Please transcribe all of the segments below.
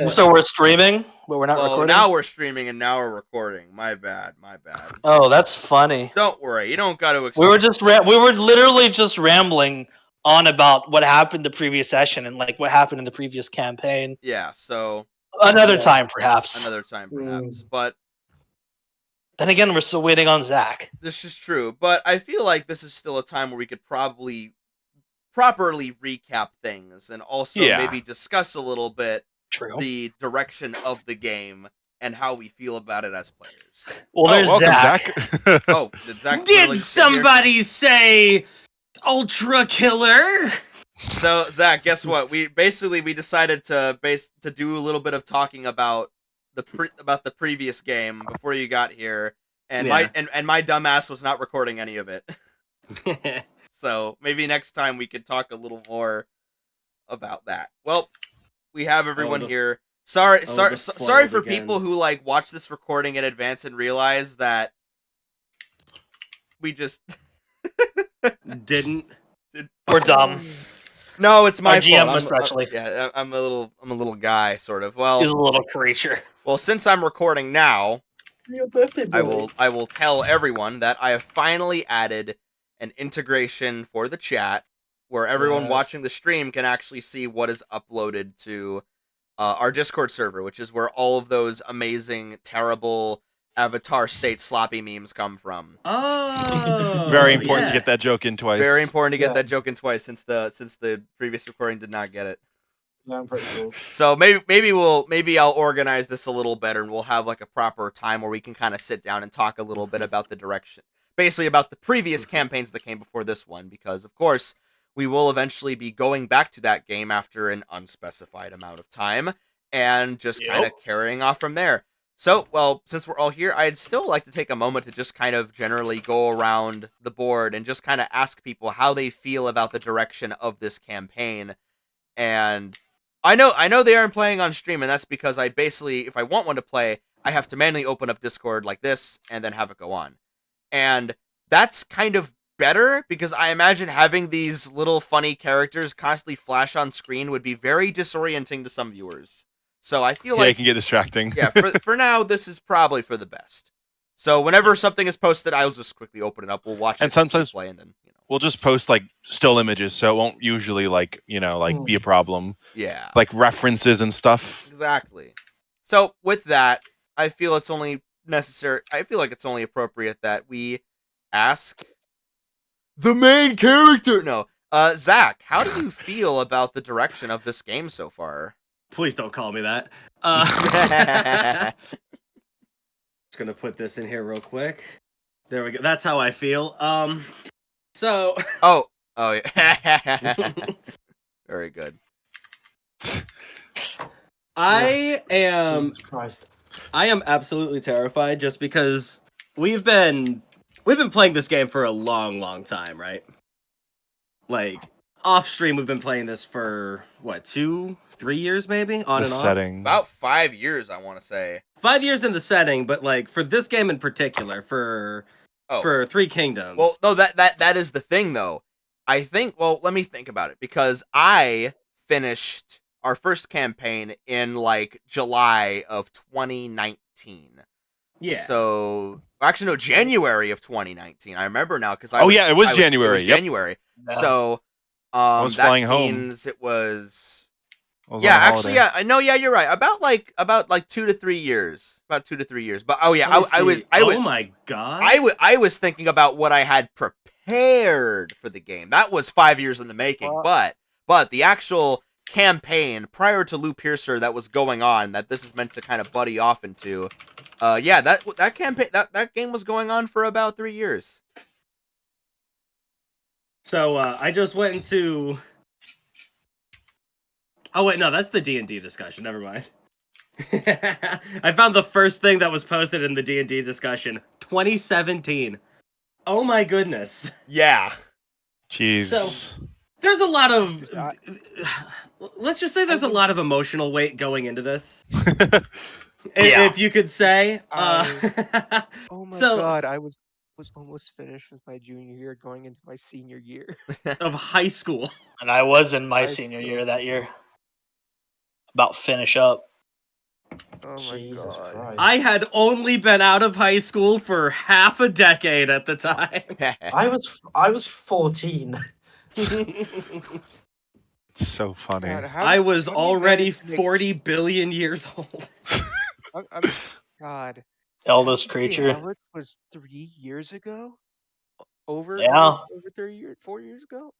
So we're streaming, but we're not Well, recording? now we're streaming and now we're recording. My bad. Oh, that's funny. Don't worry, you don't got to. We were literally just rambling on about what happened the previous session and like what happened in the previous campaign. Yeah, so Another time, perhaps. But then again, we're still waiting on Zach. This is true, but I feel like this is still a time where we could probably properly recap things and also maybe discuss a little bit the direction of the game and how we feel about it as players. Well, there's Zach. Oh, did Zach? Did somebody say Ultra Killer? So Zach, guess what? We decided to do a little bit of talking about the previous game before you got here, and my dumbass was not recording any of it. So maybe next time we could talk a little more about that. Well, we have everyone here. Sorry for people who like watch this recording in advance and realize that we just didn't. We're dumb. No, it's my GM fault. especially. I'm a little guy, sort of. Well, he's a little creature. Well, since I'm recording now, I will tell everyone that I have finally added an integration for the chat where everyone watching the stream can actually see what is uploaded to our Discord server, which is where all of those amazing, terrible Avatar State sloppy memes come from. Oh, very important to get that joke in twice. Very important to get that joke in twice since the previous recording did not get it. Yeah, I'm pretty cool. So maybe I'll organize this a little better and we'll have like a proper time where we can kind of sit down and talk a little bit about the direction, basically about the previous campaigns that came before this one, because of course we will eventually be going back to that game after an unspecified amount of time and just kind of carrying off from there. So, well, since we're all here, I'd still like to take a moment to just kind of generally go around the board and just kind of ask people how they feel about the direction of this campaign. And I know they aren't playing on stream, and that's because I basically, if I want one to play, I have to manually open up Discord like this and then have it go on. And that's kind of better because I imagine having these little funny characters constantly flash on screen would be very disorienting to some viewers. So I feel like it can get distracting. Yeah, for now, this is probably for the best. So whenever something is posted, I'll just quickly open it up. We'll watch it and sometimes play, and then we'll just post like still images, so it won't usually be a problem. Yeah, like references and stuff. Exactly. So with that, I feel it's only necessary. I feel like it's only appropriate that we ask the main character. No, Zach, how do you feel about the direction of this game so far? Please don't call me that. Just gonna put this in here real quick. There we go. That's how I feel. So. Oh yeah. Very good. I am. Jesus Christ. I am absolutely terrified, just because we've been playing this game for a long time, right? Like off stream, we've been playing this for what, 2-3 years, maybe on and off. About 5 years, I want to say. 5 years in the setting, but like for this game in particular, for Three Kingdoms. Well, no, that is the thing, though. I think. Well, let me think about it, because I finished our first campaign in like July of 2019. Yeah. So actually, no, January of 2019. I remember now because it was January. It was January. Yeah. So I was flying home. Means it was. Yeah, you're right. About 2 to 3 years. About 2 to 3 years. But I was. Oh my god. I was thinking about what I had prepared for the game. That was 5 years in the making. But the actual campaign prior to Lou Piercer that was going on, that this is meant to kind of buddy off into. That campaign that game was going on for about 3 years. So I just went into. Oh wait, no, that's the D&D discussion. Never mind. I found the first thing that was posted in the D&D discussion, 2017. Oh my goodness. Yeah. Jeez. So there's a lot of. Let's just say there's a lot of emotional weight going into this. If you could say. Oh my god, I was almost finished with my junior year, going into my senior year of high school. And I was in my senior year that year. About finish up. Oh my Jesus god. Christ. I had only been out of high school for half a decade at the time. I was 14. It's so funny. God, I was how do you already manage to make 40 billion years old. God. Eldest Three creature. Helix was 3 years ago? Over Yeah. almost over 30 years, 4 years ago?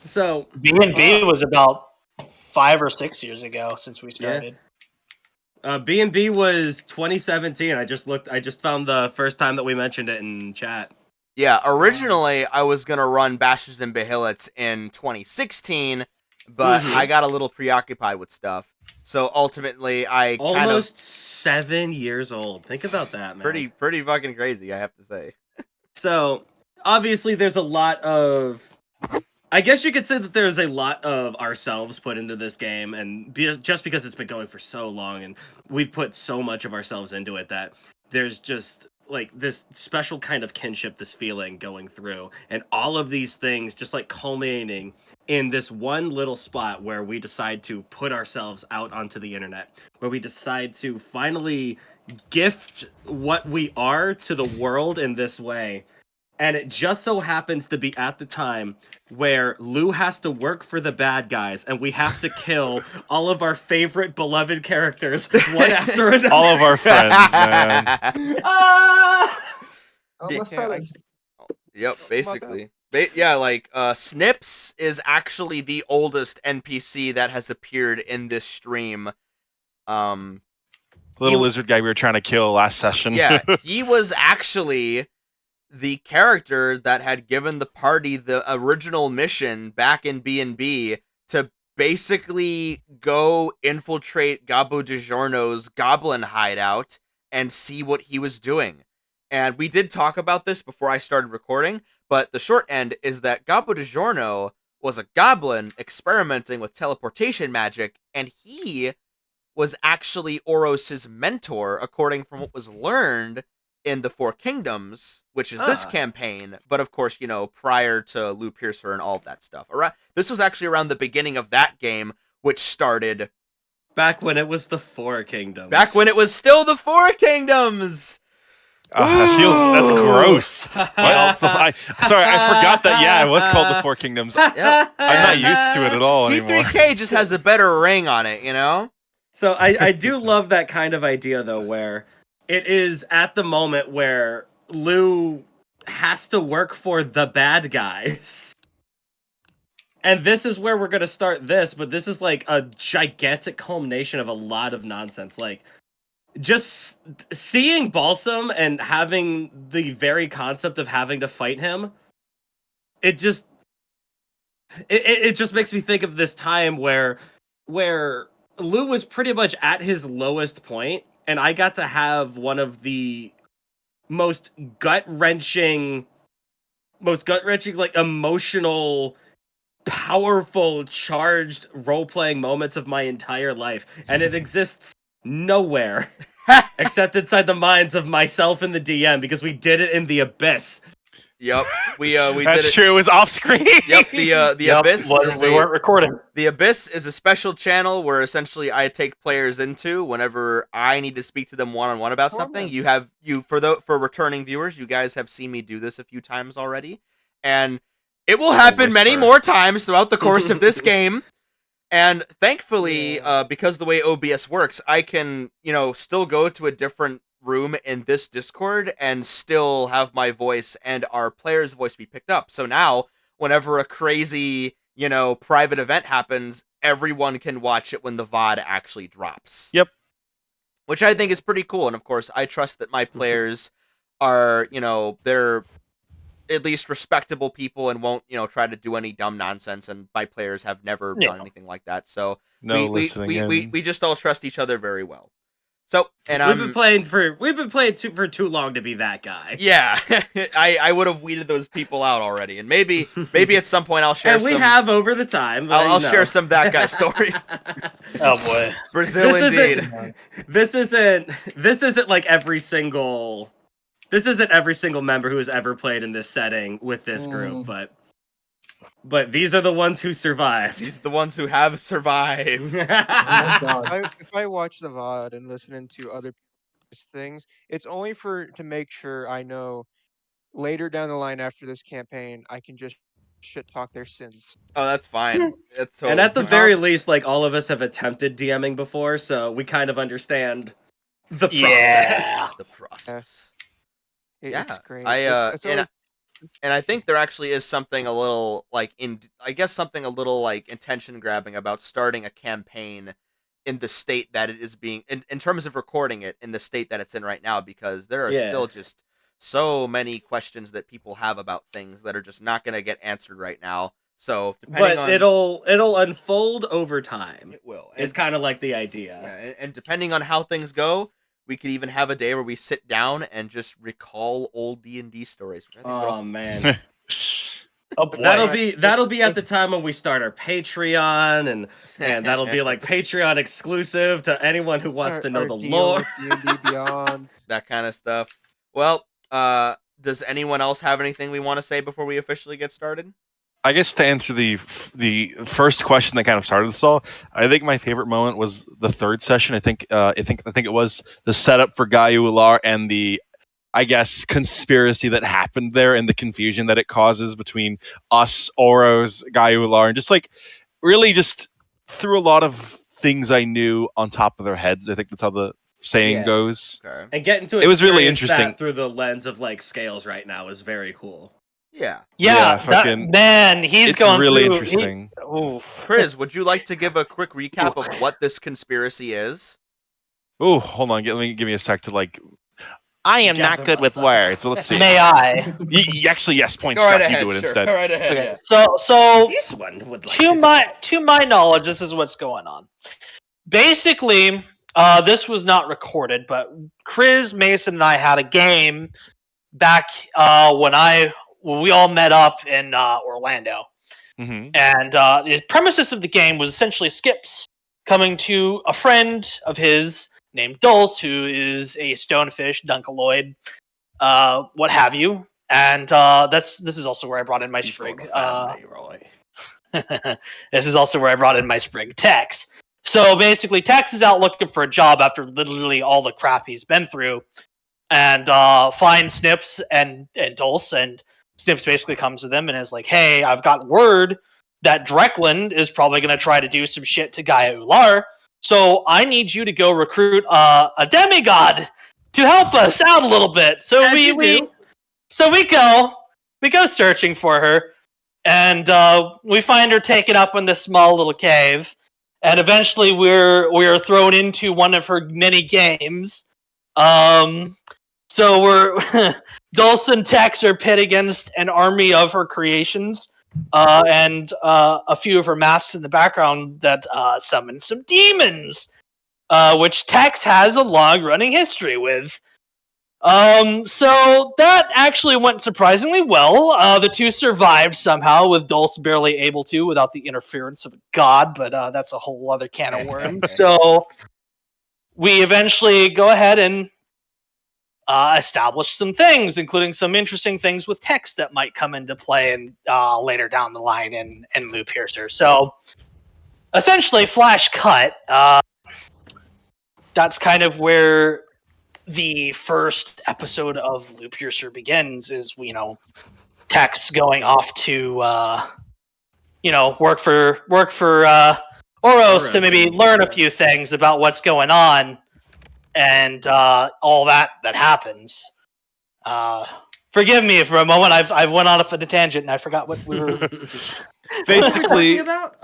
So B&B was about 5 or 6 years ago since we Yeah. started. B&B was 2017. I just found the first time that we mentioned it in chat. Yeah, originally I was gonna run Bastards and Behillets in 2016, but Mhm. I got a little preoccupied with stuff. So ultimately, I Almost 7 years old. Think about that, man. pretty fucking crazy, I have to say. So obviously, there's a lot of. I guess you could say that there's a lot of ourselves put into this game, and just because it's been going for so long, and we've put so much of ourselves into it that there's just like this special kind of kinship, this feeling going through, and all of these things just like culminating in this one little spot where we decide to put ourselves out onto the internet, where we decide to finally gift what we are to the world in this way. And it just so happens to be at the time where Lou has to work for the bad guys, and we have to kill all of our favorite beloved characters one after another. All of our friends, man. Ah! Oh, my Okay, fellas. Yep, basically. Yeah, like, Snips is actually the oldest NPC that has appeared in this stream. Little He- lizard guy we were trying to kill last session. Yeah, he was actually the character that had given the party the original mission back in B&B to basically go infiltrate Gabo DiGiorno's goblin hideout and see what he was doing. And we did talk about this before I started recording, but the short end is that Gabo DiGiorno was a goblin experimenting with teleportation magic, and he was actually Oros' mentor, according from what was learned in the Four Kingdoms, which is this campaign, but of course, prior to Lou Piercer and all of that stuff. This was actually around the beginning of that game, which started Back when it was the Four Kingdoms. back when it was still the Four Kingdoms. That's gross. Ooh. Sorry, I forgot that. Yeah, it was called the Four Kingdoms. Yep. I'm not used to it at all anymore. T3K just has a better ring on it, So I do love that kind of idea, though, where it is at the moment where Lou has to work for the bad guys. And this is where we're going to start this, but this is like a gigantic culmination of a lot of nonsense. Like, just seeing Balsam and having the very concept of having to fight him, it just makes me think of this time where Lou was pretty much at his lowest point, and I got to have one of the most gut-wrenching, like, emotional, powerful, charged role-playing moments of my entire life, and it exists nowhere except inside the minds of myself and the DM, because we did it in the Abyss. Yep, we That's did it. true. It was off screen. Yep, the Abyss. We weren't recording. The Abyss is a special channel where essentially I take players into whenever I need to speak to them one-on-one about something. For returning viewers, you guys have seen me do this a few times already, and it will happen many more times throughout the course of this game. And thankfully, because the way OBS works, I can, still go to a different room in this Discord and still have my voice and our player's voice be picked up. So now, whenever a crazy, private event happens, everyone can watch it when the VOD actually drops. Yep. Which I think is pretty cool. And of course, I trust that my players are, they're at least respectable people and won't, try to do any dumb nonsense. And my players have never done anything like that. So we just all trust each other very well. So, and we've been playing for too long to be that guy. Yeah, I would have weeded those people out already, and maybe at some point I'll share. And we have over the time. I'll share some that guy stories. Oh boy, Brazil indeed. This isn't like every single. This isn't every single member who has ever played in this setting with this group, but but these are the ones who survived. These are the ones who have survived. Oh my god. If I watch the VOD and listening to other people's things, it's only to make sure I know later down the line after this campaign, I can just shit talk their sins. Oh, that's fine. That's And at the totally very least, like, all of us have attempted DMing before, so we kind of understand the process. the process. It's Yeah, great. and It's always, And I think there actually is something a little like something a little like intention grabbing about starting a campaign in the state that it is being in terms of recording it in the state that it's in right now, because there are still just so many questions that people have about things that are just not going to get answered right now. So depending on it'll unfold over time. it will. It's kind of like the idea. Yeah, and depending on how things go, we could even have a day where we sit down and just recall old D&D stories. Which I think would Oh also man. Oh boy. That'll be at the time when we start our Patreon, and that'll be like Patreon exclusive to anyone who wants to know our the deal lore. with D&D Beyond. that kind of stuff. Well, does anyone else have anything we want to say before we officially get started? I guess to answer the first question that kind of started this all, I think my favorite moment was the third session. I think it was the setup for Gaia Ular and the, I guess, conspiracy that happened there and the confusion that it causes between us, Oros, Gaia Ular, and just like really just threw a lot of things I knew on top of their heads. I think that's how the saying goes. Okay. And getting to it was really experience interesting that through the lens of like Scales right now is very cool. Yeah. Man, he's it's going really through, interesting. Kriz, would you like to give a quick recap of what this conspiracy is? Oh, hold on. Give me a sec to like. I am not good with words. So let's see. May I? Actually, yes. Point. Go right Scott, ahead. you do it Sure. instead. Go right ahead. Okay, Yeah. so This one would like to my knowledge, this is what's going on. Basically, this was not recorded, but Kriz, Mason, and I had a game back when we all met up in Orlando. Mm-hmm. And the premises of the game was essentially Skips coming to a friend of his named Dulce, who is a stonefish, Dunkaloid, what have you. And this is also where I brought in my sprig. This is also where I brought in my sprig, Tex. So basically, Tex is out looking for a job after literally all the crap he's been through, and finds Snips and Dulce, and Snips basically comes to them and is like, "Hey, I've got word that Dreckland is probably going to try to do some shit to Gaia Ular, so I need you to go recruit a demigod to help us out a little bit." So we go searching for her, and we find her taken up in this small little cave, and eventually we're thrown into one of her many games. So we're Dulce and Tex are pit against an army of her creations, and a few of her masks in the background that summon some demons, which Tex has a long-running history with. So that actually went surprisingly well. The two survived somehow, with Dulce barely able to without the interference of a god, but that's a whole other can of worms. So we eventually go ahead and establish some things, including some interesting things with text that might come into play and later down the line in Loop Piercer. So essentially, flash cut. That's kind of where the first episode of Loop Piercer begins. Is Tex going off to work for Oros to maybe learn a few things about what's going on. And all that happens. Forgive me for a moment. I've went on a tangent and I forgot what we were Basically, about.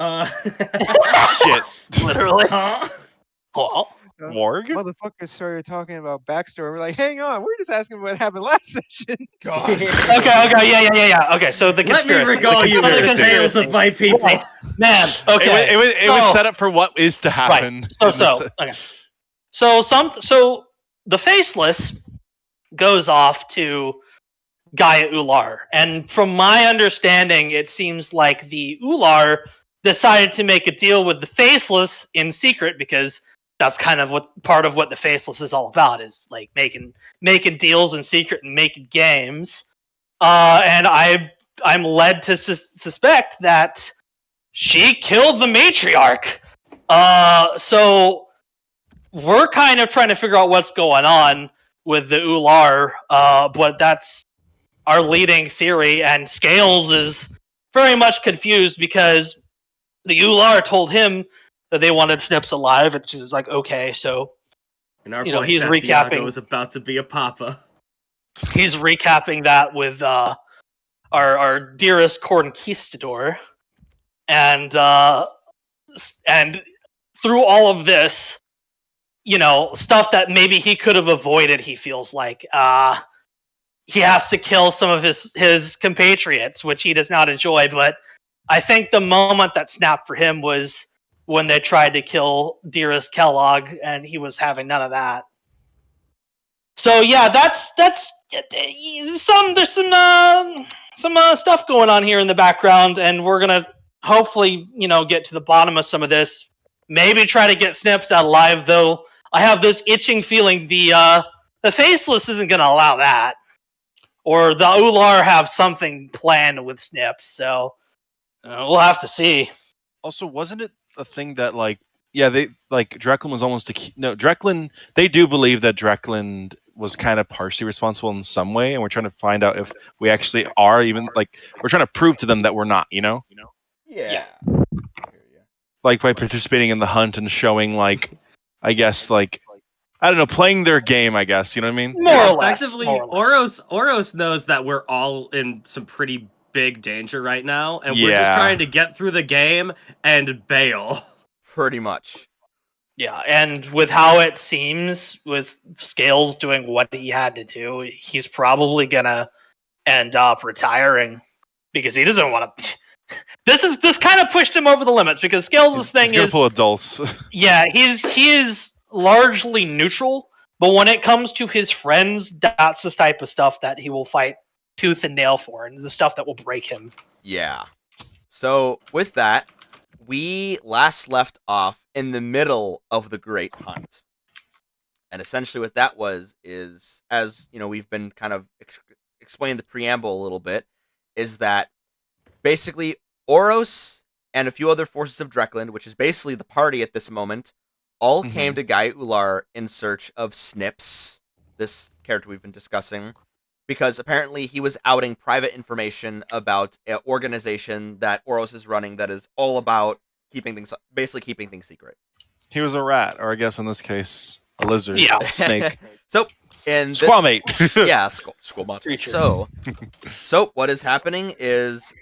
shit. Literally. Oh, Warg? motherfuckers started talking about backstory. We're like, hang on, we're just asking what happened last session. God. Okay, yeah. Okay, so the Let me conspiracy. regale you with the tales of my people. Right. Man, okay. It was set up for what is to happen. Right. Okay. So the Faceless goes off to Gaia Ular, and from my understanding, it seems like the Ular decided to make a deal with the Faceless in secret, because that's kind of part of what the Faceless is all about, is like making deals in secret and making games. And I I'm led to suspect that she killed the matriarch. So we're kind of trying to figure out what's going on with the Ular, but that's our leading theory, and Scales is very much confused because the Ular told him that they wanted Snips alive, and she's like, okay, so And our you know, boy he's Santiago recapping- is about to be a papa. he's recapping that with our dearest conquistador, and through all of this, you know, stuff that maybe he could have avoided. He feels like he has to kill some of his compatriots, which he does not enjoy. But I think the moment that snapped for him was when they tried to kill dearest Kellogg, and he was having none of that. So yeah, that's there's some stuff going on here in the background, and we're gonna hopefully, you know, get to the bottom of some of this. Maybe try to get Snips out alive, though. I have this itching feeling the Faceless isn't gonna allow that, or the Ular have something planned with Snips. So we'll have to see. Also, wasn't it a thing that they Dreklin was almost Dreklin. They do believe that Dreklin was kind of partially responsible in some way, and we're trying to find out if we actually are. Even we're trying to prove to them that we're not. Yeah. Like by participating in the hunt and showing I guess I don't know, playing their game. I guess you know what I mean. More or less. Effectively, More or less. Oros knows that we're all in some pretty big danger right now, and we're just Yeah. trying to get through the game and bail. Pretty much. Yeah, and with how it seems, with Scales doing what he had to do, he's probably gonna end up retiring because he doesn't want to. This kind of pushed him over the limits because Scales' thing He's gonna is, pull adults. yeah, he is largely neutral, but when it comes to his friends, that's the type of stuff that he will fight tooth and nail for, and the stuff that will break him. Yeah. So with that, we last left off in the middle of the Great Hunt. And essentially what that is, as you know, we've been kind of explaining the preamble a little bit, is that basically Oros and a few other forces of Dreklin, which is basically the party at this moment, all came to Guy Ular in search of Snips, this character we've been discussing, because apparently he was outing private information about an organization that Oros is running that is all about keeping things secret. He was a rat, or I guess in this case, a lizard, Yeah. snake, So, in this, squamate. yeah, squamate. Creature. So what is happening is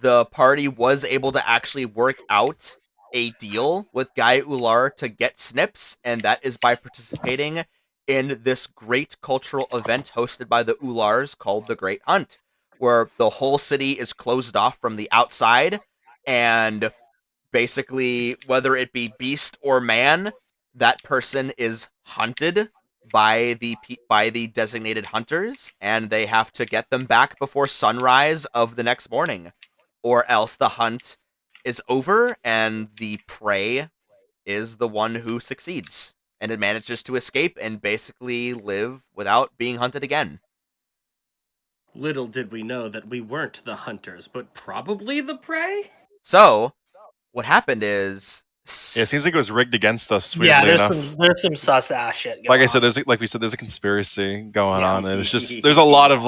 the party was able to actually work out a deal with Guy Ular to get Snips, and that is by participating in this great cultural event hosted by the Ulars called the Great Hunt, where the whole city is closed off from the outside, and basically, whether it be beast or man, that person is hunted by the designated hunters, and they have to get them back before sunrise of the next morning, or else the hunt is over and the prey is the one who succeeds, and it manages to escape and basically live without being hunted again. Little did we know that we weren't the hunters, but probably the prey? So, what happened is... Yeah, it seems like it was rigged against us. Yeah, Weirdly there's enough. some sus ass shit going Like I said, on. there's a conspiracy going Yeah. on, and it's just there's a lot of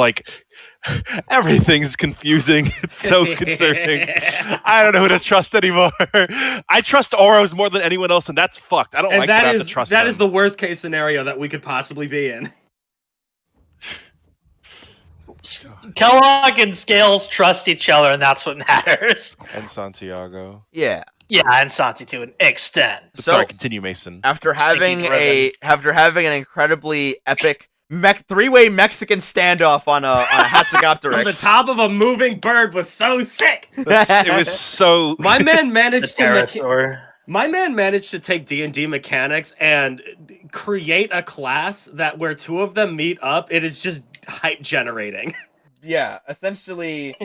everything's confusing. It's so concerning. I don't know who to trust anymore. I trust Oros more than anyone else, and that's fucked. I don't like that I have to trust that him. is the worst case scenario that we could possibly be in. Kellogg and Scales trust each other, and that's what matters. And Santiago. Yeah. Yeah, and Santi to an extent. So, Sorry, continue, Mason. after having Stinky an incredibly epic three-way Mexican standoff on a From the Hatzegopteryx, top of a moving bird was so sick. It was so. My man The managed to pterosaur. My man managed to take D&D mechanics and create a class that where two of them meet up, it is just hype generating. yeah, essentially,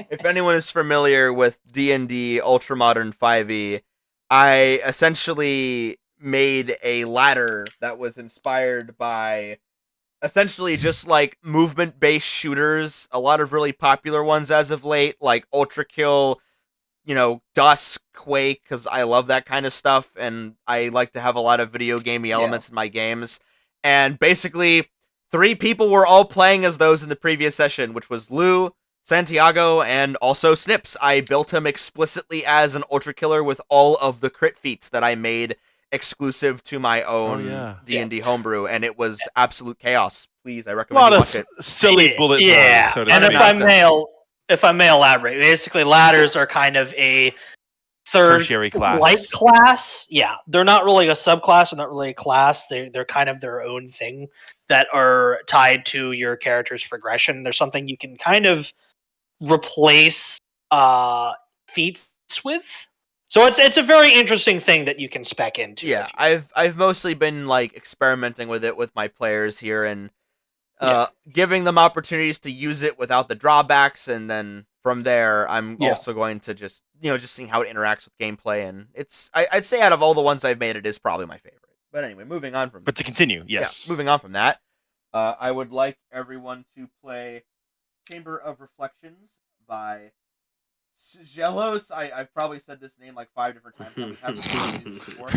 if anyone is familiar with D&D Ultramodern 5e, I essentially made a ladder that was inspired by essentially just like movement-based shooters. A lot of really popular ones as of late, like Ultra Kill, Dusk, Quake, because I love that kind of stuff, and I like to have a lot of video gamey elements in my games. And basically, 3 people were all playing as those in the previous session, which was Lou, Santiago, and also Snips. I built him explicitly as an Ultra Killer with all of the crit feats that I made exclusive to my own D&D homebrew, and it was absolute chaos. Please, I A recommend lot you of watch it. silly bullet Yeah, blows, so to and speak. if I may elaborate, basically ladders are kind of a third Tertiary class. light class. Yeah, they're not really a subclass, they're not really a class. They're kind of their own thing that are tied to your character's progression. There's something you can kind of replace feats with. So it's a very interesting thing that you can spec into. Yeah, I've mostly been like experimenting with it with my players here and giving them opportunities to use it without the drawbacks, and then from there I'm also going to just seeing how it interacts with gameplay, and I'd say out of all the ones I've made, it is probably my favorite. But anyway, moving on from But to continue, yes. moving on from that, I would like everyone to play Chamber of Reflections by Gelos. I've probably said this name like 5 different times. I haven't seen it before.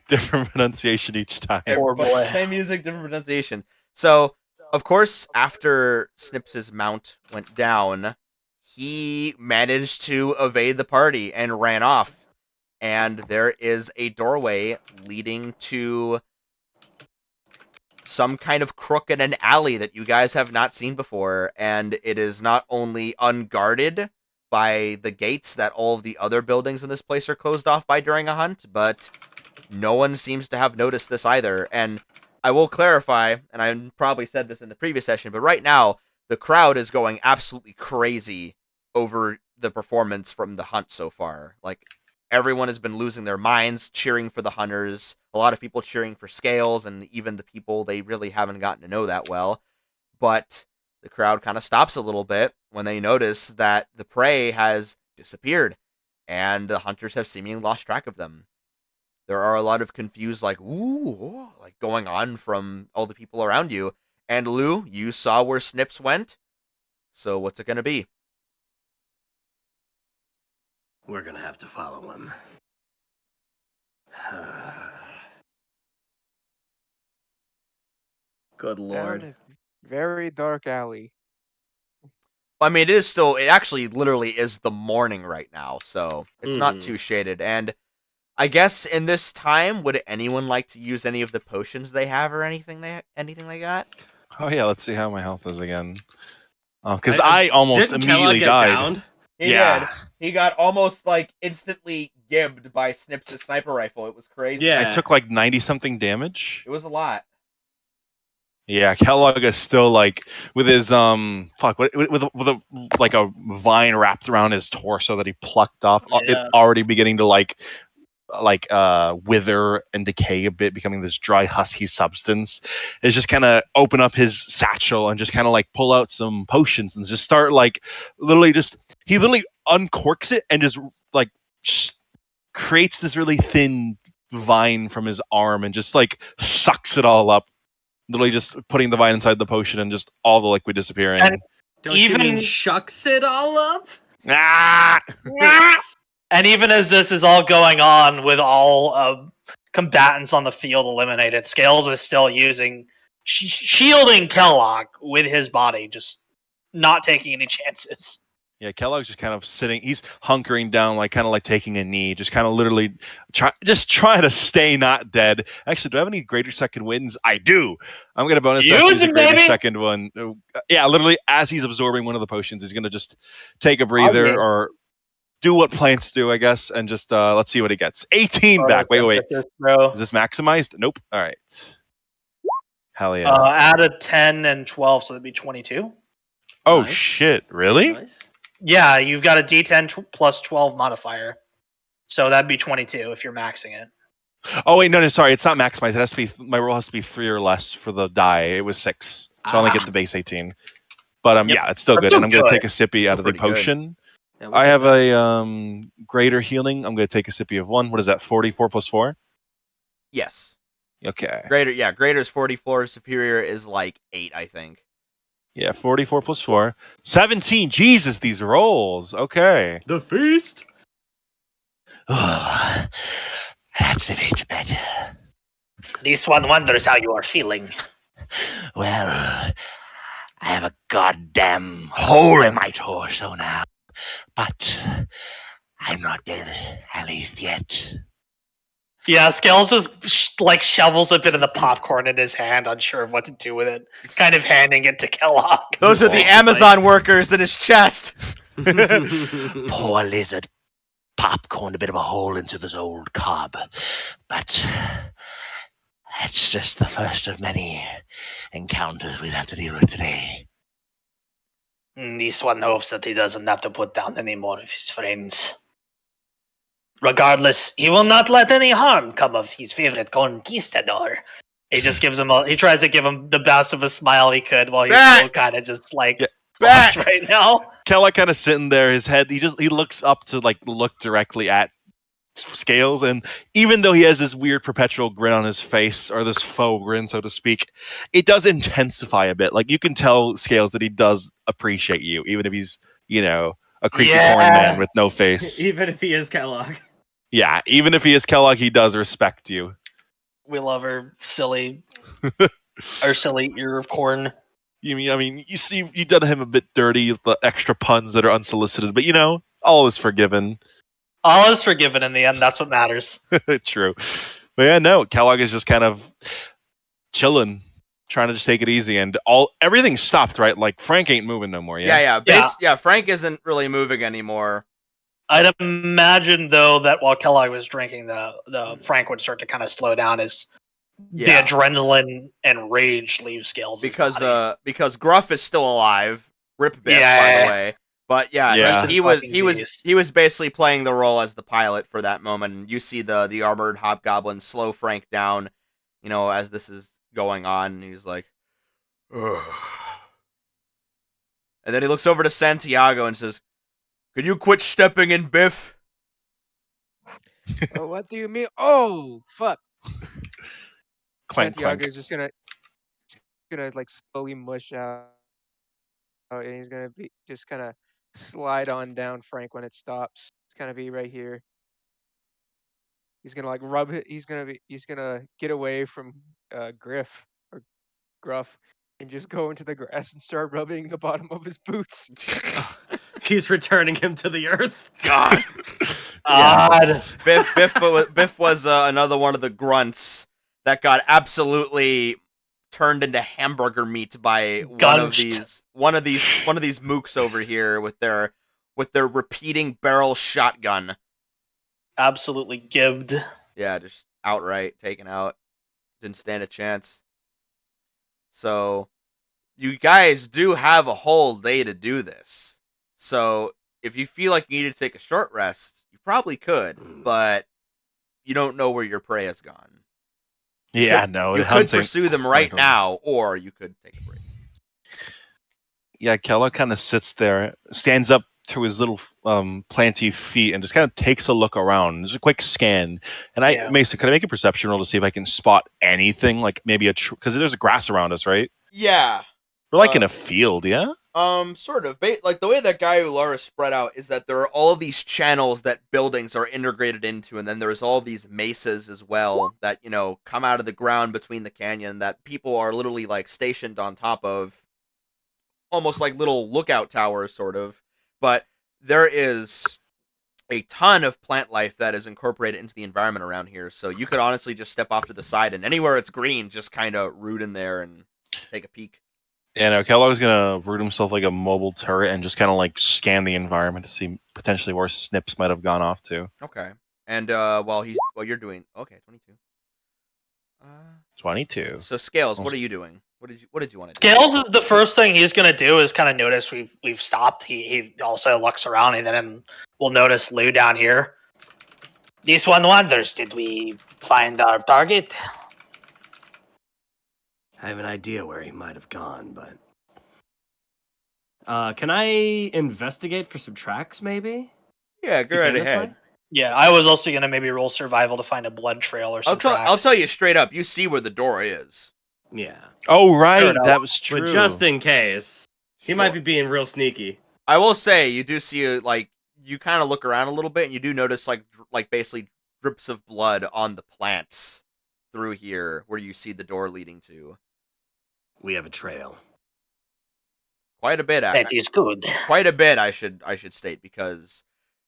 Different pronunciation each time. Same music, different pronunciation. So, of course, after Snips's mount went down, he managed to evade the party and ran off. And there is a doorway leading to some kind of crook in an alley that you guys have not seen before. And it is not only unguarded by the gates that all of the other buildings in this place are closed off by during a hunt, but no one seems to have noticed this either. And I will clarify, and I probably said this in the previous session, but right now, the crowd is going absolutely crazy over the performance from the hunt so far. Like, everyone has been losing their minds, cheering for the hunters, a lot of people cheering for Scales, and even the people they really haven't gotten to know that well. But the crowd kind of stops a little bit when they notice that the prey has disappeared, and the hunters have seemingly lost track of them. There are a lot of confused, like, ooh, like going on from all the people around you. And Lou, you saw where Snips went, so what's it going to be? We're gonna have to follow him. Good lord. Down a very dark alley. I mean, it actually literally is the morning right now, so it's not too shaded. And I guess in this time, would anyone like to use any of the potions they have or anything they got? Oh yeah, let's see how my health is again. Oh, because I almost Didn't immediately Kellogg get died. downed? He did. He got almost like instantly gibbed by Snips' sniper rifle. It was crazy. Yeah. I took like 90-something damage. It was a lot. Yeah, Kellogg is still like with his with a like a vine wrapped around his torso that he plucked off. It already beginning to like wither and decay a bit, becoming this dry husky substance. Is just kind of open up his satchel and just kind of like pull out some potions and just start like he literally uncorks it and just like creates this really thin vine from his arm and just like sucks it all up. Literally just putting the vine inside the potion and just all the liquid disappearing. And Don't you mean shucks it all up? Ah! And even as this is all going on with all combatants on the field eliminated, Scales is still shielding Kellogg with his body, just not taking any chances. Yeah, Kellogg's just kind of sitting. He's hunkering down, like kind of like taking a knee, just kind of literally trying to stay not dead. Actually, do I have any greater second wins? I do. I'm gonna bonus a greater second one. Yeah, literally as he's absorbing one of the potions, he's gonna just take a breather or do what plants do, I guess, and just let's see what he gets. 18 back. Wait. Is this maximized? Nope. All right. Hell yeah. Add a 10 and 12, so that'd be 22. Oh nice. Shit! Really? Nice. Yeah, you've got a D10 plus 12 modifier, so that'd be 22 if you're maxing it. Oh wait, no, sorry, it's not maximized. It has to be my roll has to be 3 or less for the die. It was 6, so I only get the base 18. But yeah, it's still good. And I'm gonna take a sippy out of the potion. Yeah, I have a greater healing. I'm gonna take a sippy of 1. What is that? 44 plus 4. Yes. Okay. Greater's 44. Superior is like 8, I think. Yeah, 44 plus 4. 17. Jesus, these rolls. Okay. The feast. Oh, that's a bit better. This one wonders how you are feeling. Well, I have a goddamn hole in my torso now. But I'm not dead, at least yet. Yeah, Scales just like shovels a bit of the popcorn in his hand, unsure of what to do with it, kind of handing it to Kellogg. Those are the Amazon workers in his chest. Poor lizard popcorned a bit of a hole into this old cob. But that's just the first of many encounters we'll have to deal with today. This one hopes that he doesn't have to put down any more of his friends. Regardless, he will not let any harm come of his favorite conquistador. He just gives him he tries to give him the best of a smile he could while he's still kind of just like fucked right now. Kellogg kind of sitting there, his head, he looks up to like look directly at Scales, and even though he has this weird perpetual grin on his face, or this faux grin, so to speak, it does intensify a bit. Like, you can tell Scales that he does appreciate you, even if he's, a creepy corn man with no face. Even if he is Kellogg. Yeah, even if he is Kellogg, he does respect you. We love our silly ear of corn. You see, you've done him a bit dirty with the extra puns that are unsolicited, but all is forgiven. All is forgiven in the end. That's what matters. True. But yeah, no, Kellogg is just kind of chilling, trying to just take it easy, and everything stopped, right? Like, Frank ain't moving no more, yeah? Yeah, Frank isn't really moving anymore. I'd imagine, though, that while Kellogg was drinking, the Frank would start to kind of slow down as the adrenaline and rage leave Scales' body. Because Gruff is still alive. Rip Biff, by the way. But he was basically playing the role as the pilot for that moment. And you see the armored hobgoblin slow Frank down, as this is going on. And he's like, ugh. And then he looks over to Santiago and says, "Can you quit stepping in, Biff?" Oh, what do you mean? Oh, fuck. Clank, Santiago's just gonna like slowly mush out, and he's gonna be just kind of slide on down Frank when it stops. It's gonna be right here. He's gonna like rub it. He's gonna get away from Gruff, and just go into the grass and start rubbing the bottom of his boots. He's returning him to the earth. God. Biff was another one of the grunts that got absolutely turned into hamburger meat by one of these mooks over here with their repeating barrel shotgun. Absolutely gibbed. Yeah, just outright taken out. Didn't stand a chance. So, you guys do have a whole day to do this. So, if you feel like you need to take a short rest, you probably could, but you don't know where your prey has gone. Yeah, You could pursue them right now, or you could take a break. Yeah, Kellogg kind of sits there, stands up to his little planty feet, and just kind of takes a look around. There's a quick scan, and Mason, could I make a perception roll to see if I can spot anything, like maybe because there's grass around us, right? Yeah, we're like in a field, yeah. Sort of. Like, the way that Gaiular is spread out is that there are all these channels that buildings are integrated into, and then there's all these mesas as well that, come out of the ground between the canyon that people are literally, like, stationed on top of, almost like little lookout towers, sort of. But there is a ton of plant life that is incorporated into the environment around here, so you could honestly just step off to the side, and anywhere it's green, just kind of root in there and take a peek. Yeah, no, Kellogg's gonna root himself like a mobile turret and just kind of like scan the environment to see potentially where snips might have gone off to. Okay. And while you're doing 22. 22. So Scales, what are you doing? What did you want to do? Scales is the first thing he's gonna do is kind of notice we've stopped. He also looks around and then we'll notice Lou down here. This one wonders, did we find our target? I have an idea where he might have gone, but can I investigate for some tracks, maybe? Yeah, go right ahead. Yeah, I was also gonna maybe roll survival to find a blood trail or some I'll tell tracks. you straight up. You see where the door is. Yeah. Oh right, enough. that was true. But just in case, he might Sure. be being real sneaky. I will say you do see like you kind of look around a little bit and you do notice like basically drips of blood on the plants through here where you see the door leading to. We have a trail. Quite a bit. That is good. Quite a bit. I should state because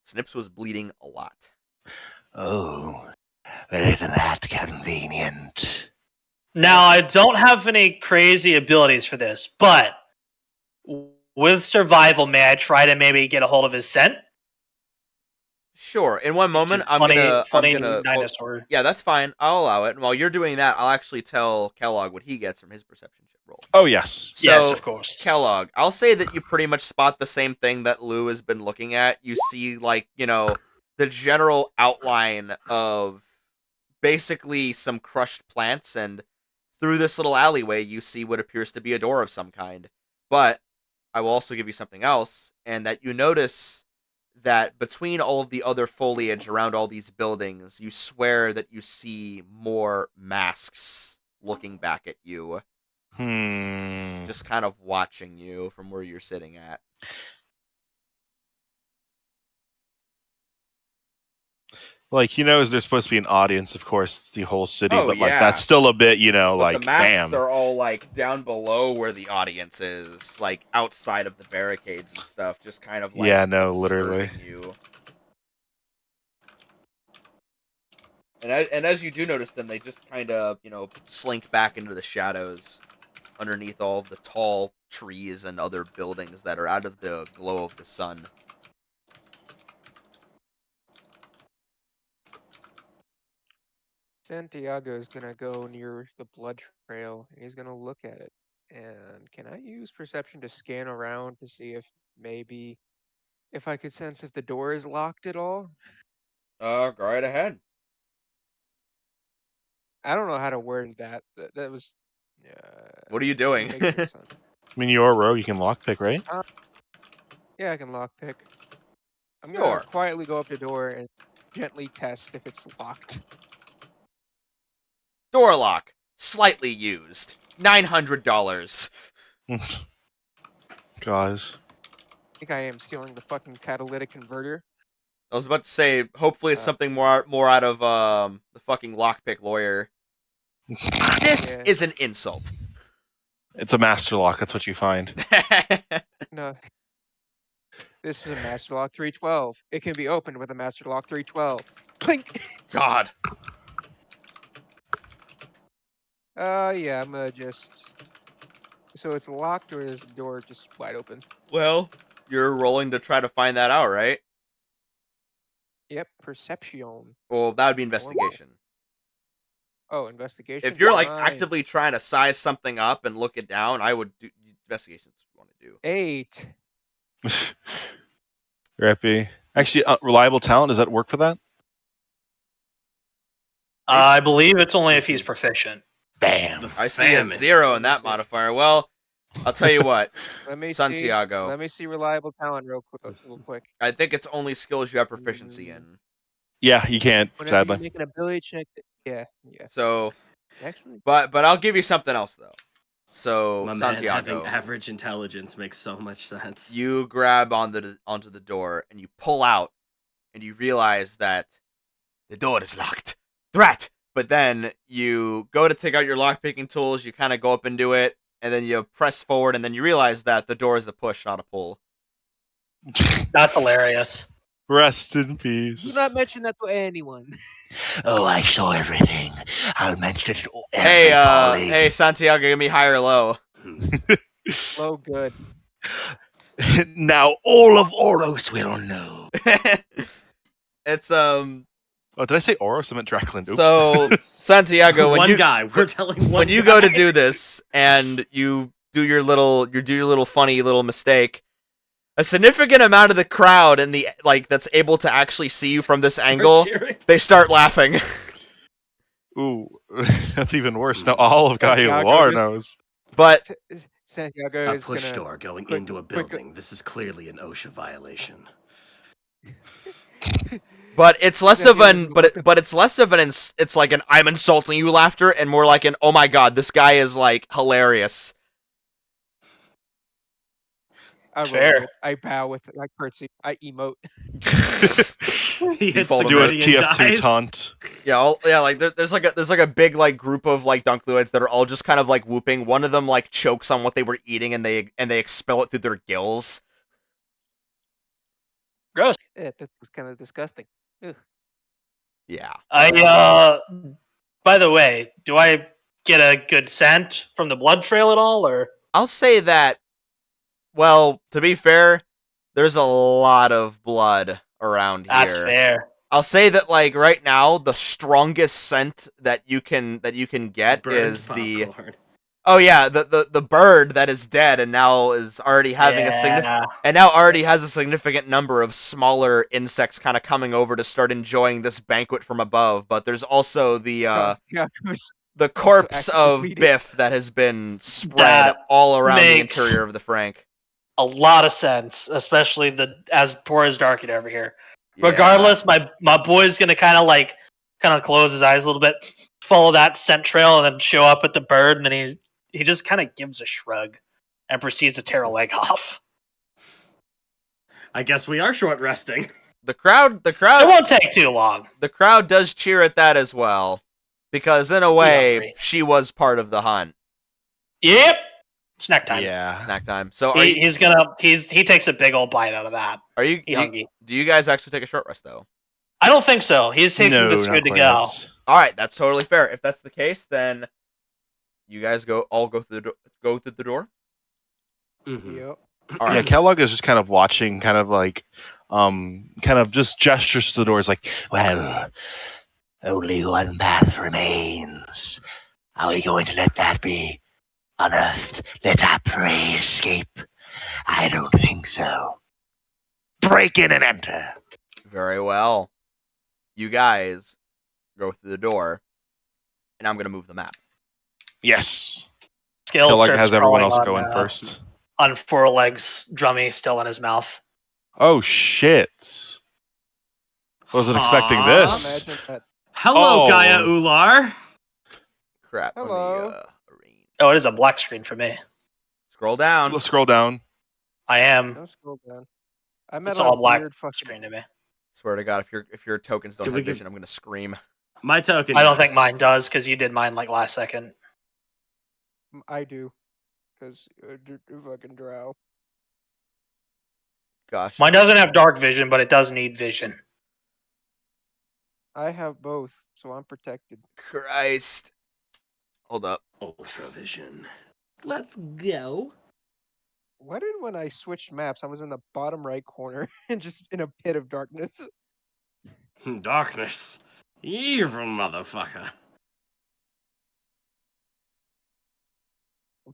Snips was bleeding a lot. Oh, well, isn't that convenient? Now, I don't have any crazy abilities for this, but with survival, may I try to maybe get a hold of his scent? Sure. In one moment, I'm funny gonna. dinosaur. Yeah, that's fine. I'll allow it. And while you're doing that, I'll actually tell Kellogg what he gets from his perception check roll. Oh yes. So, Yes, of course. Kellogg, I'll say that you pretty much spot the same thing that Lou has been looking at. You see, like, the general outline of basically some crushed plants, and through this little alleyway, you see what appears to be a door of some kind. But I will also give you something else, and that you notice that between all of the other foliage around all these buildings, you swear that you see more masks looking back at you. Just kind of watching you from where you're sitting at. Like he knows there's supposed to be an audience, of course, it's the whole city, Oh, but like yeah. that's still a bit, But like the masks damn. are all like down below where the audience is, like outside of the barricades and stuff, just kind of like Yeah, no, observing literally. you. And as you do notice them, they just kind of, slink back into the shadows underneath all of the tall trees and other buildings that are out of the glow of the sun. Santiago is gonna go near the blood trail and he's gonna look at it. And can I use perception to scan around to see if maybe if I could sense if the door is locked at all? Go right ahead. I don't know how to word that. That was. What are you doing? ignorance on- I mean, you're a row, you can lockpick, right? Yeah, I can lockpick. I'm Sure. gonna quietly go up to the door and gently test if it's locked. Door lock. Slightly used. $900. Guys. I think I am stealing the fucking catalytic converter. I was about to say, hopefully it's something more out of the fucking lockpick lawyer. This Yeah. is an insult. It's a master lock, that's what you find. No. This is a Master Lock 312. It can be opened with a Master Lock 312. Clink! God. Yeah, I'm gonna just... So it's locked or is the door just wide open? Well, you're rolling to try to find that out, right? Yep, perception. Well, that would be investigation. Oh, investigation. If you're like Fine. actively trying to size something up and look it down, I would do investigation. That's what you want to do. 8. Rappy. Actually, reliable talent, does that work for that? I believe it's only if he's proficient. Bam. I see a 0 in that modifier. Well, I'll tell you what, Let me Santiago. See, let me see reliable talent real quick. I think it's only skills you have proficiency in. Yeah, you can't, Whenever sadly. you make an ability check, yeah. So, Actually, but I'll give you something else though. So, My man Santiago, having average intelligence makes so much sense. you grab onto the door and you pull out, and you realize that the door is locked. Threat. But then you go to take out your lockpicking tools. You kind of go up and do it, and then you press forward, and then you realize that the door is a push, not a pull. That's hilarious. Rest in do peace. not mention that to anyone. Oh, I saw everything. I'll mention it to every colleague. Hey, Santiago, give me high or low. Low good. Now all of Oros will know. It's Oh, did I say Oros? I meant Draklin. Oops. So Santiago, when one you guy. We're telling one when you guy. go to do this and you do your little funny little mistake, a significant amount of the crowd and the that's able to actually see you from this Start angle, cheering. they start laughing. Ooh, that's even worse. Now all of Santiago Gaia just- knows. But Santiago A is push gonna. door going quick- into a quick- building. This is clearly an OSHA violation. But it's less Yeah, of he an was but it's less of an it's like an I'm insulting you laughter and more like an oh my god, this guy is like hilarious. I roll Fair. with it. I bow with it. I curtsy. I emote. He hits Default the Do a gritty and TF2 dies. taunt. Yeah, like there's like a big like group of like Dunkluids that are all just kind of like whooping. One of them like chokes on what they were eating and they expel it through their gills. Gross. Yeah, that was kind of disgusting. Ugh. Yeah. By the way, do I get a good scent from the blood trail at all, or? I'll say that well, to be fair, there's a lot of blood around That's here. fair. I'll say that like right now the strongest scent that you can get Burned is the popcorn. oh yeah, the bird that is dead and now is already having a significant Yeah. and now already has a significant number of smaller insects kind of coming over to start enjoying this banquet from above. But there's also the So, yeah, it was the corpse actively of bleeding. Biff that has been spread That all around the makes- interior of the Frank. A lot of sense, especially the as poor as Darkin over here. Yeah. Regardless, my boy's gonna kind of close his eyes a little bit, follow that scent trail, and then show up at the bird, and then he just kind of gives a shrug and proceeds to tear a leg off. I guess we are short resting. the crowd It won't take too long. the crowd does cheer at that as well, because in a way hungry. she was part of the hunt. Yep. Snack time. Yeah. Snack time. So are you, He takes a big old bite out of that. are you He hungry. do you guys actually take a short rest though? I don't think so. He's taking No, this not good to quite. go. All right, that's totally fair. If that's the case, then you guys go through the door. Mhm. Yep. All Yeah, right. Kellogg is just kind of watching, kind of like, kind of just gestures to the doors, like, Well, only one path remains. Are we going to let that be unearthed? Let our prey escape? I don't think so. Break in and enter. Very well. You guys go through the door, and I'm gonna move the map. yes. Skills Kellogg starts has everyone crawling else on, going first. on four legs, drummy still in his mouth. Oh, shit. Wasn't expecting Huh? this. Imagine that. Hello, Oh. Gaia Ular. Crap. Hello. Let me arrange. Oh, it is a black screen for me. Scroll down. Let's scroll down. I am. Don't scroll down. I met It's on all a black weird fucking. screen to me. Swear to God, if your tokens don't Can have we get- vision, I'm gonna scream. My token. I don't does. think mine does because you did mine like last second. I do, because fucking drow. Gosh. Mine doesn't have dark vision, but it does need vision. I have both, so I'm protected. Christ. Hold up. Ultra vision. Let's go. Why did when I switched maps, I was in the bottom right corner and just in a pit of darkness? Darkness. Evil motherfucker.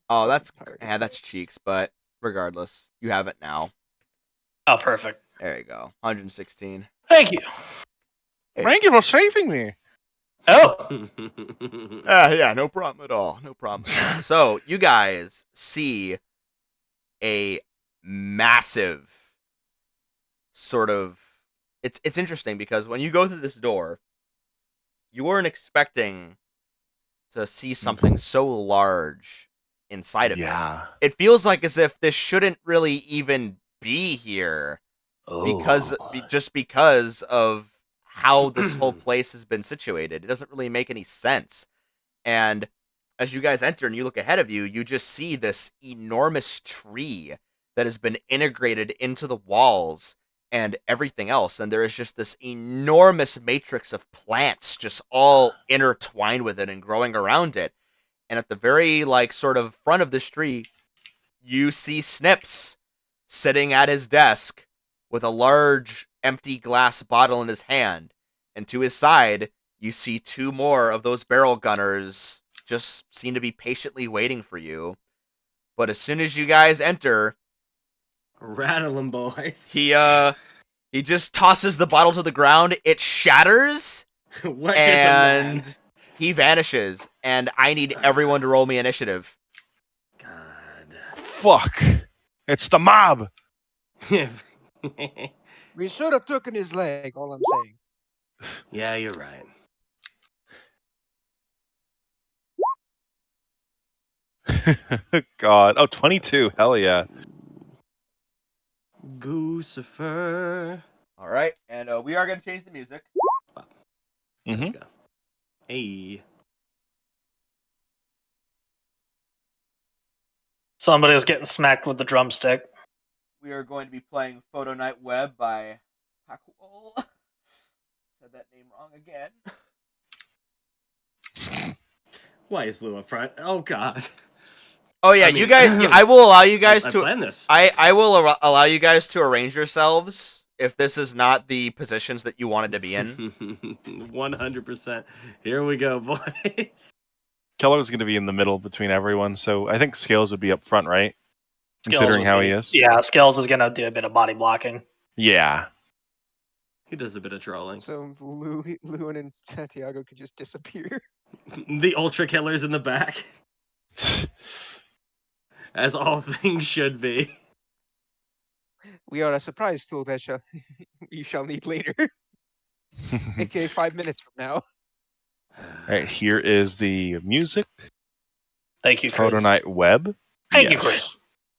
Oh, that's Tired of yeah, that's this. cheeks, but regardless, you have it now. Oh, perfect. There you go. 116. Thank you. Thank you for saving me. Oh, Yeah, no problem at all. No problem. So, you guys see a massive sort of it's interesting because when you go through this door, you weren't expecting to see something so large inside of it. Yeah. It feels like as if this shouldn't really even be here because Oh. just because of how this whole place has been situated. It doesn't really make any sense. And as you guys enter and you look ahead of you, you just see this enormous tree that has been integrated into the walls and everything else. And there is just this enormous matrix of plants just all intertwined with it and growing around it. And at the very sort of front of this tree, you see Snips sitting at his desk with a large empty glass bottle in his hand. And to his side, you see two more of those barrel gunners just seem to be patiently waiting for you. But as soon as you guys enter, Rattle 'em, boys. he just tosses the bottle to the ground. It shatters, What is a man? and he vanishes. And I need everyone to roll me initiative. God. Fuck. It's the mob. We should have taken his leg. All I'm saying. Yeah, you're right. God. Oh, 22. Hell yeah. Goosifer. All right, and we are going to change the music. There we Mhm. go. Hey. Somebody's getting smacked with the drumstick. We are going to be playing Photo Night Web by Pakwall. Said that name wrong again. Why is Lou up front? Oh God. Oh yeah, I you mean, guys. I will allow you guys I to. planned this. I will allow you guys to arrange yourselves if this is not the positions that you wanted to be in. 100%. Here we go, boys. Keller's going to be in the middle between everyone, so I think Scales would be up front, right? Skills Considering would how be- he is. Yeah, Skills is gonna do a bit of body blocking. Yeah. He does a bit of trolling. So Lewin and Santiago could just disappear. The Ultra Killer's in the back, as all things should be. We are a surprise tool that you shall need later. AKA 5 minutes from now. All right, here is the music. Thank you, Photo Chris. Night Web. Thank you, Yes. Chris.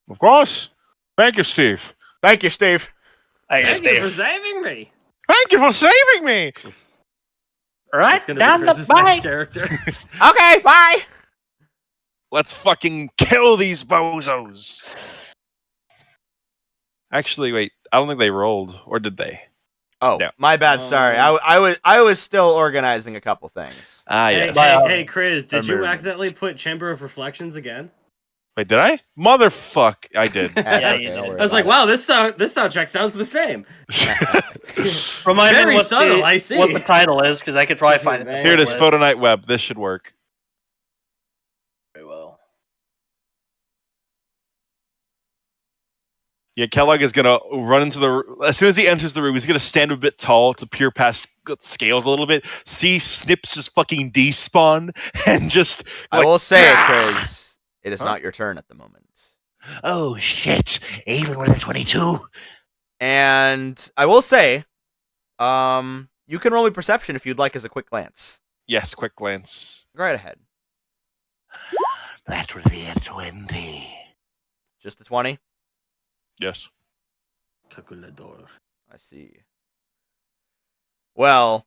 Of course. Thank you, Steve. Thank you, Steve. Thank you for saving me. Thank you for saving me. Right It's gonna down be the Chris's next bike. character. Okay, bye. Let's fucking kill these bozos. Actually, wait. I don't think they rolled, or did they? Oh, Yeah. my bad. Sorry, I was still organizing a couple things. Ah, Hey, yes. hey, Kriz, did you Remember. accidentally put Chamber of Reflections again? Wait, did I? Motherfuck, I did. That's Yeah, okay, you don't did. worry I was like, about wow, this soundtrack sounds the same. Remind Very me what subtle, the, I see. what the title is, because I could probably find it. in the Man. Here it is, booklet. Photo Night Web. This should work. Very well. Yeah, Kellogg is gonna run into the. As soon as he enters the room, he's gonna stand a bit tall to peer past Scales a little bit. See Snips just fucking despawn and just. I like, will say it, "Ah!" Kriz. It is Huh? not your turn at the moment. Oh shit! Even with a 22. And I will say, you can roll me perception if you'd like as a quick glance. Yes, quick glance. Go right ahead. That would be a 20. Just a 20. Yes. Calculador. I see. Well,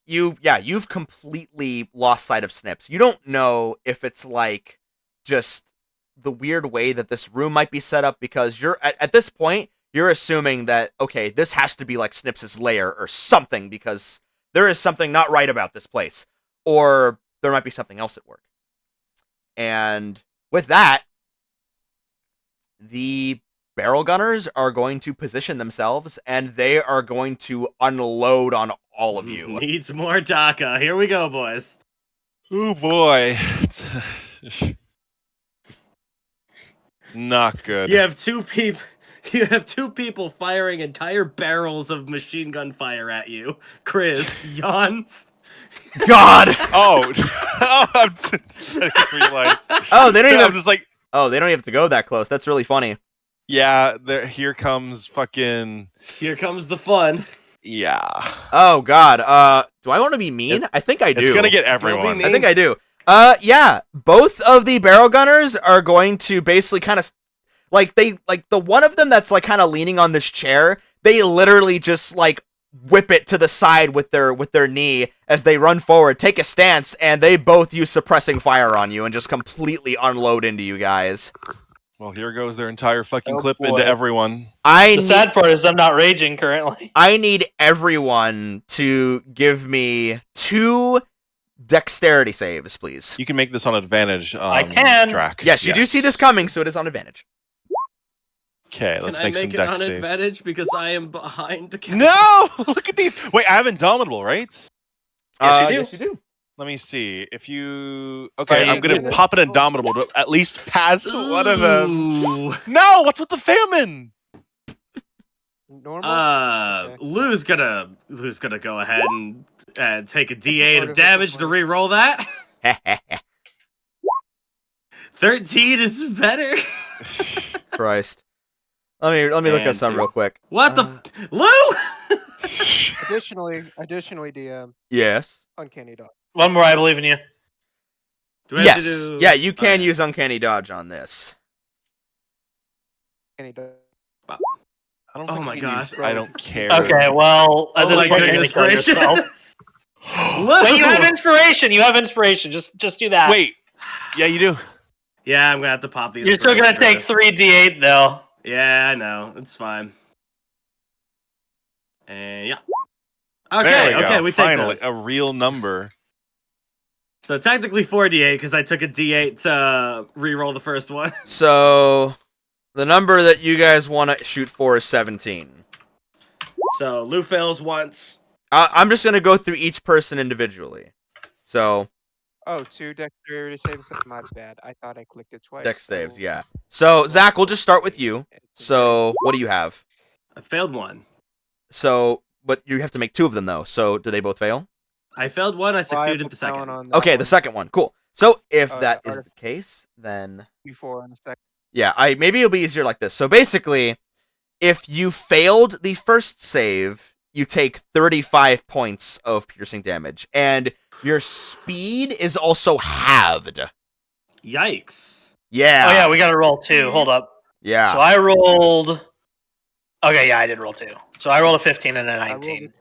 you've completely lost sight of Snips. You don't know if it's like just the weird way that this room might be set up, because you're at this point you're assuming that, okay, this has to be like Snips's lair or something, because there is something not right about this place, or there might be something else at work. And with that, the barrel gunners are going to position themselves, and they are going to unload on all of you. Needs more DACA. Here we go, boys. Oh boy. Not good. You have two people. You have two people firing entire barrels of machine gun fire at you. Kriz yawns. God! Oh, I didn't realize. Oh, they don't even I'm have, just like, they don't even have to go that close. That's really funny. yeah. Here comes fucking. Here comes the fun. Yeah. Oh God. Do I want to be mean? I think I do. It's gonna get everyone. mean. I think I do. Yeah. Both of the barrel gunners are going to basically kind of the one of them that's like kind of leaning on this chair. They literally just like whip it to the side with their knee as they run forward, take a stance, and they both use suppressing fire on you and just completely unload into you guys. Well, here goes their entire fucking Oh, clip boy. into everyone. The sad part is I'm not raging currently. I need everyone to give me 2 dexterity saves, please. You can make this on advantage. I can. Drak. Yes, you do see this coming, so it is on advantage. Okay, Can let's I make some make it dex on saves. advantage because I am behind the camera? No! Look at these. Wait, I have Indomitable, right? Yes, you do. Yes, you do. Let me see. If you. Okay, Are I'm you going to good? pop an Indomitable to at least pass one of them. Ooh. No! What's with the famine? Normal? Okay. Lou's gonna go ahead and take a D8 of Artificial damage to fire. re-roll that. 13 is better. Christ. Let me look at And some two. real quick. What the Lou? Additionally, DM, Yes. uncanny dodge. One more, I believe in you. Do I have to Yes. do- Yeah, you can Okay. use Uncanny Dodge on this. Uncanny dodge. I don't Oh think my you can use gosh. I don't care. Okay, well, at Oh this my point, you're gonna goodness kill gracious! yourself. Whoa! Wait, you have inspiration. You have inspiration. Just do that. Wait. Yeah, you do. Yeah, I'm gonna have to pop these. You're still gonna take 3d8 though. Yeah, I know. It's fine. And yeah. There Okay, we okay, go. we take Finally, those. a real number. So technically 4d8 because I took a d8 to re-roll the first one. So the number that you guys want to shoot for is 17. So Lou fails once. I'm just gonna go through each person individually. So Oh, 2 dexterity saves. My bad. I thought I clicked it twice. dex saves, so- yeah. So Zach, we'll just start with you. So what do you have? I failed one. So, but you have to make 2 of them though. So do they both fail? I failed one. I Well, I have succeeded to the second. count on that Okay, one. the second one. Cool. So if Oh, that yeah, is the case, then Before on the second. yeah, maybe it'll be easier like this. So basically, if you failed the first save, you take 35 points of piercing damage, and your speed is also halved. Yikes. Yeah. Oh yeah, we gotta roll 2. Hold up. Yeah. So I rolled. Okay, yeah, I did roll 2. So I rolled a 15 and a I rolled 19.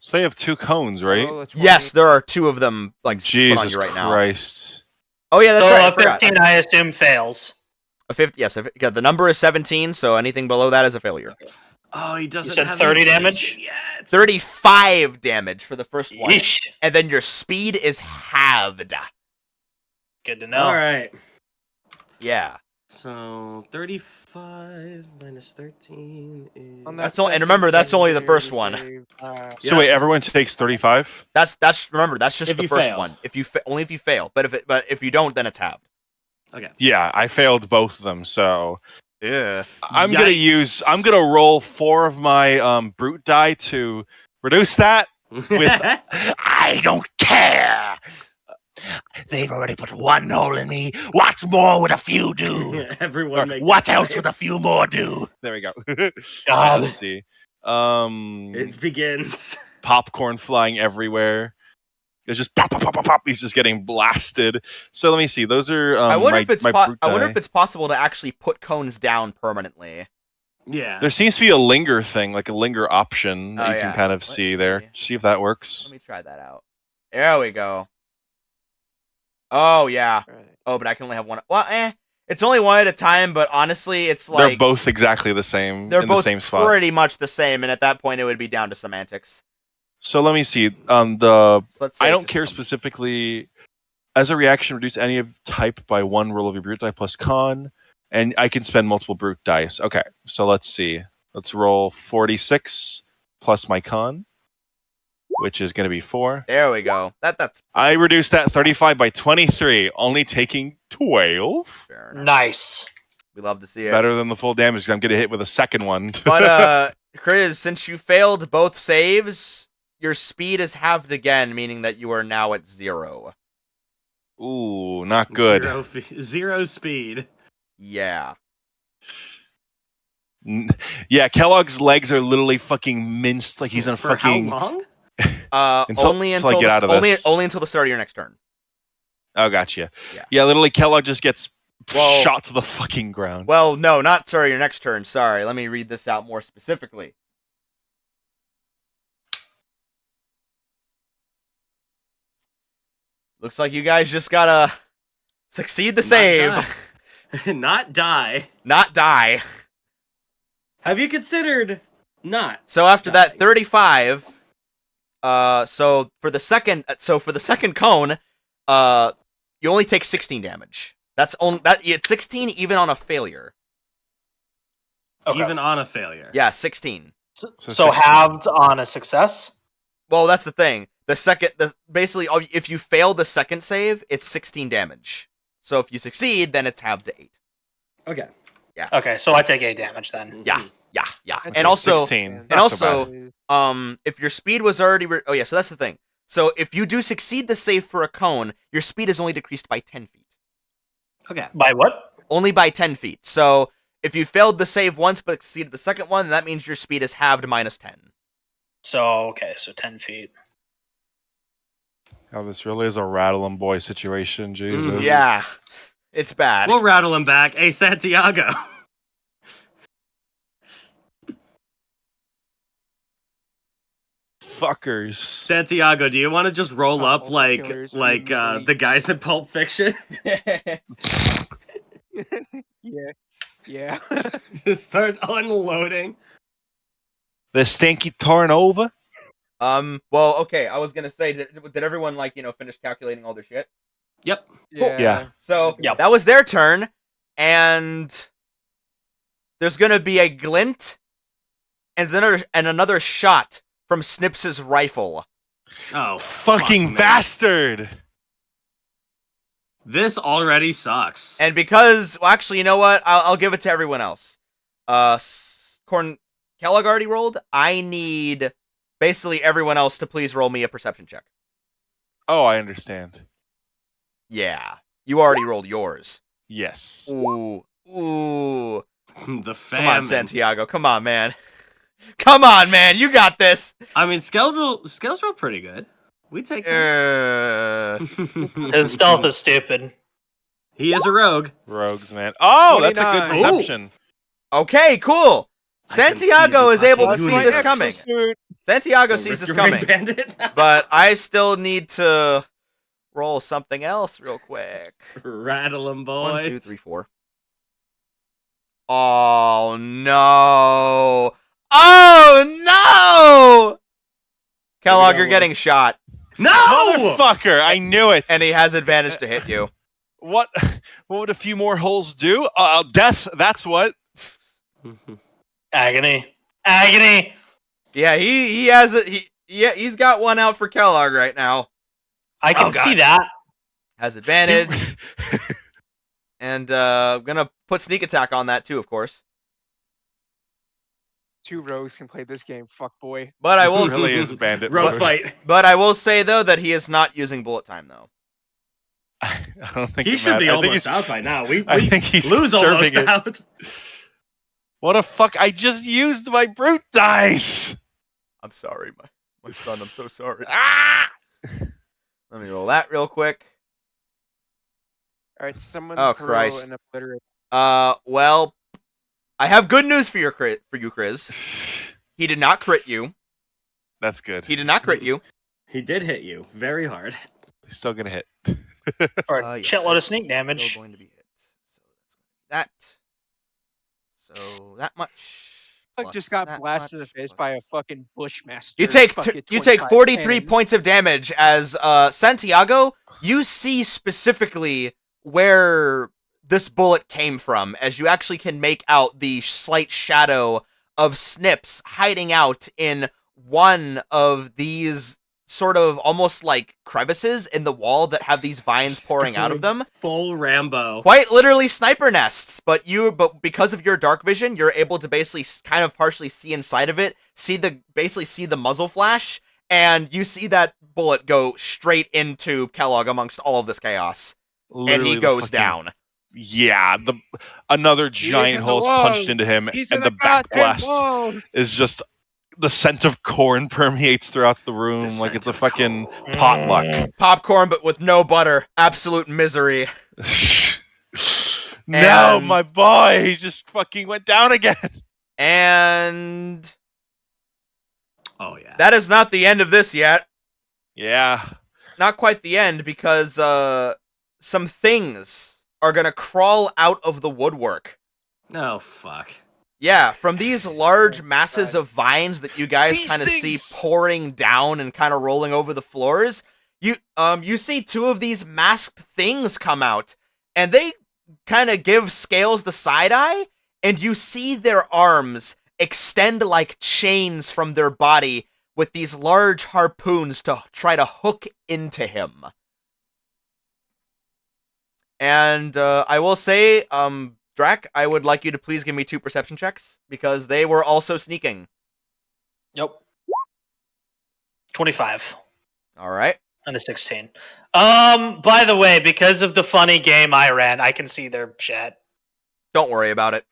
So they have 2 cones, I right? rolled a 20. Yes, there are 2 of them like put Jesus on you right now. Christ. Oh yeah, that's So right. I a forgot. 15, I assume, fails. A 50. Yes, yeah, the number is 17, so anything below that is a failure. Oh, he doesn't said have 30 evasion damage? yet. 35 damage for the first one, Yeesh. and then your speed is halved. Good to know. All right. Yeah. So 35 minus 13 is. On that That's only- and second remember, that's only the dexterity first one. save, So wait, everyone takes 35? That's remember, that's just If the you first fail. one. If you only if you fail, but if you don't, then it's halved. Okay. Yeah, I failed both of them, so Yeah. I'm Yikes. gonna roll 4 of my brute die to reduce that. I don't care. They've already put 1 hole in me. What more would a few do? Everyone make What dex else would a saves. few more do? There we go. God. Let's see. It begins. Popcorn flying everywhere. It's just pop, pop, pop, pop, pop. He's just getting blasted. So let me see. Those are I wonder my, if it's my brute I wonder die. if it's possible to actually put cones down permanently. Yeah. There seems to be a linger thing, like a linger option that Oh, you yeah. can kind of Let see there. me- See if that works. Let me try that out. There we go. Oh yeah. Right. Oh, but I can only have one. Well, it's only one at a time. But honestly, it's They're like both exactly the same they're in both the same spot. pretty much the same, and at that point, it would be down to semantics. So let me see. So let's say I it don't just care comes- specifically. As a reaction, reduce any of type by 1 roll of your brute die plus con, and I can spend multiple brute dice. Okay, so let's see. Let's roll 46 plus my con, which is going to be 4. There we go. That's I reduced that 35 by 23, only taking 12. fair enough. Nice. We love to see it. Better than the full damage because I'm going to hit with a second one. But Kriz, since you failed both saves, your speed is halved again, meaning that you are now at 0. Ooh, not good. Zero speed. Yeah. Yeah, Kellogg's legs are literally fucking minced like he's on a For fucking. how long? Only until I until get out of only this. only until the start of your next turn. Oh, gotcha. Yeah. Yeah, literally, Kellogg just gets Well- shot to the fucking ground. Well, no, not sorry, your next turn. Sorry, let me read this out more specifically. Looks like you guys just gotta succeed the save, Not die. not die. Have you considered not? So after that, Dying. 35. So for the second cone, you only take 16 damage. That's only that. It's 16 even on a failure. Okay. Even on a failure. Yeah, 16. So, So so 16. halved on a success. Well, that's the thing. Basically, if you fail the second save, it's 16 damage. So if you succeed, then it's halved to 8. Okay. Okay, so I take 8 damage then. Yeah, yeah. I And take also, 16. And Not so also, bad. if your speed was already, oh yeah, so that's the thing. So if you do succeed the save for a cone, your speed is only decreased by 10 feet. Okay. By what? Only by 10 feet. So if you failed the save once but succeeded the second one, that means your speed is halved minus 10. So, okay, so 10 feet. Oh, this really is a rattle 'em boy situation. Jesus. Yeah, it's bad. We'll rattle him back. Hey, Santiago. Fuckers. Santiago, do you want to just roll Oh, up the like killers like really- the guys in Pulp Fiction? Yeah. Yeah. Just start unloading. The stinky torn over. Well, okay. I was gonna say, did everyone finish calculating all their shit? Yep. Yeah. So Yep. that was their turn, and there's gonna be a glint, and then another shot from Snips's rifle. Oh, Fucking fuck me. bastard. This already sucks. And because, well, actually, you know what? I'll give it to everyone else. Kellogg already rolled. I need basically everyone else to please roll me a perception check. Oh, I understand. Yeah, you already rolled yours. Yes. Ooh. The famine. Come on, Santiago. Come on, man. Come on, man. You got this. I mean, scales roll pretty good. We take that. His stealth is stupid. He is a rogue. Rogues, man. Oh, that's a good 29. perception. Okay, cool. I can see Santiago the is able to fucking see unit. this coming. Santiago The sees this Risk Your Ring coming. Bandit. But I still need to roll something else real quick. Rattle 'em, boys. 1, 2, 3, 4. Oh no! Oh no! Kellogg, you're getting shot, No! Motherfucker, I knew it. and he has advantage to hit you. What would a few more holes do? Death, that's what. Agony. Yeah, he has it. He's got one out for Kellogg right now. I can God. see that. Has advantage, and I'm gonna put sneak attack on that too, of course. 2 rogues can play this game. Fuck boy. But I It will really is bandit Rogue mode. fight. But I will say though that he is not using bullet time though. I don't think He it should be matters. I think almost he's- out by now. We I think he's lose almost conserving it. out. What a fuck! I just used my brute dice. I'm sorry, my son. I'm so sorry. Ah! Let me roll that real quick. All right, someone Oh, throw Christ. an obliterate. Well, I have good news for you, Kriz. He did not crit you. That's good. He did not crit you. He did hit you very hard. He's still gonna hit. For a Yes, shitload of that's sneak damage. Still going to be hit. So that's that. So that much. Like just plus got that blasted in the much, face plus- by a fucking bushmaster. You take fucking you take 25 43 cannon. points of damage as Santiago. You see specifically where this bullet came from, as you actually can make out the slight shadow of Snips hiding out in one of these sort of almost like crevices in the wall that have these vines pouring out of them. Full Rambo. Quite literally sniper nests, but because of your dark vision, you're able to basically kind of partially see inside of it, basically see the muzzle flash, and you see that bullet go straight into Kellogg amongst all of this chaos, and Literally he the goes fucking- down. Yeah, another He's giant in the hole's walls. punched into him, He's in and the the back goddamn blast walls. is just the scent of corn permeates throughout the room The like it's scent a of fucking corn. potluck. Popcorn, but with no butter. Absolute misery. No, And- my boy, he just fucking went down again. And Oh yeah. that is not the end of this yet. Yeah. Not quite the end, because some things are gonna crawl out of the woodwork. Oh fuck. Yeah, from these large masses of vines that you guys These kind of see things! pouring down and kind of rolling over the floors, you see 2 of these masked things come out, and they kind of give Scales the side eye, and you see their arms extend like chains from their body with these large harpoons to try to hook into him. And I will say, Drak, I would like you to please give me 2 perception checks, because they were also sneaking. Yep. 25 All right. and a 16. By the way, because of the funny game I ran, I can see their chat. Don't worry about it.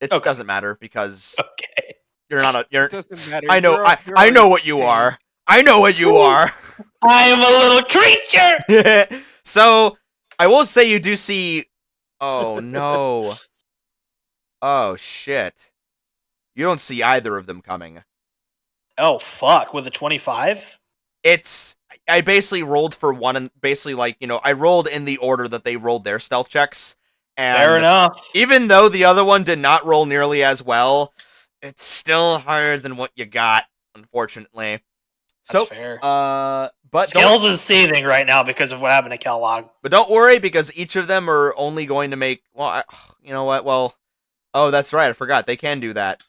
It Okay. doesn't matter, because Okay. You're not a. You're. It doesn't matter. I know. You're I know already what you paid. are. I know what you are. I am a little creature. So I will say you do see. Oh no. Oh shit. You don't see either of them coming. Oh fuck! With a 25. It's. I basically rolled for one, and basically like I rolled in the order that they rolled their stealth checks. And Fair enough. even though the other one did not roll nearly as well, it's still higher than what you got, unfortunately. That's fair. But Skills is seething right now because of what happened to Kellogg. But don't worry, because each of them are only going to make. Well, you know what? Well, oh, that's right. I forgot they can do that.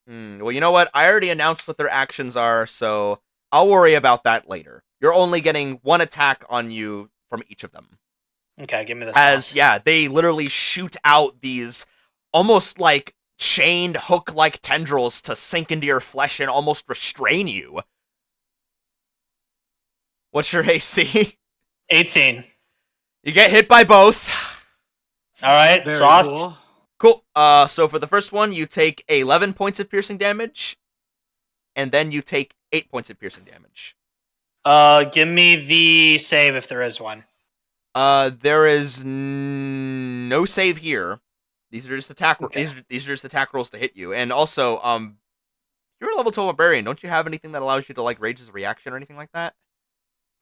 Well, you know what? I already announced what their actions are, so I'll worry about that later. You're only getting one attack on you from each of them. Okay, give me this. As they literally shoot out these almost like chained hook-like tendrils to sink into your flesh and almost restrain you. What's your AC? 18. You get hit by both. All right, Very Sauce. cool. Cool. So for the first one, you take 11 points of piercing damage, and then you take 8 points of piercing damage. Give me the save if there is one. There is no save here. These are just attack. Okay. These are just attack rolls to hit you. And also, you're a level 12 barbarian. Don't you have anything that allows you to like rage as a reaction or anything like that?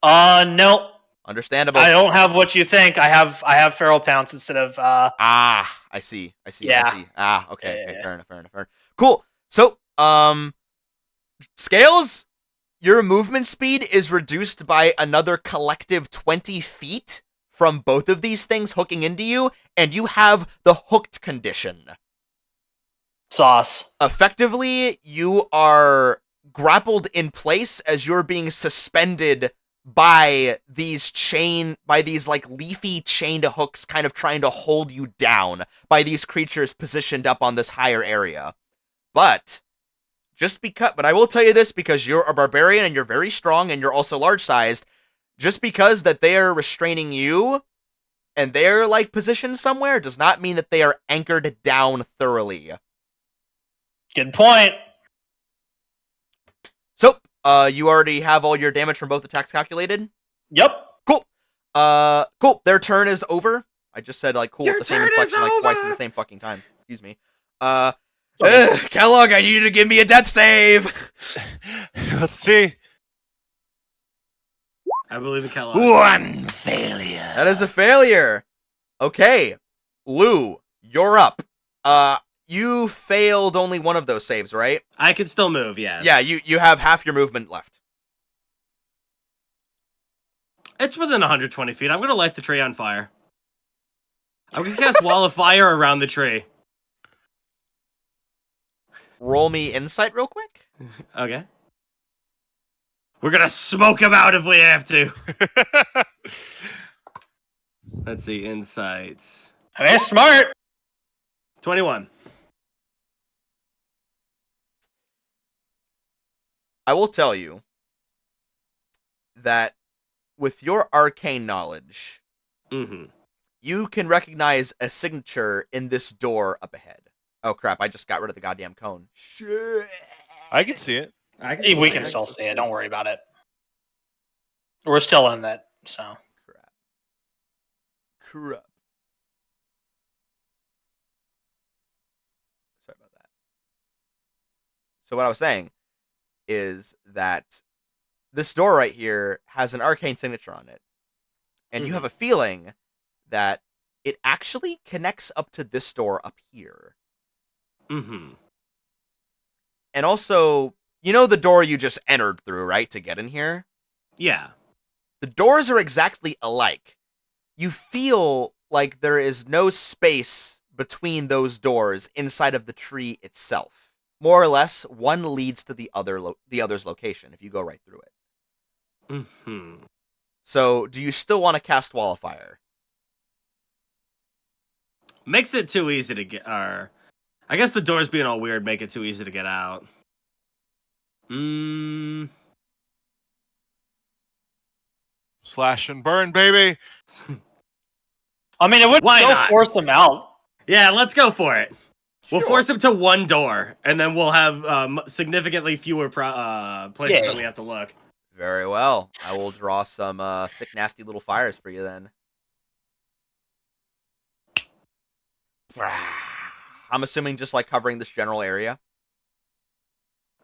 No. Understandable. I don't have what you think. I have feral pounce instead of I see. Yeah. I see. Okay. Yeah. Fair enough. Cool. So, Scales, your movement speed is reduced by another collective 20 feet from both of these things hooking into you, and you have the hooked condition. Sauce. Effectively, you are grappled in place as you're being suspended by these like leafy chained hooks kind of trying to hold you down by these creatures positioned up on this higher area. But I will tell you this, because you're a barbarian and you're very strong and you're also large sized, just because that they are restraining you and they're like positioned somewhere does not mean that they are anchored down thoroughly. Good point. So, you already have all your damage from both attacks calculated? Yep. Cool. Cool. Their turn is over. I just said like cool Your at the same turn inflection is like twice in over. the same fucking time. Excuse me. Okay. Kellogg, I need you to give me a death save. Let's see. I believe in Kellogg. One failure. That is a failure. Okay. Lou, you're up. You failed only one of those saves, right? I can still move, yes. Yeah, you have half your movement left. It's within 120 feet. I'm going to light the tree on fire. I'm going to cast Wall of Fire around the tree. Roll me insight real quick. Okay. We're going to smoke him out if we have to. Let's see, insights. Okay, smart. 21. I will tell you that with your arcane knowledge, Mm-hmm. you can recognize a signature in this door up ahead. Oh crap, I just got rid of the goddamn cone. Shit. I can see it. We can still see it. Don't worry about it. We're still in that, so. Crap. Sorry about that. So what I was saying is that this door right here has an arcane signature on it. And you have a feeling that it actually connects up to this door up here. Mm-hmm. And also, you know the door you just entered through, right, to get in here? Yeah. The doors are exactly alike. You feel like there is no space between those doors inside of the tree itself. More or less, one leads to the other's location if you go right through it. Mm-hmm. So, do you still want to cast Wall of Fire? Makes it too easy to get... I guess the doors being all weird make it too easy to get out. Slash and burn, baby. I mean, it would Why still not? force them out. Yeah, let's go for it. We'll Sure. force him to one door, and then we'll have significantly fewer places Yeah. that we have to look. Very well. I will draw some sick, nasty little fires for you then. I'm assuming just like covering this general area.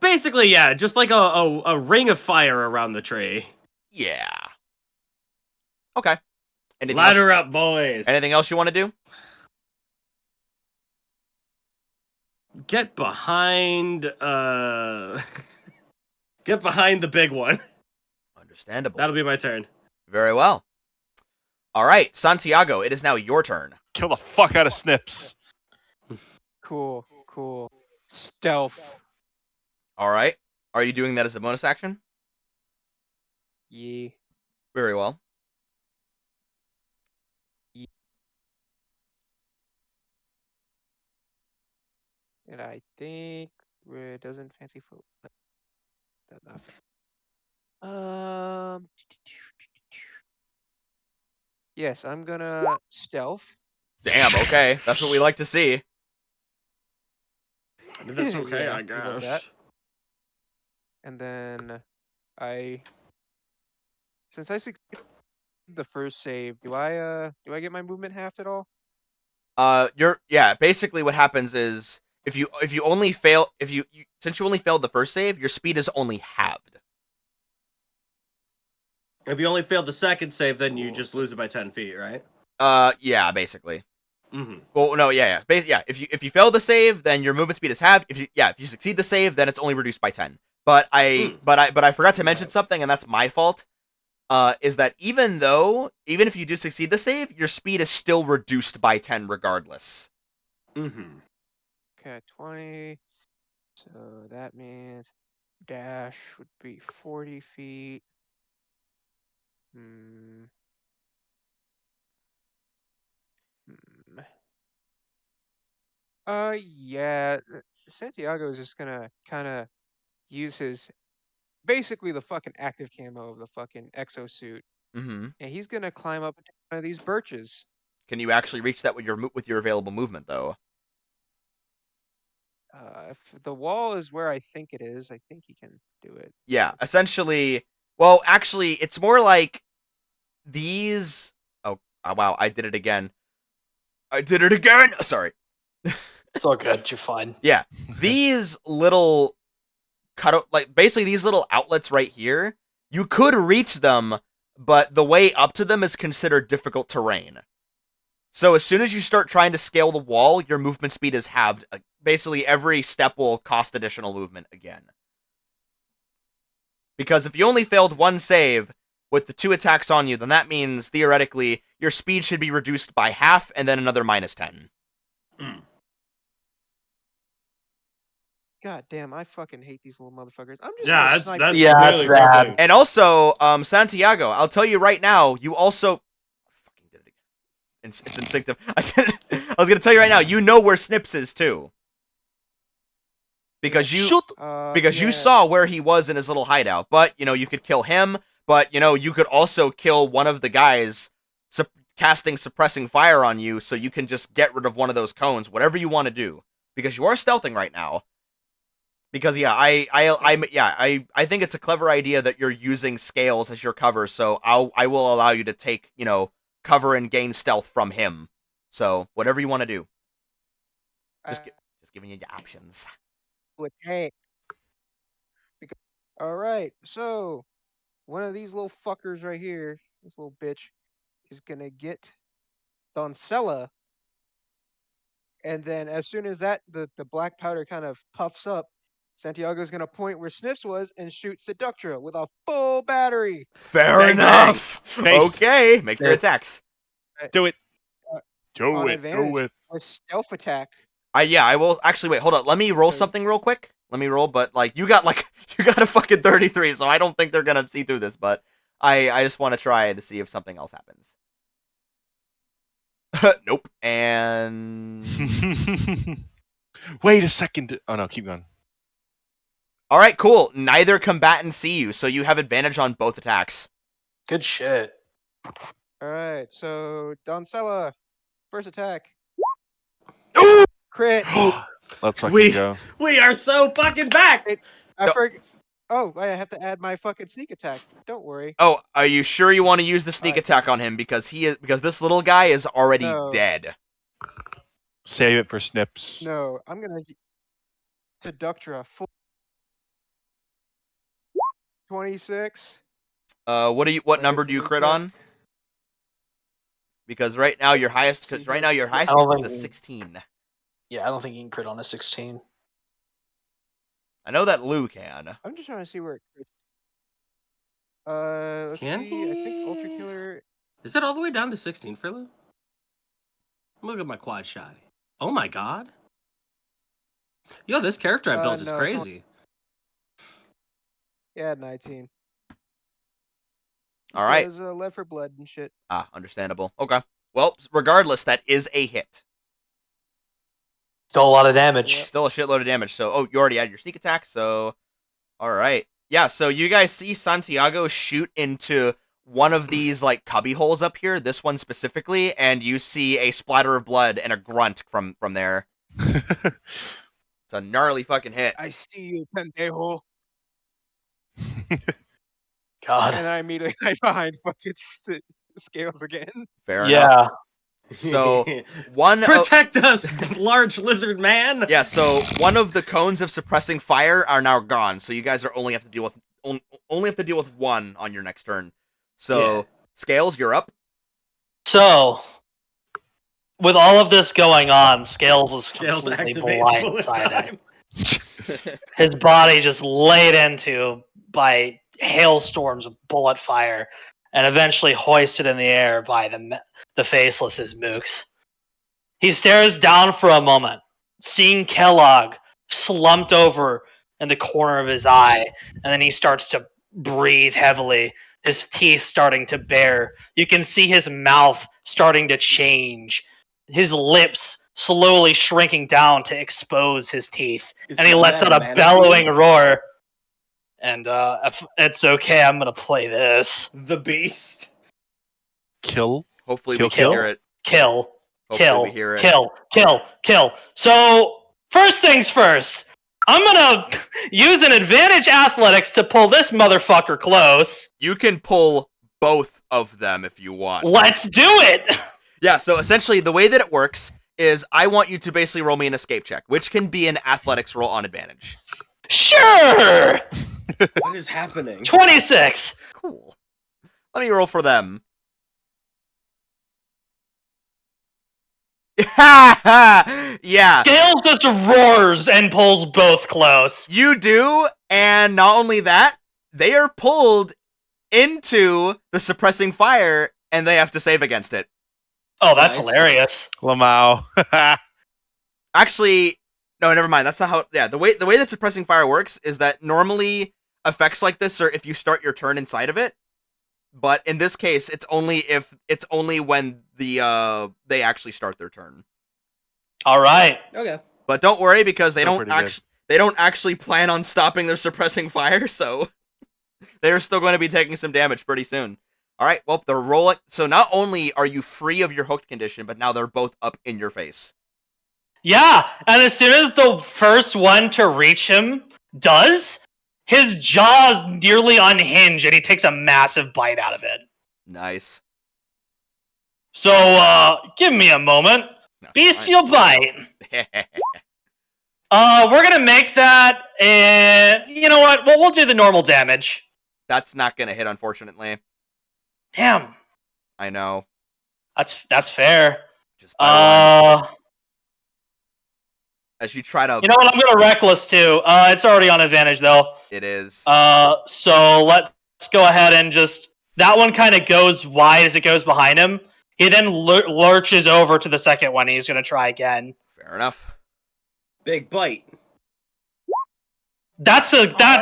Basically, yeah, just like a ring of fire around the tree. Yeah. Okay. Anything Ladder else? up, boys. Anything else you want to do? Get behind, get behind the big one. Understandable. That'll be my turn. Very well. All right, Santiago, it is now your turn. Kill the fuck out of Snips. Cool. Stealth. All right. Are you doing that as a bonus action? Yeah. Very well. And I think it doesn't fancy foot. That enough. Yes, I'm gonna stealth. Damn, okay. That's what we like to see. That's okay, Yeah, I we love guess. that. And then since I succeeded the first save, do I get my movement halved at all? Basically what happens is if you only fail since you only failed the first save, your speed is only halved. If you only failed the second save, then you just lose it by 10 feet, right? Yeah, basically. Mm-hmm. Well, no, yeah. If you fail the save, then your movement speed is halved. If you succeed the save, then it's only reduced by 10. But I forgot to mention something, and that's my fault. Is that even if you do succeed the save, your speed is still reduced by 10 regardless. Mm-hmm. Okay, 20. So that means dash would be 40 feet. Yeah. Santiago is just gonna kind of use his basically the fucking active camo of the fucking exosuit, Mm-hmm. and he's gonna climb up into one of these birches. Can you actually reach that with your available movement though? If the wall is where I think it is, I think he can do it. Yeah, essentially. Well, actually, it's more like these. Oh, wow! I did it again. Sorry. It's all good. You're fine. Yeah, these little basically these little outlets right here. You could reach them, but the way up to them is considered difficult terrain. So as soon as you start trying to scale the wall, your movement speed is halved. Basically, every step will cost additional movement again. Because if you only failed one save with the 2 attacks on you, then that means, theoretically, your speed should be reduced by half and then another minus 10. God damn, I fucking hate these little motherfuckers. I'm just Yeah, gonna that's snipe that's these Yeah, that's really bad. fucking- And also, Santiago, I'll tell you right now, you also... I fucking did it again. It's instinctive. I was gonna tell you right now, you know where Snips is, too. Because you... Because you saw where he was in his little hideout. But, you could kill him. But, you could also kill one of the guys casting Suppressing Fire on you, so you can just get rid of one of those cones. Whatever you want to do. Because you are stealthing right now. Because, yeah, I think it's a clever idea that you're using scales as your cover, so I will allow you to take, cover and gain stealth from him. So, whatever you want to do. Just giving you the options. Attack. All right, so one of these little fuckers right here, this little bitch, is gonna get Doncella, and then as soon as the black powder kind of puffs up, Santiago's gonna point where Sniffs was and shoot Seductra with a full battery. Fair Bang, enough. Nice. Okay, make your attacks. Do it. On Do it. advantage. Do it. A stealth attack. I will actually wait. Hold on. Let me roll something real quick. Let me roll, but you got a fucking 33, so I don't think they're gonna see through this. But I just want to try to see if something else happens. Nope. And Wait a second. Oh no, keep going. all right, cool. Neither combatant see you, so you have advantage on both attacks. Good shit. All right, so Doncella, first attack. Ooh! Crit. Let's fucking We- go. We are so fucking back. I No. forgot. Oh, I have to add my fucking sneak attack. Don't worry. Oh, are you sure you want to use the sneak Alright, attack on him because this little guy is already No. dead. Save it for Snips. No, I'm gonna. Seductra. 26. What I number get do you the crit check. on? Because right now your highest is I don't a think- 16. Yeah, I don't think you can crit on a 16. I know that Lou can. I'm just trying to see where it crits. Let's Can see. I think Ultra he? Killer. Is that all the way down to 16 for Lou? Look at my quad shot. Oh my god. Yo, this character I built is No, it's only- crazy. Yeah, 19. All right. Because Left for Blood and shit. Ah, understandable. Okay. Well, regardless, that is a hit. Still a lot of damage. Yep. Still a shitload of damage. So, you already had your sneak attack. So, all right. Yeah. So you guys see Santiago shoot into one of these like cubby holes up here. This one specifically, and you see a splatter of blood and a grunt from there. It's a gnarly fucking hit. I see you, pendejo. God. And I immediately hide behind fucking Scales again. Fair enough. Yeah. So one of, Protect us, large lizard man. yeah. So one of the cones of suppressing fire are now gone. So you guys are only have to deal with one on your next turn. So Yeah. Scales, you're up. So, with all of this going on, Scales is Scales completely activates bullet blindsided. time. His body just laid into by hailstorms of bullet fire, and eventually hoisted in the air by the faceless as mooks. He stares down for a moment, seeing Kellogg slumped over in the corner of his eye, and then he starts to breathe heavily, his teeth starting to bare. You can see his mouth starting to change, his lips slowly shrinking down to expose his teeth, Is and he one lets that out a mana bellowing fiend? roar. And if it's okay, I'm gonna play this. The beast. Kill. Hopefully Kill, we can kill? hear it. Kill, Hopefully kill, we hear it. kill. So, first things first, I'm gonna use an advantage athletics to pull this motherfucker close. You can pull both of them if you want. Let's do it! Yeah, so essentially the way that it works is I want you to basically roll me an escape check, which can be an athletics roll on advantage. Sure! What is happening? 26! Cool. Let me roll for them. Yeah, Scales just roars and pulls both close. you do, and not only that, they are pulled into the suppressing fire, and they have to save against it. Oh, that's Nice. hilarious. Lamau. Actually, no, never mind. That's not how. Yeah, the way that suppressing fire works is that normally effects like this are if you start your turn inside of it, but in this case, it's only when they actually start their turn. All right. Okay. But don't worry because they Still don't pretty good. they don't actually plan on stopping their suppressing fire, so they're still going to be taking some damage pretty soon. All right, well, they're rolling. So not only are you free of your hooked condition, but now they're both up in your face. Yeah, and as soon as the first one to reach him does, his jaws nearly unhinge and he takes a massive bite out of it. Nice. So, give me a moment. That's Bestial bite. fine. We're gonna make that, you know what? Well, we'll do the normal damage. That's not going to hit, unfortunately. Damn, I know. that's fair. Just by one. As you try to, You know what? I'm gonna reckless too. It's already on advantage though. it is. So let's go ahead and just that one kind of goes wide as it goes behind him. He then lurches over to the second one. He's gonna try again. Fair enough. Big bite. That's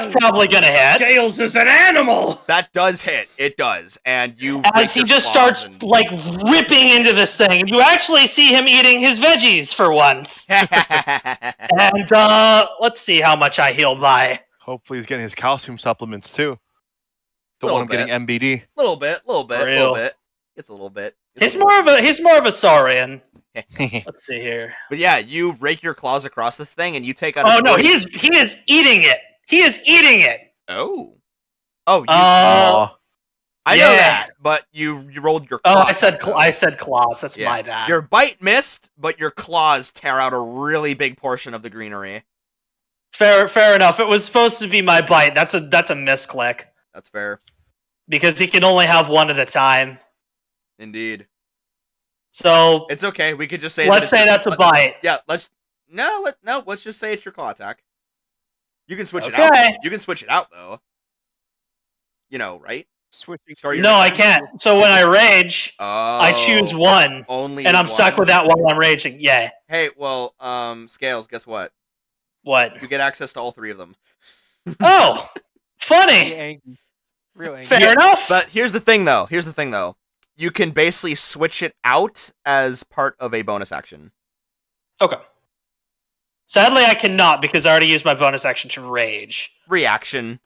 probably gonna hit. Scales is an animal. That does hit. It does, and you. As he just starts like ripping into this thing. You actually see him eating his veggies for once. And let's see how much I heal by. Hopefully he's getting his calcium supplements too. Don't Little want him getting MBD. little bit. For real. It's a little bit. He's more of a saurian. Let's see here. But yeah, you rake your claws across this thing, and you take out. Oh no, he is eating it. He is eating it. Oh, you. Aw. I know yeah. that, but you rolled your. Oh, Claw I said claws. That's my bad. Your bite missed, but your claws tear out a really big portion of the greenery. Fair enough. It was supposed to be my bite. That's a misclick That's fair. because he can only have one at a time. Indeed. So It's okay. We could just say. let's say that's a bite. Yeah. Let's just say it's your claw attack. You can switch it out. Okay. You can switch it out though. You know, right? Switching. Start your No, I turn. can't. So when I rage, I choose one, Only and I'm stuck one? with that while I'm raging. Yeah. Hey, well, Scales, guess what? What? You get access to all three of them. Oh, funny. Angry. Real angry. Fair enough. But here's the thing, though. You can basically switch it out as part of a bonus action. Okay. Sadly, I cannot because I already used my bonus action to rage. Reaction.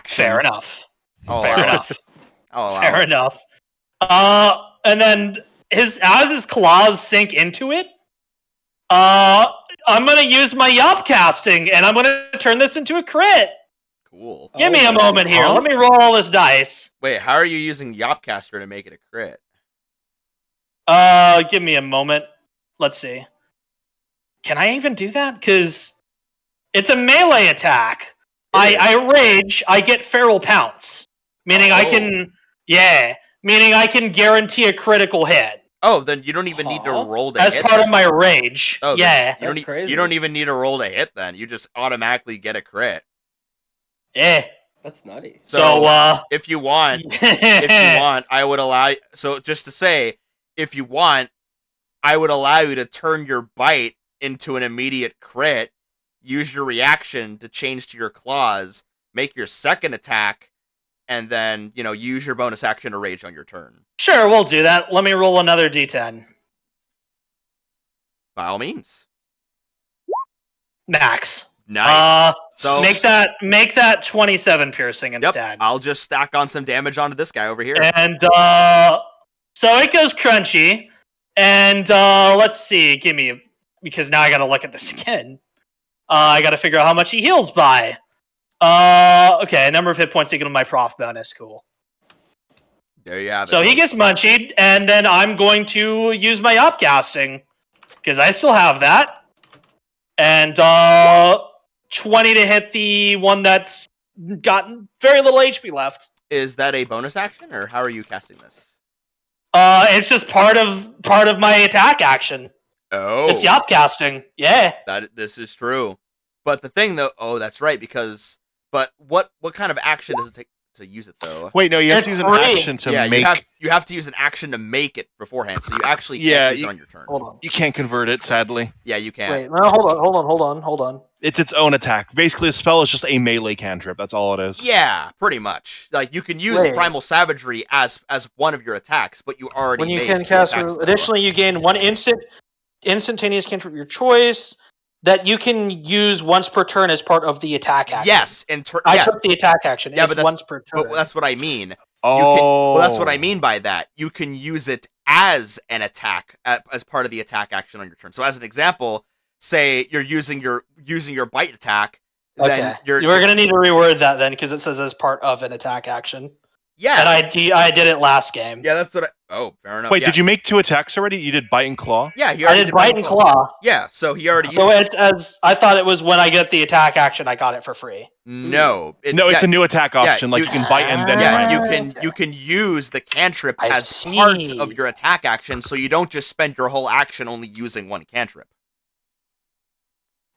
Fair enough. I'll Fair allow it. enough. I'll allow Fair it. enough. And then as his claws sink into it, I'm gonna use my Yop casting, and I'm gonna turn this into a crit. Cool. Give me a moment here. Huh? Let me roll all this dice. Wait, how are you using Yopcaster to make it a crit? Give me a moment. Let's see. Can I even do that? Because it's a melee attack. I rage. I get feral pounce, meaning I can. Yeah, meaning I can guarantee a critical hit Oh, then you don't even need to Huh? roll to as hit. part of then. my rage. Oh, then Yeah, You don't, That's crazy. you don't even need to roll to hit then. You just automatically get a crit. yeah. That's nutty. So, if you want, I would allow. So just to say, if you want, I would allow you to turn your bite into an immediate crit. Use your reaction to change to your claws. Make your second attack, and then use your bonus action to rage on your turn. Sure, we'll do that. Let me roll another d10. By all means. Max. Nice. So make that 27 piercing Yep. instead. I'll just stack on some damage onto this guy over here. And so it goes crunchy. And let's see, because now I gotta look at this again. I gotta figure out how much he heals by. Okay, number of hit points equal to my prof bonus. Cool. There you have it. So he gets folks. munchied, and then I'm going to use my upcasting because I still have that. And 20 to hit the one that's got very little HP left. Is that a bonus action, or how are you casting this? It's just part of my attack action. Oh, It's upcasting. Yeah. this is true. But the thing, though, that's right. But what kind of action does it take to use it, though? Wait, no, you have It's to use an free. action to yeah, make. you have to use an action to make it beforehand. So you actually Yeah, can't use it on your turn. Hold on. You can't convert it, sadly. Yeah, you can. Wait. No, hold on. It's its own attack. Basically, a spell is just a melee cantrip. That's all it is. Yeah, pretty much. Like you can use Wait. Primal Savagery as one of your attacks, but you already When you made can two cast, attacks, though. additionally, you gain one instantaneous cantrip of your choice that you can use once per turn as part of the attack action. Yes, I took the attack action. Yeah, It's but that's- once per turn. But that's what I mean. Oh, Well, that's what I mean by that. You can use it as an attack as part of the attack action on your turn. So, as an example, say you're using your bite attack. Okay. Then you're gonna need to reword that then because it says as part of an attack action. yeah. And I did it last game. Yeah, that's what I. Oh, fair enough. Wait, yeah. did you make 2 attacks already? You did bite and claw? Yeah, he I already did bite and claw. Yeah, so he already. So it's as I thought it was when I get the attack action, I got it for free. No, No, it's yeah, a new attack option. Like you- you can bite and then Yeah, try you and- can you can use the cantrip I as parts see. of your attack action, so you don't just spend your whole action only using one cantrip.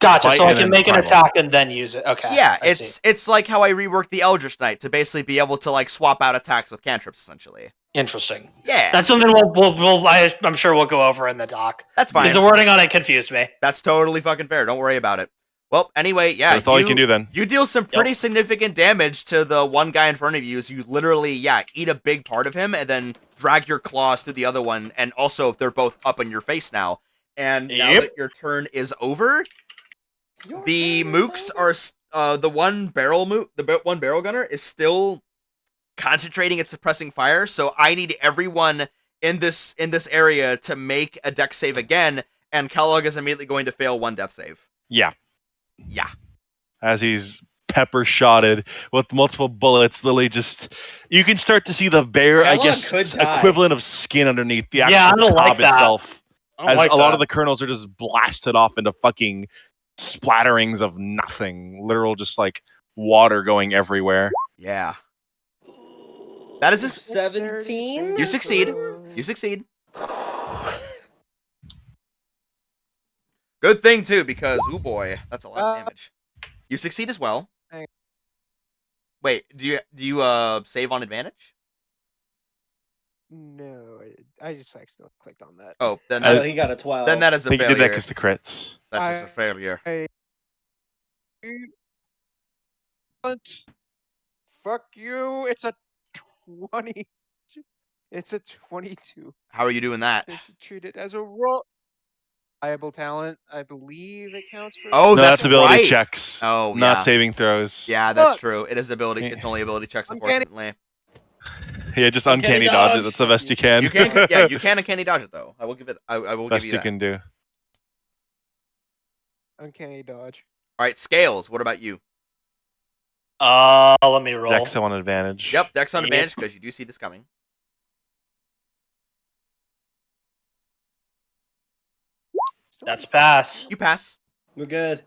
Gotcha. Bite So I and can then make an primal. attack and then use it. Okay. Yeah, I see. it's like how I reworked the Eldritch Knight to basically be able to like swap out attacks with cantrips, essentially. Interesting. Yeah, That's something I'm sure we'll go over in the doc. that's fine. Because the wording on it confused me. That's totally fucking fair. Don't worry about it. Well, anyway, yeah, That's all you can do then. You deal some pretty significant damage to the one guy in front of you as you literally, eat a big part of him and then drag your claws through the other one. And also, they're both up in your face now. And now Yep. that your turn is over, the mooks are the one barrel one barrel gunner is still concentrating at suppressing fire. So I need everyone in this area to make a dex save again, and Kellogg is immediately going to fail one death save. Yeah. Yeah. As he's pepper shotted with multiple bullets, literally just you can start to see the bare, I Kellogg guess, could die. equivalent of skin underneath the actual Yeah, I don't like cob that. itself. I don't As like a lot that. of the kernels are just blasted off into fucking splatterings of nothing. Literal just like water going everywhere. Yeah. That is 17. You succeed. You succeed. Good thing too, because oh boy, that's a lot of damage. You succeed as well. Hang- Wait, do you save on advantage? No, I just accidentally clicked on that. Oh, then So that, he got a 12. then that is I a think he did that failure. because the crits. That's just a failure. Fuck you! It's a 20. It's a 22. How are you doing that? I should treat it as a roll. Viable talent, I believe it counts for. Oh, No, that's ability right. checks. Oh, not yeah. saving throws. Yeah, that's Look. true. It is ability. Yeah. It's only ability checks, Uncanny. unfortunately. Yeah, just Uncanny uncanny dodge it. dodge. That's the best you can. You can, yeah, you can uncanny dodge it though. I will give it. I will best give you you that. can do. Uncanny dodge. All right, scales. What about you? Let me roll. Dex on advantage. Yep, dex on Yep. advantage because you do see this coming. That's pass. You pass, We're good.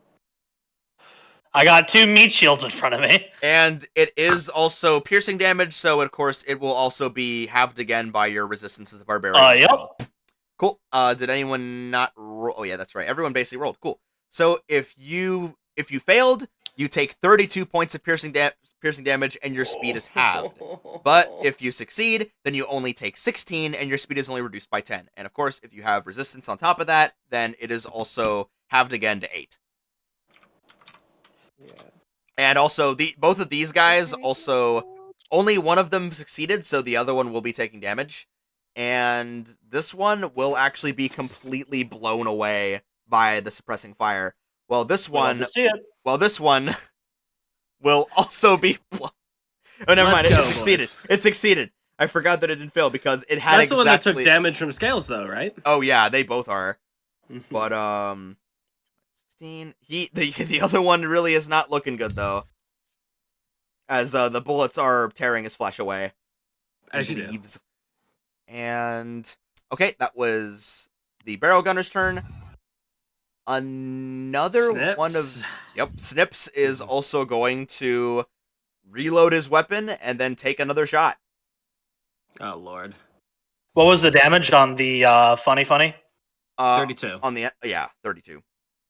I got 2 meat shields in front of me. and it is also piercing damage. So of course it will also be halved again by your resistance as a barbarian. as Yep. well. Cool. Did anyone not roll? Oh yeah, that's right. Everyone basically rolled. Cool. So if you failed, you take 32 points of piercing damage, and your speed is halved. But if you succeed, then you only take 16, and your speed is only reduced by 10. And of course, if you have resistance on top of that, then it is also halved again to 8. Yeah. And also, both of these guys also, only one of them succeeded, so the other one will be taking damage. And this one will actually be completely blown away by the suppressing fire. Well, this We'd love one, to see it. will also be blown. Oh, never mind. Let's go, It succeeded. boys. It succeeded. I forgot that it didn't fail because it had That's the one that took exactly. damage from scales, though, right? Oh yeah, they both are. But 16. The other one really is not looking good though. As the bullets are tearing his flesh away. As you do. leaves. And okay, that was the barrel gunner's turn. Another one of Snips is also going to reload his weapon and then take another shot. Oh lord. What was the damage on the funny? 32. On the 32.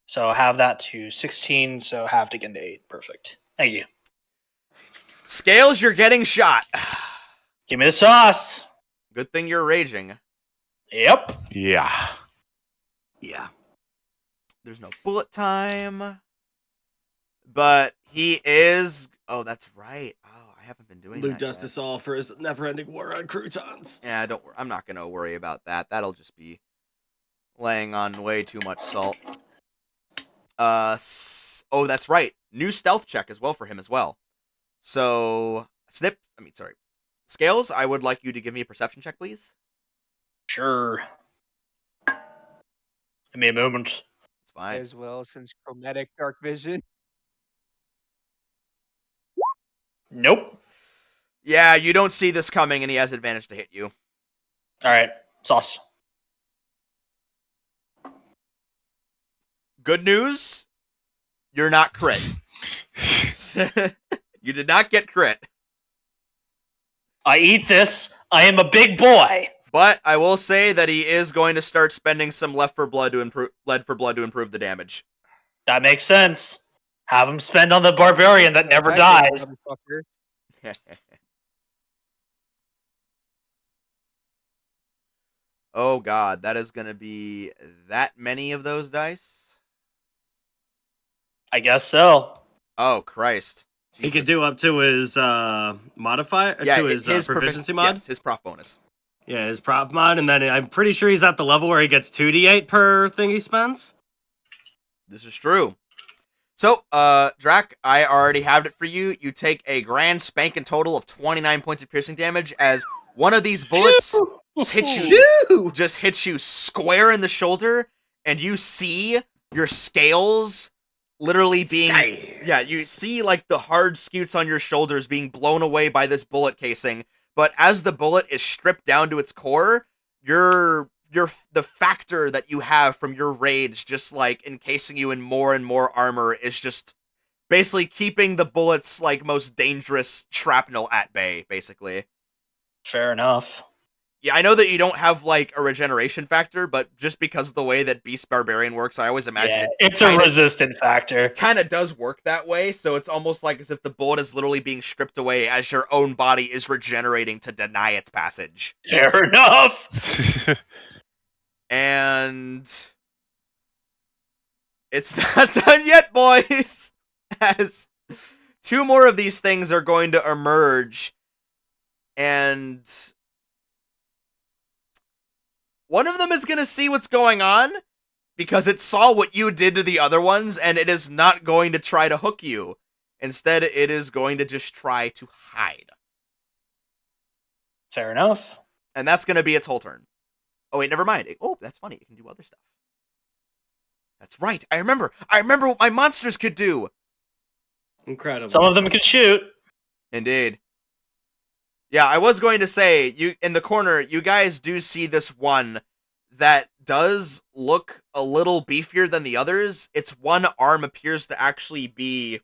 So have that to 16, so halved again to 8. Perfect. Thank you. Scales, you're getting shot. Give me the sauce. Good thing you're raging. Yep. Yeah. Yeah. There's no bullet time. But he is. Oh, that's right. Oh, I haven't been doing Lou that. does yet. this all for his never-ending war on croutons. Yeah, don't. I'm not gonna worry about that. That'll just be laying on way too much salt. Oh, that's right. New stealth check as well for him as well. So, Scales, I would like you to give me a perception check, please. Sure. Give me a moment. It's fine. As well, since chromatic dark vision. Nope. Yeah, you don't see this coming, and he has advantage to hit you. All right. Sauce. Good news, you're not crit. You did not get crit. I eat this. I am a big boy. But I will say that he is going to start spending some lead for blood to improve the damage. That makes sense. Have him spend on the barbarian that never dies. Motherfucker. Oh god, that is going to be that many of those dice? I guess so. Oh Christ. He could Jesus. do up to his modifier, to his proficiency mod. Yes, his prof bonus. Yeah, his prof mod, and then I'm pretty sure he's at the level where he gets 2d8 per thing he spends. This is true. So, Drak, I already have it for you. You take a grand spanking total of 29 points of piercing damage as one of these bullets hits you square in the shoulder, and you see your scales literally being you see like the hard scutes on your shoulders being blown away by this bullet casing. But as the bullet is stripped down to its core, the factor that you have from your rage just like encasing you in more and more armor is just basically keeping the bullet's like most dangerous shrapnel at bay, basically. Fair enough. Yeah, I know that you don't have like a regeneration factor, but just because of the way that Beast Barbarian works, I always imagine it's a resistant factor. Kind of does work that way, so it's almost like as if the bullet is literally being stripped away as your own body is regenerating to deny its passage. Fair enough. And it's not done yet, boys. As 2 more of these things are going to emerge, and one of them is going to see what's going on because it saw what you did to the other ones, and it is not going to try to hook you. Instead, it is going to just try to hide. Fair enough. And that's going to be its whole turn. Oh, wait, never mind. Oh, that's funny. It can do other stuff. That's right. I remember what my monsters could do. Incredible. Some of them can shoot. Indeed. Yeah, I was going to say, you in the corner, you guys do see this one that does look a little beefier than the others. Its one arm appears to actually be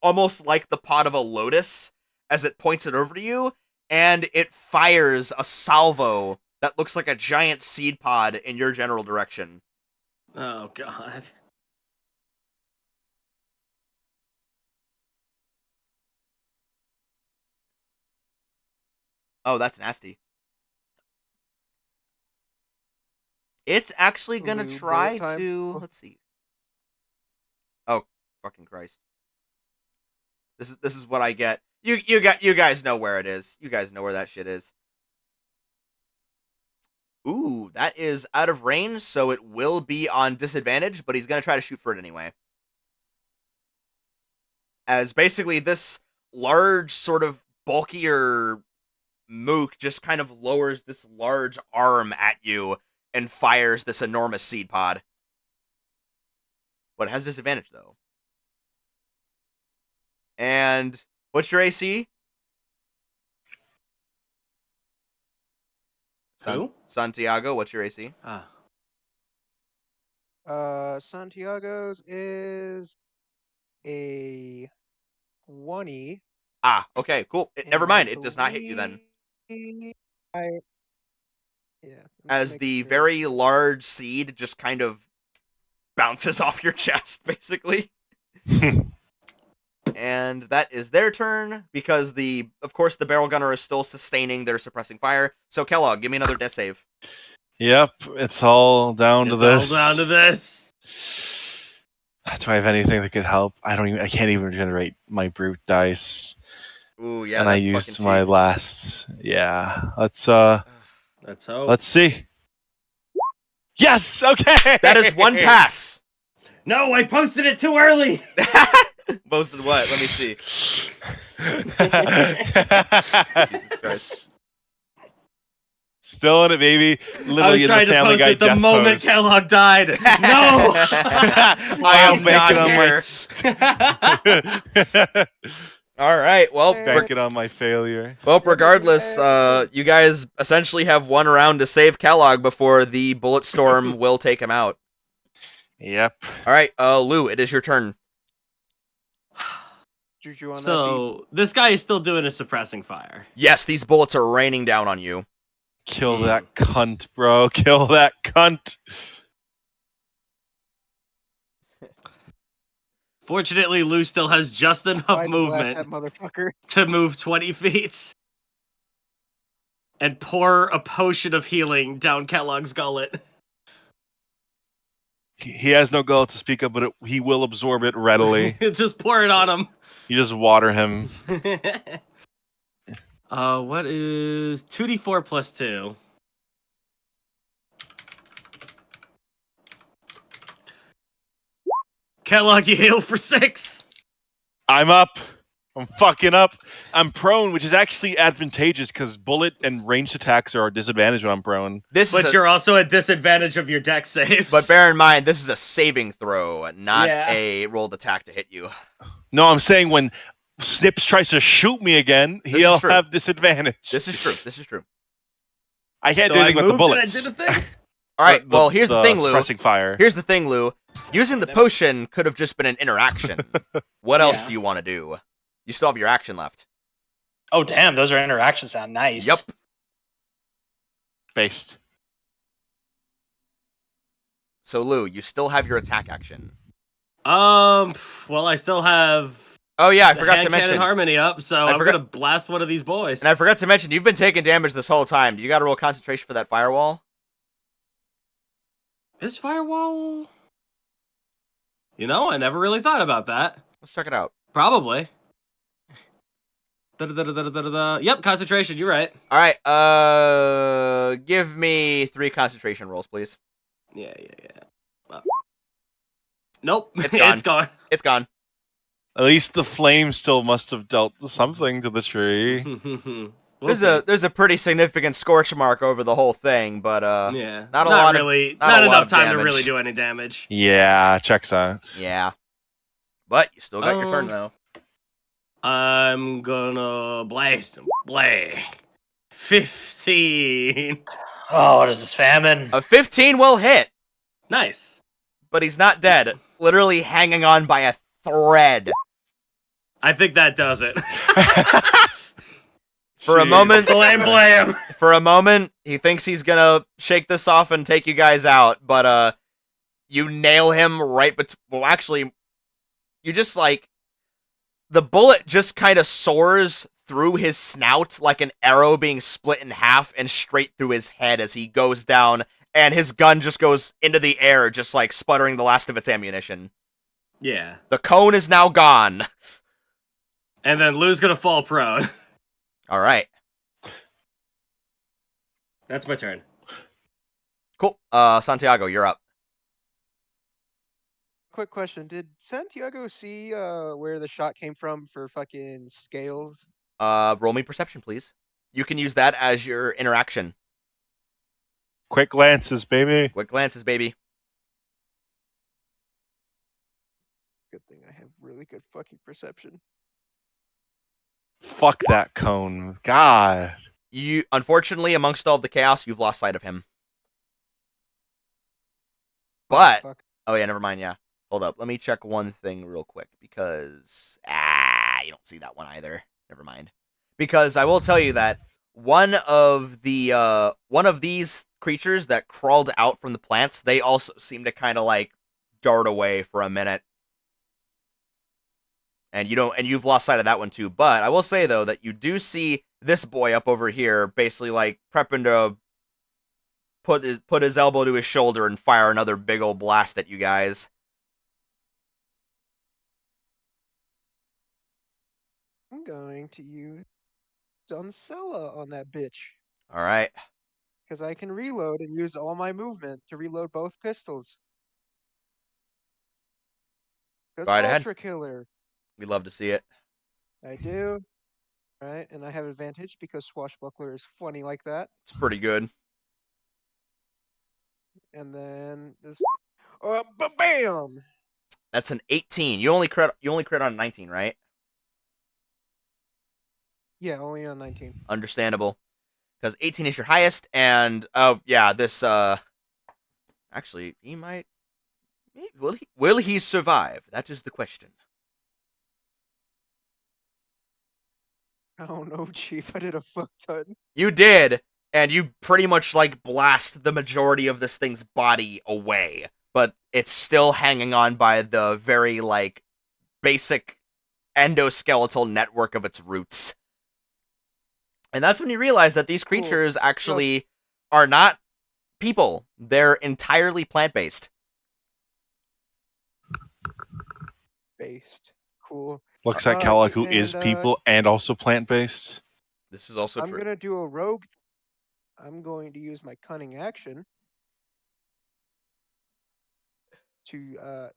almost like the pod of a lotus as it points it over to you, and it fires a salvo that looks like a giant seed pod in your general direction. Oh, God. Oh, that's nasty. It's actually gonna Blue try bullet time. to... Let's see. Oh, fucking Christ. This is what I get. You guys know where it is. You guys know where that shit is. Ooh, that is out of range, so it will be on disadvantage, but he's gonna try to shoot for it anyway. As basically this large, sort of bulkier mook just kind of lowers this large arm at you and fires this enormous seed pod. But it has disadvantage, though. And what's your AC? Who? Santiago, what's your AC? Santiago's is a 20. Ah, okay, cool. Never mind, it does not hit you then. As the very large seed just kind of bounces off your chest, basically. And that is their turn, because of course the barrel gunner is still sustaining their suppressing fire. So Kellogg, give me another death save. Yep, it's all down to this. All down to this. Do I have anything that could help? I can't even regenerate my brute dice. Ooh, yeah. And I used my last. Yeah, let's hope. Let's see. Yes. Okay. That is one pass. No, I posted it too early. Posted what? Let me see. Jesus Christ. Still in it, baby. Literally I was in trying the to Family post Guy it the death moment pose. Kellogg died. No. I am not here. All right. Well, banking on my failure. Well, regardless, you guys essentially have one round to save Kellogg before the bullet storm will take him out. Yep. All right, Lou, it is your turn. Juju on So this guy is still doing a suppressing fire. Yes, these bullets are raining down on you. Kill that cunt, bro. Kill that cunt. Fortunately, Lou still has just enough movement that motherfucker. to move 20 feet and pour a potion of healing down Kellogg's gullet. He has no gullet to speak of, but he will absorb it readily. Just pour it on him. You just water him. What is 2d4 plus 2? Kellogg, you heal for 6. I'm up. I'm fucking up. I'm prone, which is actually advantageous because bullet and ranged attacks are a disadvantage when I'm prone. But you're also at disadvantage of your deck saves. But bear in mind, this is a saving throw, not Yeah. a rolled attack to hit you. No, I'm saying when Snips tries to shoot me again, This he'll is true. have disadvantage. This is true. This is true. I can't So do anything I with the moved and bullets. I did a thing. All right. Well, here's the thing, Lou. Suppressing fire. Here's the thing, Lou. Using the potion could have just been an interaction. What else Yeah. do you want to do? You still have your action left. Oh damn, those are interaction sound nice. Yep. Based. So, Lou, you still have your attack action. Well, I still have. Oh yeah, I the forgot to hand mention. cannon harmony up, so I'm gonna blast one of these boys. And I forgot to mention, you've been taking damage this whole time. You got to roll concentration for that firewall. Is firewall? You know, I never really thought about that. Let's check it out. Probably. Da-da-da-da-da-da-da. Yep, concentration. You're right. All right. Give me 3 concentration rolls, please. Yeah. Nope. It's gone. It's gone. It's gone. At least the flame still must have dealt something to the tree. We'll There's a pretty significant scorch mark over the whole thing, but yeah, not a lot really, of not a lot enough of time to damage. really do any damage. Yeah, checks out. Yeah. But you still got your turn though. I'm gonna blast him. Blay. 15. Oh, what is this, famine? A 15 will hit, Nice. but he's not dead. Literally hanging on by a thread. I think that does it. For a moment, Blam. for a moment, he thinks he's gonna shake this off and take you guys out, but you nail him right well, actually, you just the bullet just kind of soars through his snout like an arrow being split in half and straight through his head as he goes down, and his gun just goes into the air, just sputtering the last of its ammunition. Yeah. The cone is now gone. And then Lou's gonna fall prone. All right. That's my turn. Cool. Santiago, you're up. Quick question: did Santiago see where the shot came from for fucking scales? Roll me perception, please. You can use that as your interaction. Quick glances, baby. Quick glances, baby. Good thing I have really good fucking perception. Fuck that cone. God. You, unfortunately, amongst all of the chaos, you've lost sight of him. But, Fuck. oh yeah, never mind, yeah. Hold up, let me check one thing real quick, because, you don't see that one either. Never mind. Because I will tell you that one of these creatures that crawled out from the plants, they also seem to kind of dart away for a minute. And you've lost sight of that one too. But I will say though that you do see this boy up over here, basically prepping to put his elbow to his shoulder and fire another big old blast at you guys. I'm going to use Duncella on that bitch All right. because I can reload and use all my movement to reload both pistols. Because Go right ahead. Ultra Killer. We'd love to see it. I do. Right, and I have advantage because Swashbuckler is funny like that. It's pretty good. And then this, bam! That's an 18. You only crit on 19, right? Yeah, only on 19. Understandable. Because 18 is your highest, and yeah, this actually he might. Will he survive? That is the question. Oh no, Chief, I did a fuck ton. You did, and you pretty much blast the majority of this thing's body away, but it's still hanging on by the very basic endoskeletal network of its roots. And that's when you realize that these creatures actually are not people. They're entirely plant-based. Based. Cool. Looks like Calico is people and also plant-based. This is also I'm true. gonna do a rogue. I'm going to use my cunning action to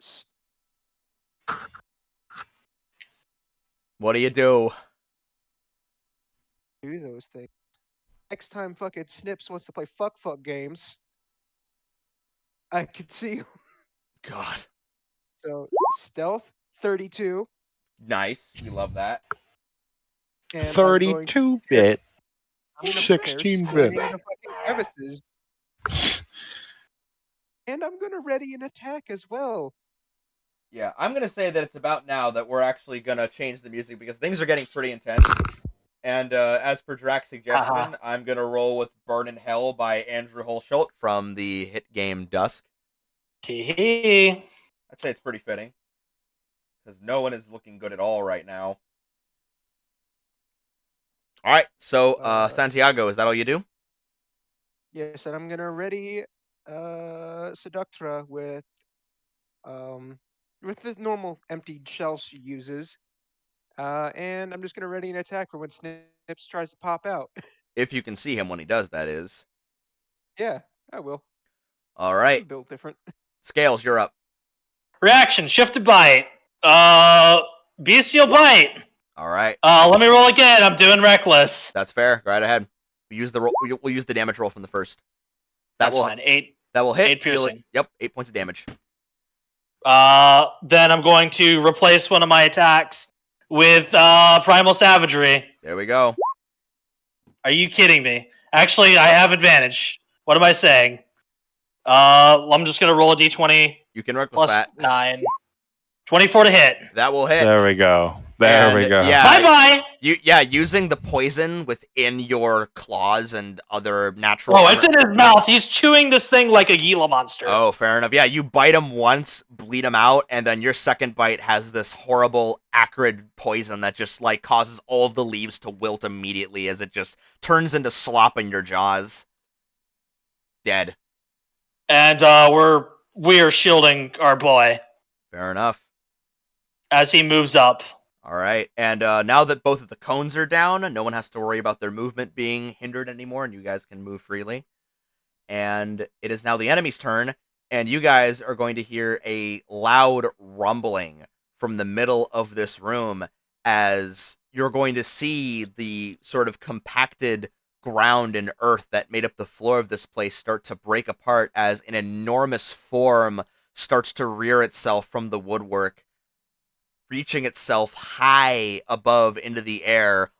What do you do? Do those things. Next time fucking Snips wants to play fuck games, I could see. God. So stealth 32, Nice. We love that. and I'm going 32-bit. I'm gonna prepare 16-bit. scanning the fucking crevices, and I'm gonna ready an attack as well. Yeah, I'm gonna say that it's about now that we're actually gonna change the music because things are getting pretty intense. And as per Drak's suggestion, I'm gonna roll with "Burn in Hell" by Andrew Holschult from the hit game Dusk. Tee. I'd say it's pretty fitting because no one is looking good at all right now. All right, so Santiago, is that all you do? Yes, and I'm gonna ready Seductra with the normal emptied shells she uses. And I'm just gonna ready an attack for when Snips tries to pop out. If you can see him when he does, that is. Yeah, I will. All I'm right, built different. Scales, you're up. Reaction, shifted bite. Bestial bite. All right, Let me roll again. I'm doing reckless. that's fair. Go right ahead. We use the roll. We'll use the damage roll from the first. That's fine. 8. That will hit. 8 piercing. Yep, 8 points of damage. Then I'm going to replace one of my attacks with Primal Savagery. There we go. Are you kidding me? Actually, I have advantage. What am I saying? I'm just gonna roll a d20 You can reckless plus that. 9. 24 to hit. That will hit. There we go. There we And, go. yeah. Bye bye. Using the poison within your claws and other natural. Oh, it's in his mouth. He's chewing this thing like a Gila monster. Oh, fair enough. Yeah, you bite him once, bleed him out, and then your second bite has this horrible acrid poison that just like causes all of the leaves to wilt immediately as it just turns into slop in your jaws. Dead. And we are shielding our boy Fair enough. as he moves up. All right, and now that both of the cones are down, no one has to worry about their movement being hindered anymore, and you guys can move freely. And it is now the enemy's turn, and you guys are going to hear a loud rumbling from the middle of this room as you're going to see the sort of compacted ground and earth that made up the floor of this place start to break apart as an enormous form starts to rear itself from the woodwork, reaching itself high above into the air,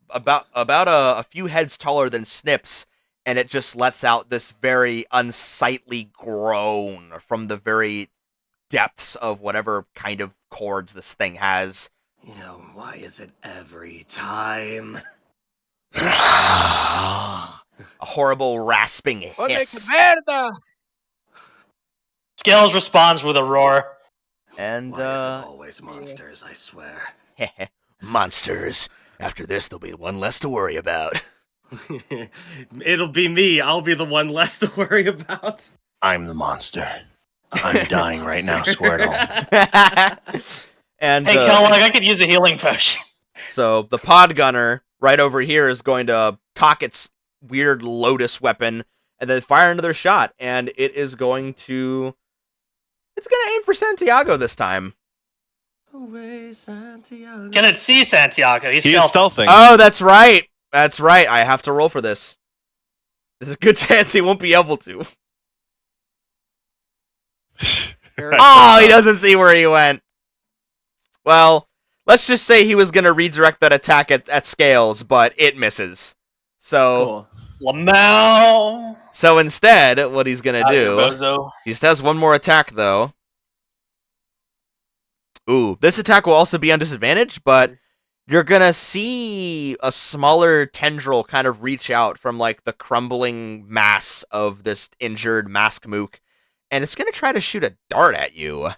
about a few heads taller than Snips, and it just lets out this very unsightly groan from the very depths of whatever kind of cords this thing has. You know, why is it every time? A horrible rasping hiss. Scales responds with a roar. And, Why is it always monsters, I swear? Monsters. After this, there'll be one less to worry about. It'll be me. I'll be the one less to worry about. I'm the monster. I'm dying right now, Squirtle. And Hey, Kellogg, I could use a healing potion. so the pod gunner right over here is going to cock its weird lotus weapon and then fire another shot, and it is going to... It's going to aim for Santiago this time. Away, Santiago. Can it see Santiago? He's He is stealthing. Oh, that's right. That's right. I have to roll for this. There's a good chance he won't be able to. Oh, he doesn't see where he went. Well, let's just say he was going to redirect that attack at Scales, but it misses. So, Cool. Lamau. so instead, what he's going to do... Bozo. He just has one more attack, though. Ooh, this attack will also be on disadvantage, but you're gonna see a smaller tendril kind of reach out from, like, the crumbling mass of this injured Mask Mook, and it's gonna try to shoot a dart at you.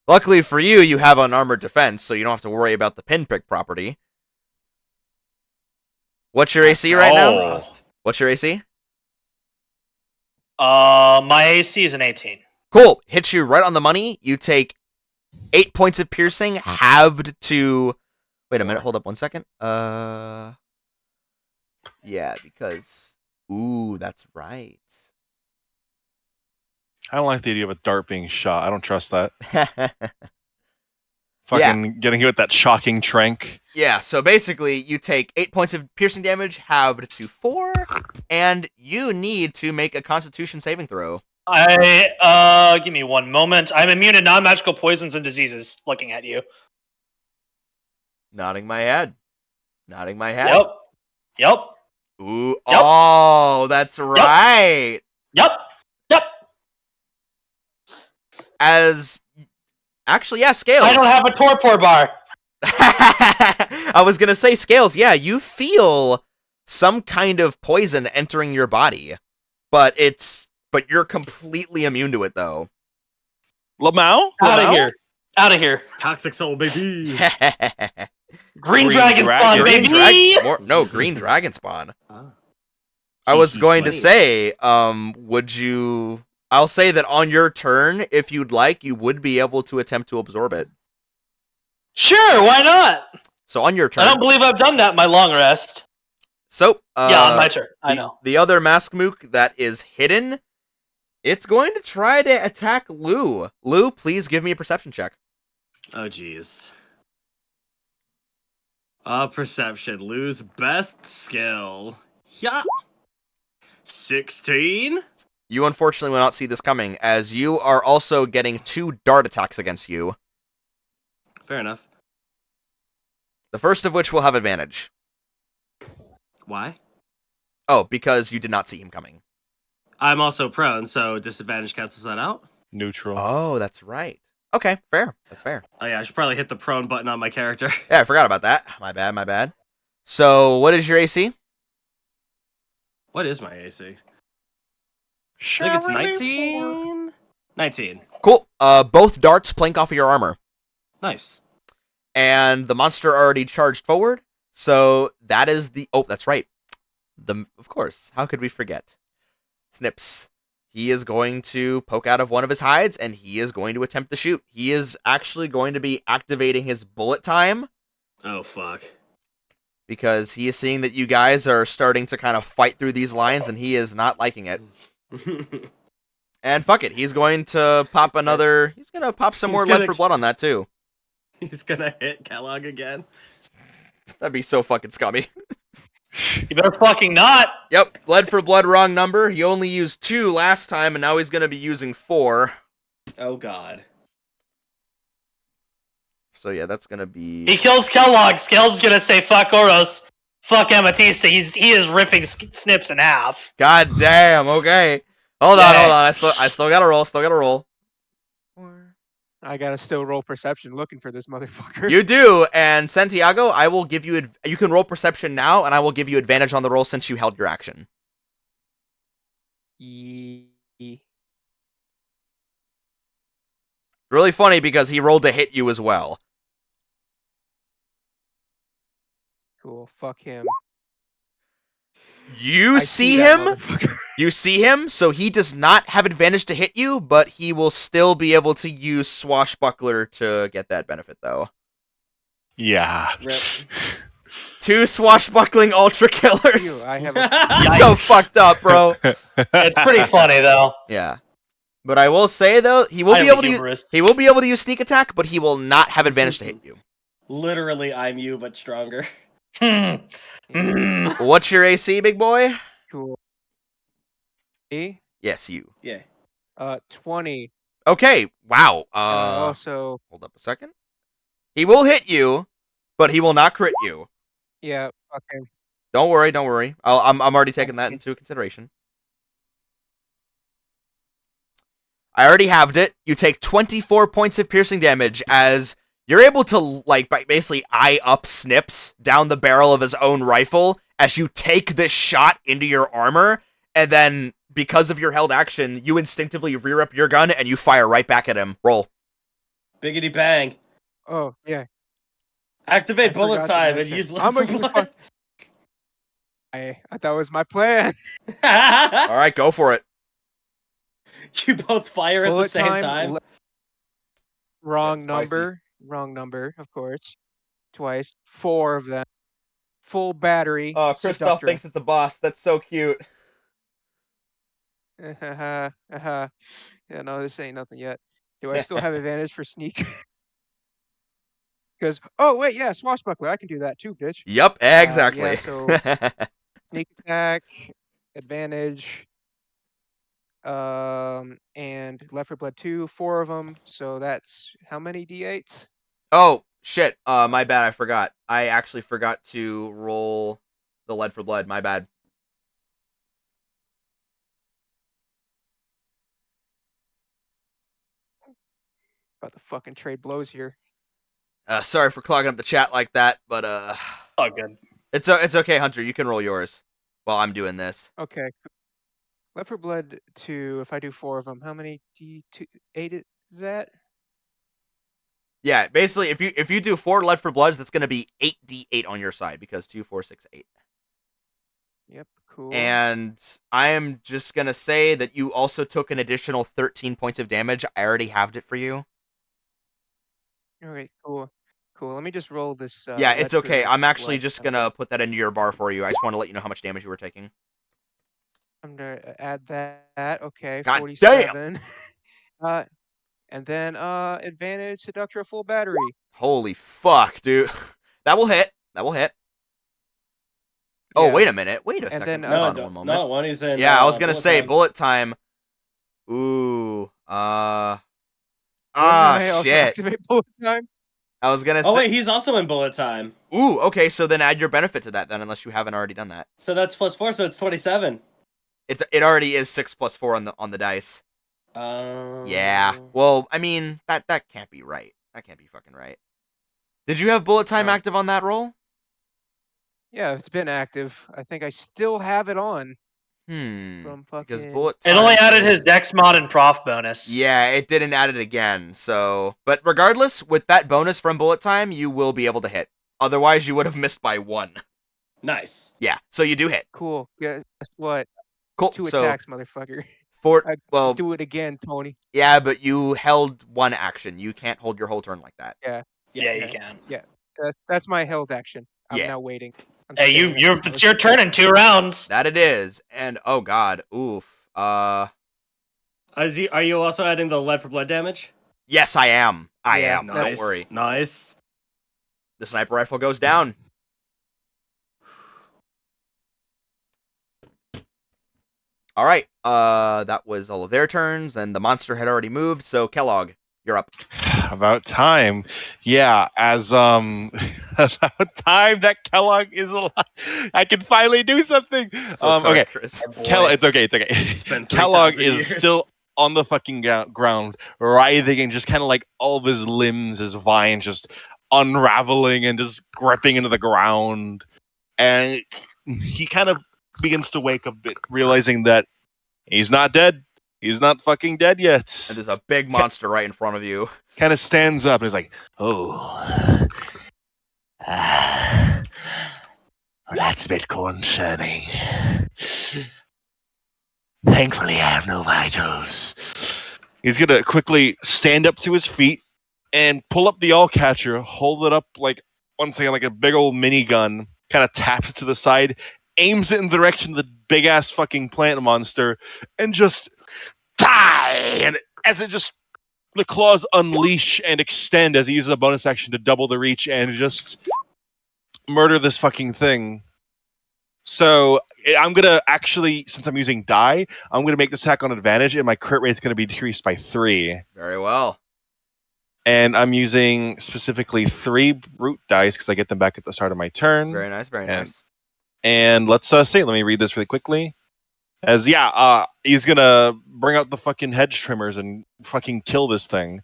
Luckily for you, you have unarmored defense, so you don't have to worry about the pinprick property. What's your AC right now? Oh. What's your AC? My AC is an 18. Cool. Hits you right on the money. You take 8 points of piercing, halved to... Wait a minute, hold up 1 second. Yeah, because... Ooh, that's right. I don't like the idea of a dart being shot. I don't trust that. Fucking getting hit with that shocking trank. Yeah, so basically you take 8 points of piercing damage, halved to 4, and you need to make a Constitution saving throw. Give me one moment. I'm immune to non-magical poisons and diseases. Looking at you. Nodding my head. Nodding my head. Yep. Yep. Ooh. Yep. Oh, that's right. Yep. Yep. Actually, yeah, Scales. I don't have a torpor bar. I was gonna say, Scales, yeah, you feel some kind of poison entering your body, but you're completely immune to it, though. Lamau? Out of here. Out of here. Toxic soul, baby. Green Green dragon dragon. spawn, Green baby. Green dragon spawn. Ah. I was going to GG. say, would you? I'll say that on your turn, if you'd like, you would be able to attempt to absorb it. Sure, why not? So on your turn, I don't believe I've done that in my long rest. so Yeah, on my turn. I the- know. The other mask mook that is hidden, it's going to try to attack Lou. Lou, please give me a perception check. Oh, jeez. Perception. Lose best skill. Yeah. 16? You unfortunately will not see this coming, as you are also getting 2 dart attacks against you. Fair enough. The first of which will have advantage. Why? Oh, because you did not see him coming. I'm also prone, so disadvantage cancels that out. Neutral. Oh, that's right. Okay, fair. That's fair. Oh yeah, I should probably hit the prone button on my character. Yeah, I forgot about that. My bad. So, what is your AC? What is my AC? I think it's 19. 19. Cool. Both darts plink off of your armor. Nice. And the monster already charged forward, so that is the... Oh, that's right. Of course. How could we forget? Snips. He is going to poke out of one of his hides, and he is going to attempt to shoot. He is actually going to be activating his bullet time, Oh fuck. because he is seeing that you guys are starting to kind of fight through these lines, and he is not liking it. And fuck it, he's going to pop another... He's going to pop some He's more gonna- lead for blood on that, too. He's gonna hit Kellogg again. That'd be so fucking scummy. You better fucking not. Yep, lead for blood, wrong number. He only used 2 last time, and now he's going to be using 4. Oh god. So yeah, that's going to He be... kills Kellogg. Skell's gonna say fuck Oros. Fuck Amethyst. He is ripping Snips in half. God damn, okay. Hold on. I still got to roll. I gotta still roll perception looking for this motherfucker. You do, and Santiago, I will give you... You can roll perception now, and I will give you advantage on the roll since you held your action. Really funny because he rolled to hit you as well. Cool. Fuck him. You I see that him? motherfucker. You see him, so he does not have advantage to hit you, but he will still be able to use Swashbuckler to get that benefit, though. Yeah. Rip. 2 swashbuckling ultra killers. Ew, I have a So fucked up, bro. It's pretty funny though. Yeah. But I will say though, he will I'm be a able to humorist. he will be able to use sneak attack, but he will not have advantage to hit you. Literally, I'm you, but stronger. What's your AC, big boy? cool. Me? Yes, you. Yeah. 20. Okay. Wow. Also, Hold up a second. He will hit you, but he will not crit you. yeah, fuck him. Don't worry. I'm already taking that into consideration. I already halved it. You take 24 points of piercing damage as you're able to, like, basically eye up Snips down the barrel of his own rifle as you take this shot into your armor, and then, because of your held action, you instinctively rear up your gun and you fire right back at him. Roll. Biggity bang. Oh, yeah. Activate I bullet forgot to time and mention. use I'm lead gonna for use blood. I thought was my plan. All right, go for it. You both fire at the Bullet same time. time. Wrong That's spicy. number. Wrong number, of course. Twice. 4 of them. Full battery. Oh, Kristoff Seductress. thinks it's a boss. That's so cute. Yeah, no, this ain't nothing yet. Do I still have advantage for sneak? Because oh wait, yeah, swashbuckler, I can do that too, bitch. Yep, exactly. Yeah, so sneak attack, advantage, and Left 4 Blood 2, 4 of them. So that's how many d8s? Oh shit! My bad. I forgot. I actually forgot to roll the lead for blood. My bad. About to fucking trade blows here. Sorry for clogging up the chat like that, but Oh, good. it's okay, Hunter. You can roll yours while I'm doing this. Okay. Left 4 Blood 2, if I do 4 of them, how many d8 is that? Yeah, basically, if you do 4 lead for bloods, that's gonna be 8d8 on your side because 2, 4, 6, 8. Yep, cool. And I am just gonna say that you also took an additional 13 points of damage. I already halved it for you. Okay, cool. Cool. Let me just roll this. Yeah, it's lead for okay. I'm actually blood. just gonna put that into your bar for you. I just want to let you know how much damage you were taking. I'm gonna add that. Okay, God 47. And then advantage seductor full battery. Holy fuck, dude. That will hit. That will hit. Oh, Yeah. wait a minute. Wait a And second. then, Hold No, on one moment. no, one he's in. Yeah, I was gonna bullet say time. bullet time. Ooh. Wouldn't I also Shit. activate bullet time? I was gonna say. Oh wait, he's also in bullet time. Ooh, okay, so then add your benefit to that then, unless you haven't already done that. So that's +4, so it's 27. It already is 6 + 4 on the dice. Yeah. Well, I mean, that can't be right. That can't be fucking right. Did you have bullet time No. active on that roll? Yeah, it's been active. I think I still have it on Because from fucking. bullet It time only added his is- dex mod and prof bonus. Yeah, it didn't add it again. So, but regardless, with that bonus from bullet time, you will be able to hit. Otherwise, you would have missed by 1. Nice. Yeah, so you do hit. Cool. Guess what? Cool. 2 so attacks, motherfucker. well, Do it again, Tony. yeah, but you held 1 action. You can't hold your whole turn like that. Yeah. Yeah, you can. That's my held action. I'm Yeah. now waiting. I'm Hey, staring at this it's your turn in 2 rounds. That it is. And oh god, oof. Are you also adding the lead for blood damage? Yes, I am. I Yeah, am. Nice. Don't worry. Nice. The sniper rifle goes down. All right. That was all of their turns, and the monster had already moved. So Kellogg, you're up. About time. Yeah, as about time that Kellogg is alive. I can finally do something. So sorry, Okay. Chris. It's okay. It's okay. It's been Kellogg 3,000 is years. still on the fucking ground, writhing, and just kind of like all of his limbs, his vines, just unraveling and just gripping into the ground. And he kind of begins to wake up, realizing that he's not dead. He's not fucking dead yet. And there's a big monster right in front of you. Kind of stands up and is like, Oh. Well, that's a bit concerning. Thankfully, I have no vitals. he's gonna quickly stand up to his feet and pull up the all catcher, hold it up like once again like a big old minigun, kind of taps it to the side, aims it in the direction of the big ass fucking plant monster, and just die. And as it just the claws unleash and extend as he uses a bonus action to double the reach and just murder this fucking thing. So I'm gonna actually, since I'm using die, I'm gonna make this attack on advantage, and my crit rate is gonna be decreased by 3. Very well. And I'm using specifically 3 brute dice because I get them back at the start of my turn. Very nice. Very And- nice. And let's see. Let me read this really quickly. As he's gonna bring out the fucking hedge trimmers and fucking kill this thing.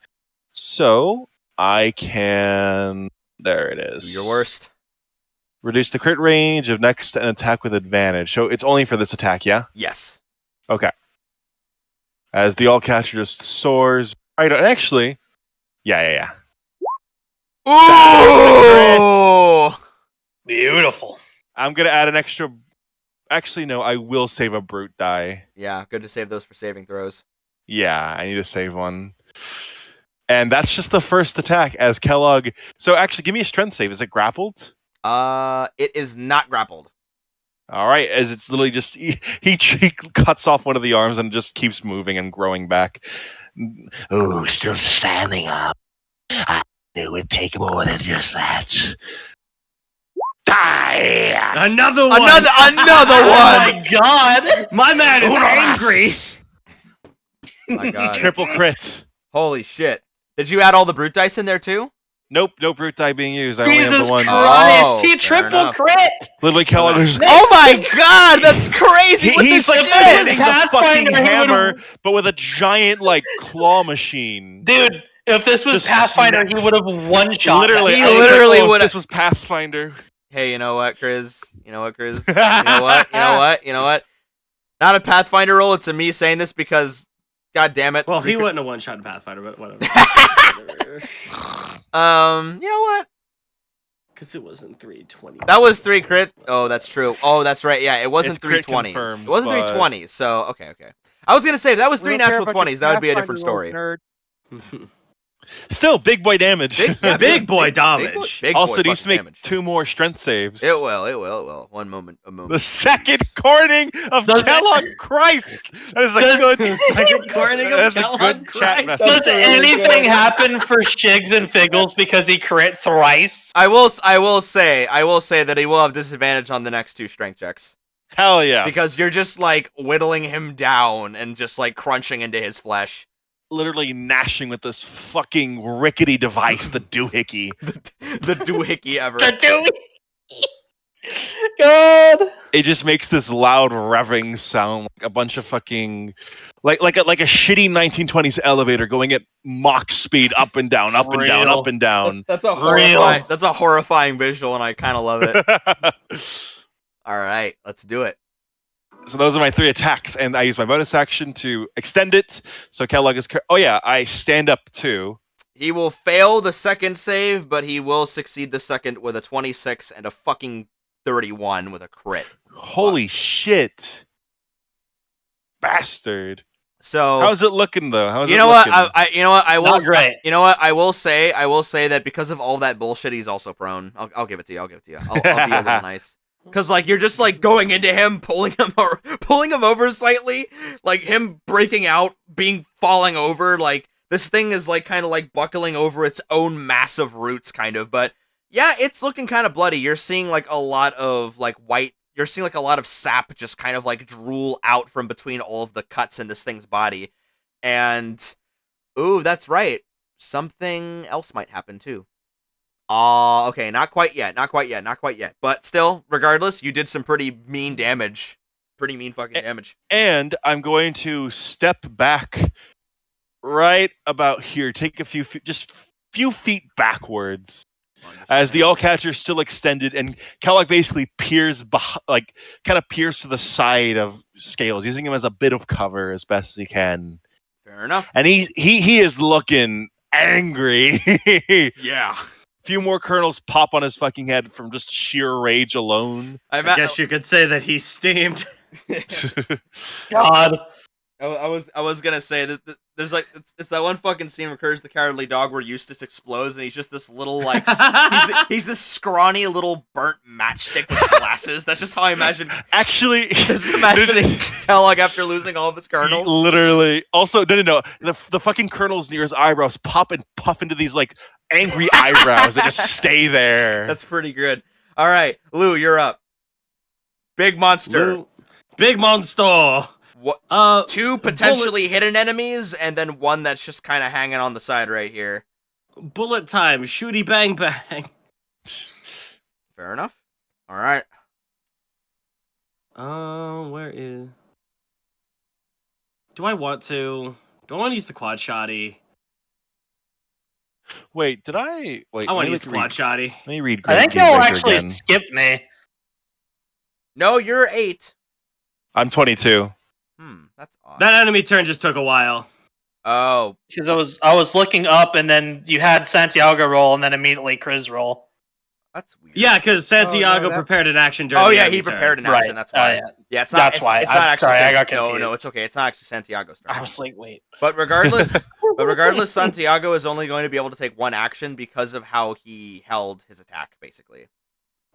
So I can. There it is. Do your worst. Reduce the crit range of next and attack with advantage. So it's only for this attack, yeah? Yes. Okay. As the all catcher just soars right. Actually, yeah. Ooh! Beautiful. I'm gonna add an extra. Actually, no. I will save a brute die. Yeah, good to save those for saving throws. Yeah, I need to save one. And that's just the first attack as Kellogg. So actually, give me a strength save. Is it grappled? It is not grappled. All right, as it's literally just he cuts off one of the arms and just keeps moving and growing back. Oh, still standing up. I It would take more than just that. Die! Another one. Another Oh one. my god! My man is angry. My God. Triple crit. Holy shit. Did you add all the brute dice in there too? Nope, no brute die being used. I only have Jesus the one. Christ! Oh, He fair triple enough. crit! Literally, Kellogg was Oh my God, that's crazy with he's the like shit. hitting the fucking Pathfinder, he hammer, would've- but with a giant like claw machine. Dude, if this was Just Pathfinder, he would have one shot. Literally, He I was like, literally oh, if would've- This was Pathfinder. Hey, you know what, Kriz? You know what, Kriz? You know what? You know what? You know what? Not a Pathfinder roll. It's a me saying this because, God damn it. Well, he wouldn't have one-shot Pathfinder, but whatever. You know what? Because it wasn't 320. That was 3 crit. Oh, that's true. Oh, that's right. Yeah, it wasn't It's crit 320s. confirms, It wasn't but- 320s. So okay. I was gonna say if that was We 3 don't care natural about your 20s, that would be a different Pathfinder story. rolls, nerd. Still, big boy damage. Big boy damage. Big boy Also, it needs to fucking make damage. 2 more strength saves. It will. It will. One moment. A moment. The second corning of Does it- Kellogg Christ. That is a Does- good. Second corning of That's a Kellogg good chat Christ. message. Does anything happen for Shigs and Figgles because he crit thrice? I will say that he will have disadvantage on the next 2 strength checks Hell yeah. because you're just like whittling him down and just like crunching into his flesh. literally gnashing with this fucking rickety device, the doohickey. The doohickey ever. God. It just makes this loud revving sound, like a bunch of fucking, like a shitty 1920s elevator going at Mach speed, up and down, up and down, Real. up and down. That's a Real. horrifying visual, and I kind of love it. All right, let's do it. So those are my 3 attacks, and I use my bonus action to extend it. So Kellogg is. Oh yeah, I stand up too. He will fail the second save, but he will succeed the second with a 26 and a fucking 31 with a crit. Holy shit, bastard! So How's it looking though? How's you it know what? looking? I will. Not great. You know what? I will say that because of all that bullshit, he's also prone. I'll give it to you. I'll be a little nice. Cause like you're just like going into him, pulling him over slightly, like him breaking out, falling over. Like this thing is like kind of like buckling over its own massive roots, kind of. But yeah, it's looking kind of bloody. You're seeing like a lot of like white. You're seeing like a lot of sap just kind of like drool out from between all of the cuts in this thing's body. And ooh, that's right. Something else might happen too. Okay, not quite yet. But still, regardless, you did some pretty mean damage. Pretty mean fucking damage. And I'm going to step back right about here, take a few feet backwards. As the all-catcher is still extended, and Kellogg basically peers to the side of Scales, using him as a bit of cover as best as he can. Fair enough. And he is looking angry. Yeah. Few more kernels pop on his fucking head from just sheer rage alone. I guess you could say that he's steamed. God. I was gonna say that there's like it's that one fucking scene where Courage the Cowardly Dog where Eustace explodes and he's just this little like he's this scrawny little burnt matchstick with glasses. That's just how I imagine. Actually, Just imagining Kellogg after losing all of his kernels. Literally. Also, no. The fucking kernels near his eyebrows pop and puff into these like angry eyebrows that just stay there. That's pretty good. All right, Lou, you're up. Big monster. Big monster. What? 2 potentially hidden enemies, and then 1 that's just kind of hanging on the side right here. Bullet time. Shooty bang bang. Fair enough. All right. Where is? Do I want to use the quad shotty? Wait, did I? Wait, I want let to me use the quad shotty. Let me read. I think Game y'all Breaker actually again. skipped me. No, you're 8. I'm 22. That's odd. That enemy turn just took a while. Oh, Because I was looking up and then you had Santiago roll and then immediately Kriz roll. that's weird. Yeah, because Santiago that- prepared an action during. Oh the yeah, enemy he turn. prepared an action. Right. That's why. Yeah. Yeah, it's not. That's it's, why. It's not I'm actually. sorry, I got No, confused. it's okay. It's not actually Santiago's turn. I was like, wait. But regardless, Santiago is only going to be able to take 1 action because of how he held his attack, basically.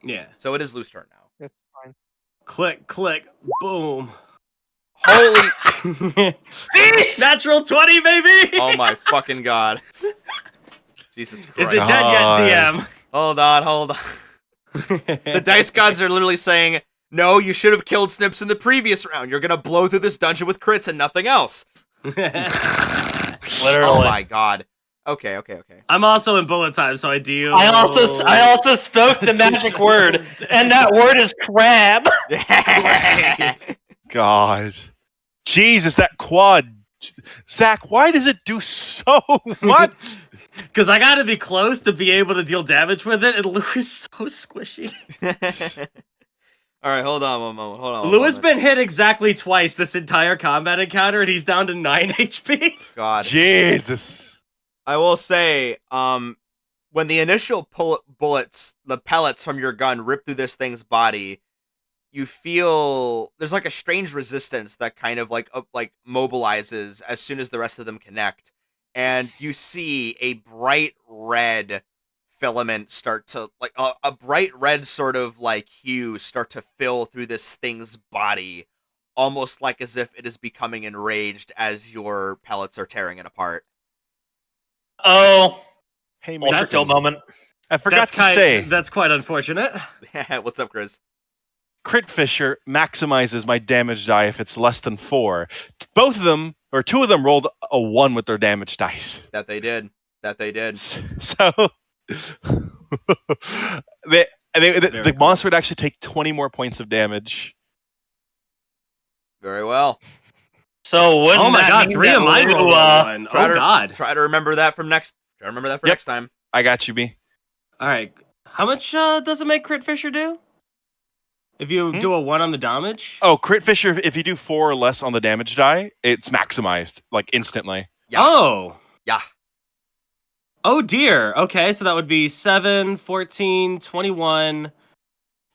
Yeah. So it is Lou's turn now. That's fine. Click, click, boom. Holy! Beast! Natural 20, baby. Oh my fucking god! Jesus Is Christ. it dead yet, DM? Hold on. The dice gods are literally saying, no, you should have killed Snips in the previous round. You're gonna blow through this dungeon with crits and nothing else. Literally. Oh my god. Okay. I'm also in bullet time, so I deal. I also spoke the magic word, and that word is crab. God. Jesus, that quad. Zach, why does it do so much? Because I gotta be close to be able to deal damage with it, and Lou is so squishy. Alright, hold on one moment. Hold on. Lou has been hit exactly twice this entire combat encounter, and he's down to 9 HP. God. Jesus. I will say, when the initial bullets, the pellets from your gun rip through this thing's body, you feel there's like a strange resistance that kind of like mobilizes as soon as the rest of them connect, and you see a bright red filament start to like a bright red sort of like hue start to fill through this thing's body, almost like as if it is becoming enraged as your pellets are tearing it apart. Oh, Hey, ultra Mason, kill moment. I forgot to say, That's quite unfortunate. What's up, Kriz? Crit Fisher maximizes my damage die if it's less than 4. Both of them, or 2 of them, rolled a 1 with their damage dice. That they did. So the monster would actually take 20 more points of damage. Very well. So wouldn't Oh my that god, mean 3 that of mine Lou, rolled a 1. Oh god. Try to remember that for next time. I got you, B. Alright, how much does it make Crit Fisher do? If you do a 1 on the damage? Oh, Crit Fisher, if you do 4 or less on the damage die, it's maximized, like, instantly. Yeah. Oh! Yeah. Oh dear. Okay, so that would be 7, 14, 21,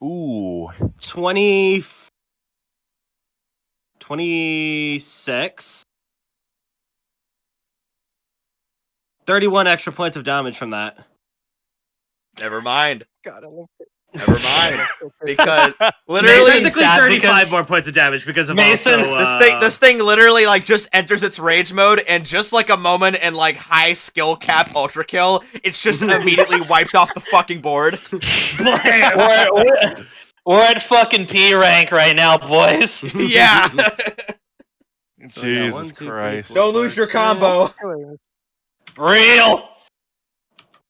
Ooh. 20, 26. 31 extra points of damage from that. Never mind. God, I love it. Never mind. Because literally, Mason's Technically sad 35 because- more points of damage because of Mason, also, this thing literally like just enters its rage mode, and just like a moment and like high skill cap ultra kill, it's just immediately wiped off the fucking board. We're at fucking P rank right now, boys. Yeah. Jesus 1, 2, 3, Christ. 4, Don't lose your 5, combo. Real.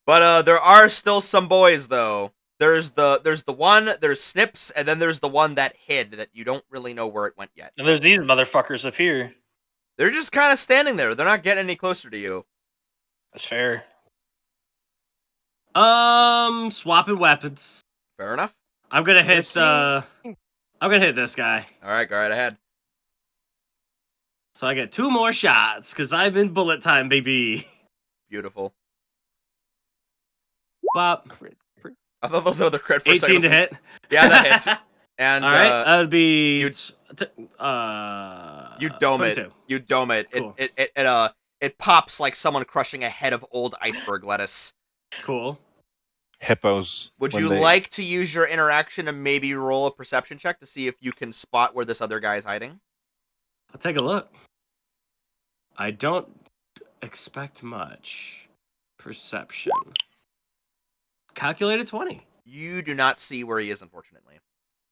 But there are still some boys though. There's the one, there's Snips, and then there's the one that hid that you don't really know where it went yet. And there's these motherfuckers up here. They're just kind of standing there. They're not getting any closer to you. That's fair. Swapping weapons. Fair enough. I'm gonna hit Proceed. I'm gonna hit this guy. All right, go right ahead. So I get 2 more shots, because I'm in bullet time, baby. Beautiful. Bop. I thought those were the crit for 18 to hit. Yeah, that hits. And Alright, that would be you dome 22. it. You dome it. Cool. It pops like someone crushing a head of old iceberg lettuce. Cool. Hippos. Would when you they- like to use your interaction and maybe roll a perception check to see if you can spot where this other guy is hiding? I'll take a look. I don't expect much. Perception. Calculated 20. You do not see where he is, unfortunately.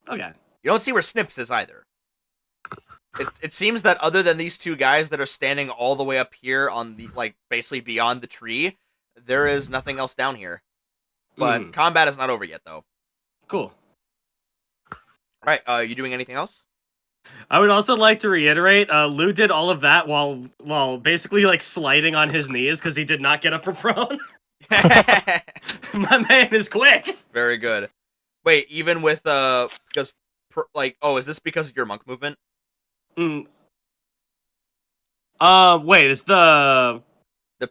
Okay. You don't see where Snips is either. It seems that other than these 2 guys that are standing all the way up here on the like basically beyond the tree, there is nothing else down here. But combat is not over yet, though. Cool. All right, you doing anything else? I would also like to reiterate, Lou did all of that while basically like sliding on his knees because he did not get up from prone. My man is quick. Very good. Wait, even with because is this because of your monk movement? Wait, is the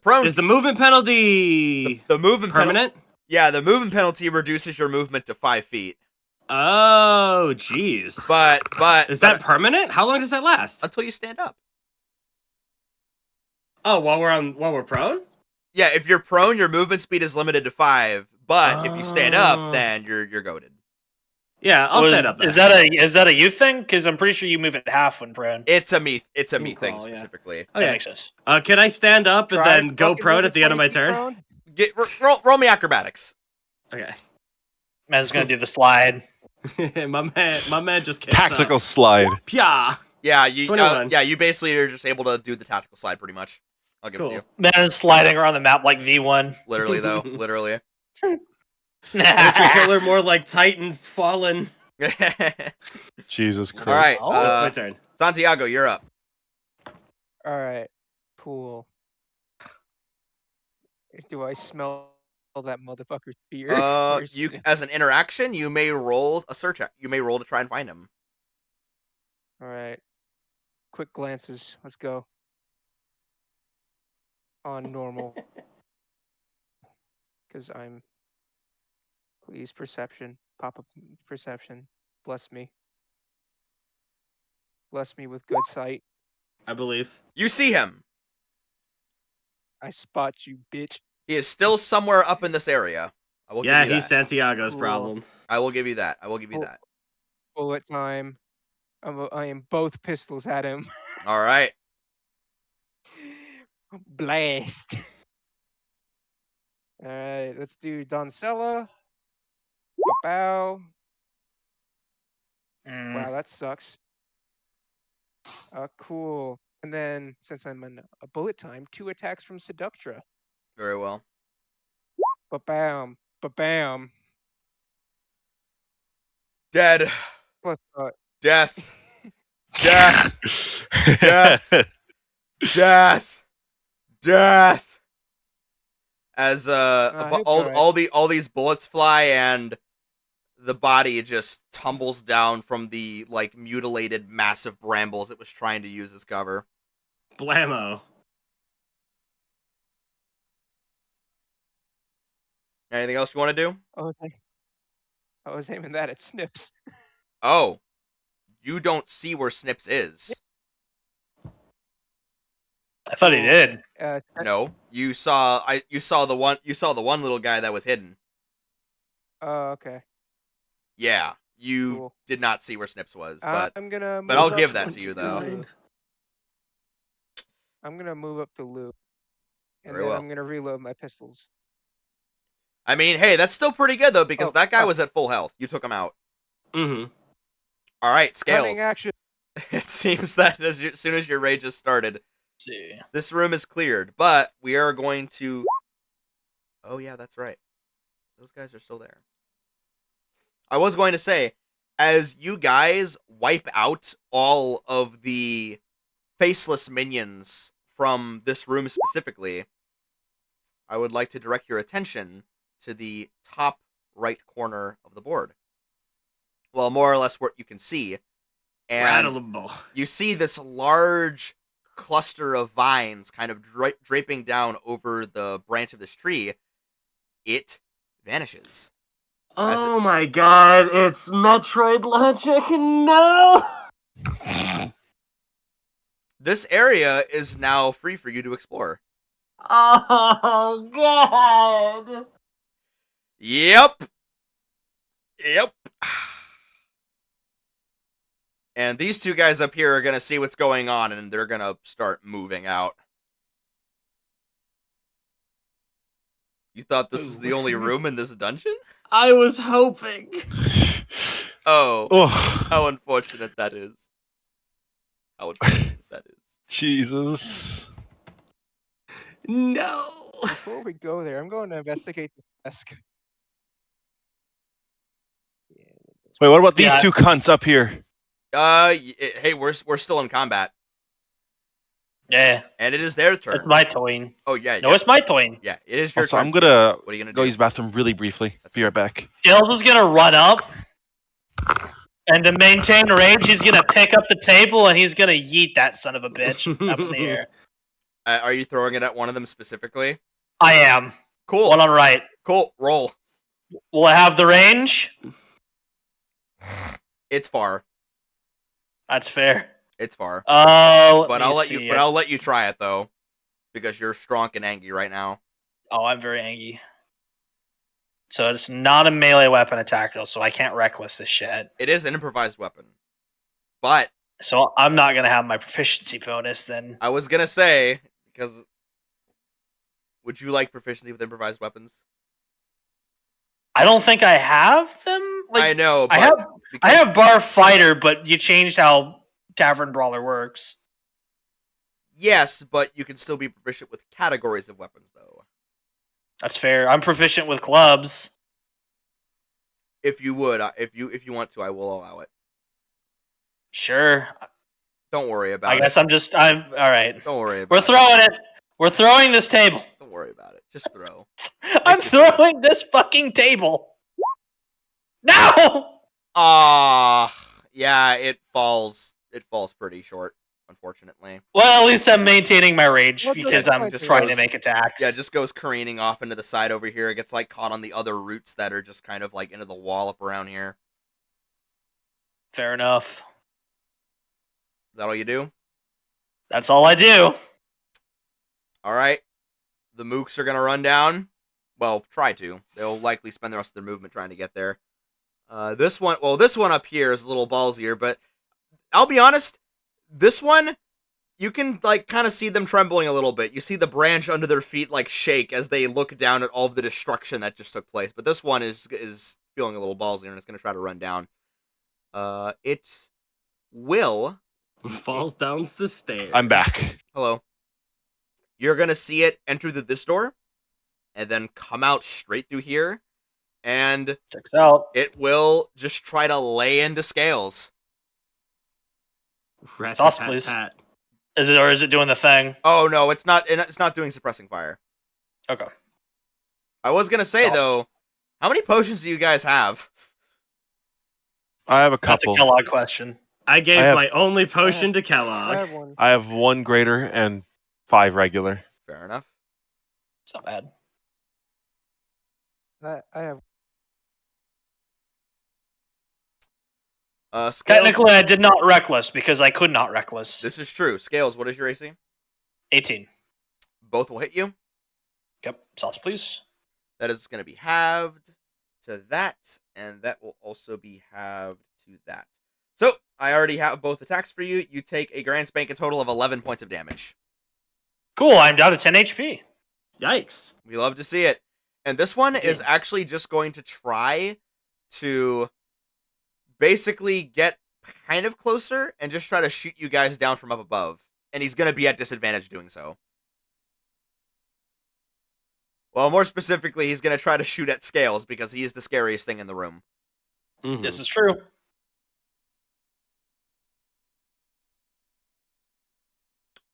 prone movement penalty the movement permanent? Yeah, the movement penalty reduces your movement to 5 feet. Oh, jeez. But is that permanent? How long does that last? Until you stand up. Oh, while we're prone? Yeah, if you're prone, your movement speed is limited to 5. But if you stand up, then you're goated. Yeah, I'll stand up. Then. Is that a you thing? Because I'm pretty sure you move at half when prone. It's a me thing crawl, specifically. Okay. That makes sense. Can I stand up and Try then go fucking prone moving at the end of my 20 feet turn? prone? roll me acrobatics. Okay. Man's gonna do the slide. my man just kicks Tactical up. slide. Pya! Yeah, you 21. you basically are just able to do the tactical slide pretty much. I'll give it to Cool. you. Man is sliding around the map like V1. Literally though, literally. Ultra Killer more like Titan Fallen. Jesus Christ. All right, Oh. That's my turn. Santiago, you're up. All right. Cool. Do I smell that motherfucker's beer? or You sniffs? as an interaction, you may roll a search. You may roll to try and find him. All right. Quick glances. Let's go. On normal. Because I'm. Please, perception. Pop up perception. Bless me. Bless me with good sight. I believe. You see him. I spot you, bitch. He is still somewhere up in this area. I will Yeah, give you he's that. Santiago's Cool. problem. I will give you that. I will give you Cool. that. Bullet time. I am both pistols at him. All right. Blast. All right, let's do Doncella. Bow. Wow, that sucks. Cool. And then, since I'm in a bullet time, 2 attacks from Seductra. Very well. Ba-bam. Ba-bam. Dead. Plus, Death. Death. Death. Death. Death. As all these bullets fly and the body just tumbles down from the like mutilated massive brambles it was trying to use as cover. Blammo. Anything else you want to do? I was aiming that at Snips. Oh, you don't see where Snips is. I thought he did. No, you saw the one little guy that was hidden. Oh, okay. Yeah, you Cool. did not see where Snips was, but I'm gonna. but I'll move give up that to you though. 29. I'm gonna move up to Luke, and Very then well. I'm gonna reload my pistols. I mean, hey, that's still pretty good though because that guy fuck. was at full health. You took him out. Mm-hmm. All right, Cunning Scales. action. It seems that as soon as your rage has started, See. this room is cleared. But we are going to. Oh yeah, that's right. Those guys are still there. I was going to say, as you guys wipe out all of the faceless minions from this room specifically, I would like to direct your attention to the top right corner of the board. Well, more or less what you can see. And Rattleable. you see this large cluster of vines kind of draping down over the branch of this tree. It vanishes. Oh my god, it's Metroid Logic. No! This area is now free for you to explore. Oh god! Yep. And these two guys up here are going to see what's going on, and they're going to start moving out. You thought this was the only room in this dungeon? I was hoping. Oh, Oh, how unfortunate that is. How unfortunate that is. Jesus. No. Before we go there, I'm going to investigate the desk. Wait, what about these Yeah. two cunts up here? Hey, we're still in combat, Yeah. and it is their turn. It's my toin. Oh yeah, No, yeah, it's my toin. yeah. It is your Also, turn. I'm gonna Scales. What are you gonna go do? use the bathroom really briefly. That's Be right back. Skills is gonna run up, and to maintain rage, he's gonna pick up the table and he's gonna yeet that son of a bitch up in the air. Are you throwing it at one of them specifically? I am. Cool. One on right. Cool. Roll. Will I have the range? It's far. That's fair. It's far. But I'll let you try it though, because you're strong and angry right now. Oh, I'm very angry. So it's not a melee weapon attack though, so I can't reckless this shit. It is an improvised weapon, but So I'm not gonna have my proficiency bonus then. I was gonna say because Would you like proficiency with improvised weapons? I don't think I have them. Like I know, but I have because bar fighter, but you changed how tavern brawler works. yes, but you can still be proficient with categories of weapons, though. That's fair. I'm proficient with clubs. If you would, if you want to, I will allow it. Sure. Don't worry about I it. guess I'm all right. Don't worry about We're it. throwing it. We're throwing this table. Don't worry about it. Just throw. I'm me feel throwing this fucking table. No. Yeah, it falls. It falls pretty short, unfortunately. Well, at least I'm maintaining my rage Well, because that's I'm fine, just too. trying to make attacks. Yeah, it just goes careening off into the side over here. It gets like caught on the other roots that are just kind of like into the wall up around here. Fair enough. Is that all you do? That's all I do. All right. The mooks are gonna run down. Well, try to. They'll likely spend the rest of their movement trying to get there. This one up here is a little ballsier, but I'll be honest. This one, you can like kind of see them trembling a little bit. You see the branch under their feet like shake as they look down at all of the destruction that just took place. But this one is feeling a little ballsier and it's gonna try to run down. It will Falls down the stairs. I'm back. Hello. You're gonna see it enter through this door, and then come out straight through here, and Checks out. it will just try to lay into Scales. Sauce, please. Rat-tat-tat. Is it doing the thing? Oh no, it's not. It's not doing suppressing fire. Okay. I was gonna say Sauce. though, how many potions do you guys have? I have a That's a couple. Kellogg question. I gave I have- my only potion to I Kellogg. have one. I have 1 greater and 5 regular. Fair enough. It's not bad. I have. Scales. Technically, I did not reckless because I could not reckless. This is true. Scales, what is your AC? 18. Both will hit you. Yep. Sauce, please. That is going to be halved to that, and that will also be halved to that. So, I already have both attacks for you. You take a grand spanking total of 11 points of damage. Cool. I'm down to 10 HP. Yikes. We love to see it. And this one is actually just going to try to basically get kind of closer and just try to shoot you guys down from up above. And he's going to be at disadvantage doing so. Well, more specifically, he's going to try to shoot at Scales because he is the scariest thing in the room. Mhm. This is true.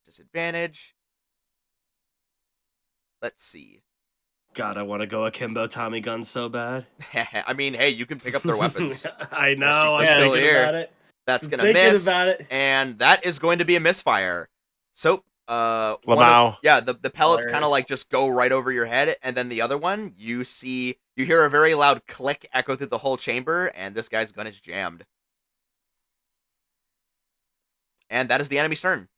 Disadvantage. Let's see. God, I want to go akimbo Tommy gun so bad. I mean, hey, you can pick up their weapons. I know. I'm can. Still thinking here. about it. That's I'm gonna thinking miss, about it. and that is going to be a misfire. So, Lamau. the pellets kind of Hilarious. like just go right over your head, and then the other one, you hear a very loud click echo through the whole chamber, and this guy's gun is jammed. And that is the enemy's turn.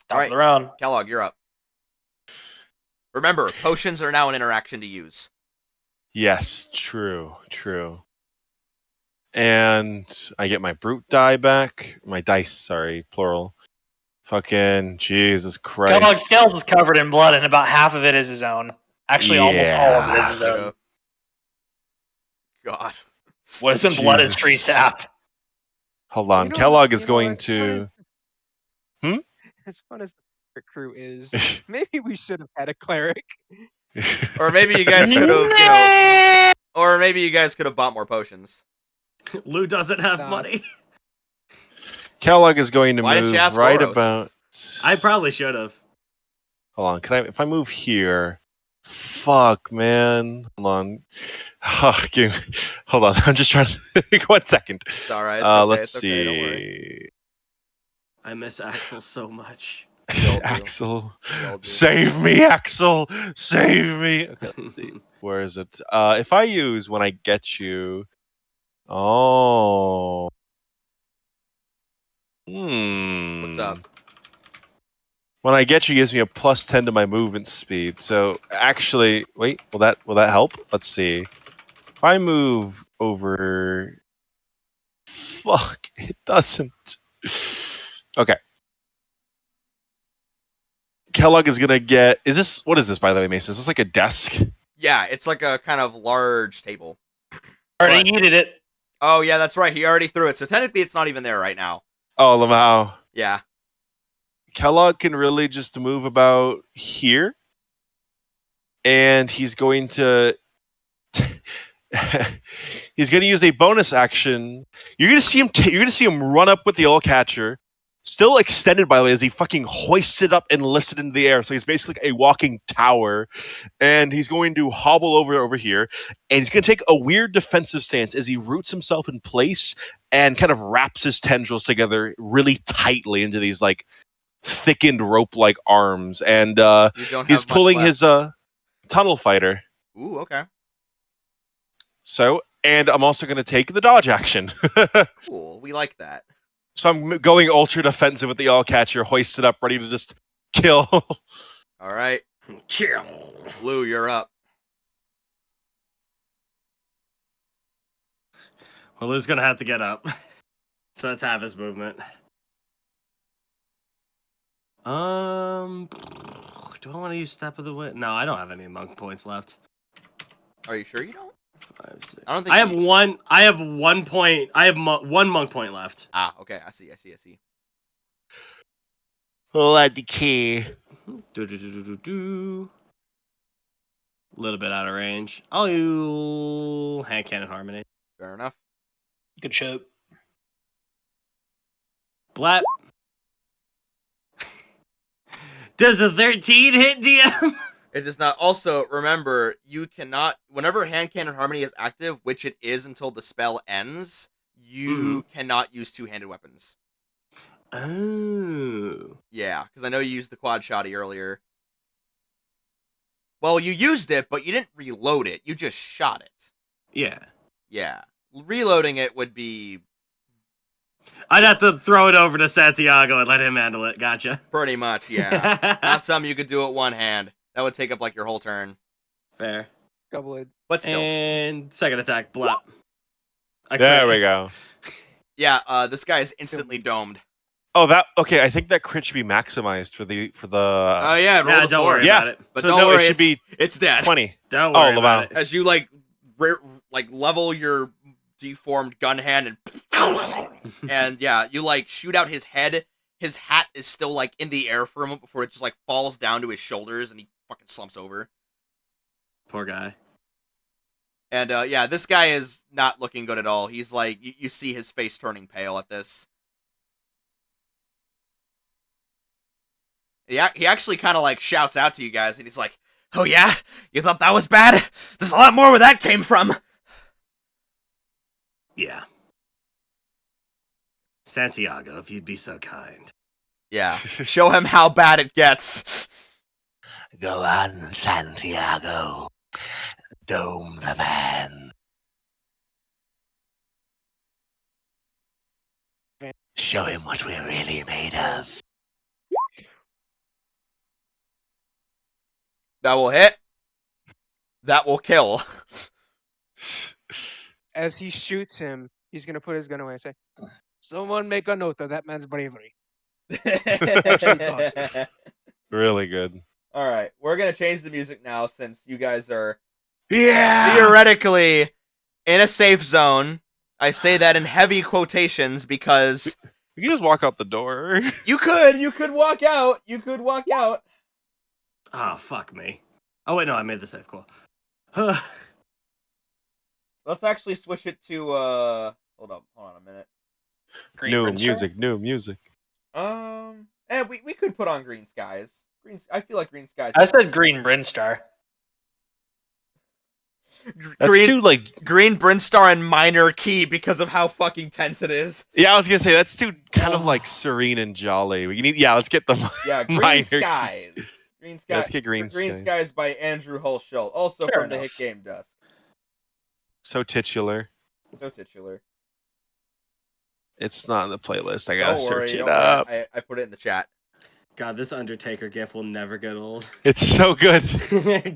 Top All of right, the round. Kellogg, you're up. Remember, potions are now an interaction to use. Yes, true. And I get my brute die back. My dice, sorry, plural. Fucking Jesus Christ. Kellogg Scales is covered in blood, and about half of it is his own. Actually, almost all of it is his own. God. What is in blood is Jesus. tree sap. Hold on. You know- Kellogg is you know, going as fun to. As fun as the crew is, maybe we should have had a cleric. Or maybe you guys could have, or maybe you guys could have bought more potions. Lou doesn't have Nah. money. Kellogg is going to Why didn't move you ask right Oros? about. I probably should have. Hold on. Can I? If I move here. Fuck, man. Hold on. Hold on. I'm just trying to. 1 second. It's all right. It's okay. Let's It's okay. Don't worry. see. I miss Axel so much. We all do. Axel, We all do. save me, Axel, save me. Okay, let's see. Where is it? If I use when I get you. Oh. What's up? When I get you gives me a +10 to my movement speed. So actually, wait, will that help? Let's see. If I move over, fuck, it doesn't. Okay. Kellogg is gonna get. What is this, by the way, Mason? Is this like a desk? Yeah, it's like a kind of large table. Already But- eated it. Oh yeah, that's right. He already threw it, so technically it's not even there right now. Oh, Lamau. Yeah. Kellogg can really just move about here, and he's going to he's going to use a bonus action. You're going to see him. You're going to see him run up with the old catcher, still extended by the way, as he fucking hoists it up and lifts it into the air. So he's basically a walking tower, and he's going to hobble over here, and he's going to take a weird defensive stance as he roots himself in place and kind of wraps his tendrils together really tightly into these like thickened rope-like arms, and You don't he's have much pulling left. his tunnel fighter. Ooh, okay. So, and I'm also going to take the dodge action. Cool. We like that. So I'm going ultra defensive with the all catcher, hoisted up, ready to just kill. All right. Chill. Blue, you're up. Well, Lou's gonna have to get up. So let's have his movement. Do I want to use Step of the Wind? No, I don't have any monk points left. Are you sure you don't? 5, 6. I don't think I have you- one. I have 1 point. I have one monk point left. Ah, okay. I see. Let the key. Do. Little bit out of range. I'll use hand cannon harmony. Fair enough. Good show. Blap. Does a 13 hit DM? It does not. Also, remember, you cannot. Whenever hand cannon harmony is active, which it is until the spell ends, you cannot use two-handed weapons. Oh. Yeah, because I know you used the quad shotty earlier. Well, you used it, but you didn't reload it. You just shot it. Yeah. Yeah. Reloading it would be I'd have to throw it over to Santiago and let him handle it. Gotcha. pretty much, yeah. Not something you could do with one hand. That would take up like your whole turn. Fair. Double it. But still. And second attack, blap. There we go. Yeah, this guy is instantly domed. Oh, okay. I think that crit should be maximized for the. Oh yeah, roll Yeah, the don't four. worry Yeah. about it. But So don't no, it worry, should be it's dead. 20. Don't worry about Lamau. it. As you like level your deformed gun hand and and yeah, you like shoot out his head. His hat is still like in the air for a moment before it just like falls down to his shoulders and he fucking slumps over. Poor guy. And yeah, this guy is not looking good at all. He's like you see his face turning pale at this. He actually kind of like shouts out to you guys and he's like, "Oh yeah? You thought that was bad? There's a lot more where that came from." Yeah. Santiago, if you'd be so kind. Yeah. Show him how bad it gets. Go on, Santiago. Dome the man. Show him what we're really made of. That will hit. That will kill. As he shoots him, he's gonna put his gun away and say, "Someone make a note of that man's bravery." Really good. All right, we're gonna change the music now since you guys are Yeah. theoretically in a safe zone. I say that in heavy quotations because You can just walk out the door. you could walk out. You could walk out. Oh, fuck me. Oh, wait, no, I made the save. Cool. Let's actually switch it to hold on a minute. New Prince music. New music. We could put on Green Skies. I feel like Green Skies. I said Green Brinstar. That's Green too like. Green Brinstar and minor key because of how fucking tense it is. Yeah, I was gonna say that's too kind of like serene and jolly. We need. Yeah, let's get the. Yeah, Green Minor key. Skies. Green Skies. Let's get Green Green Skies. Skies by Andrew Hulshult, also Fair from the enough. hit game Dusk. So titular. So titular. It's not in the playlist. I gotta Don't worry, search it don't worry. up. I put it in the chat. God, this Undertaker gif will never get old. It's so good.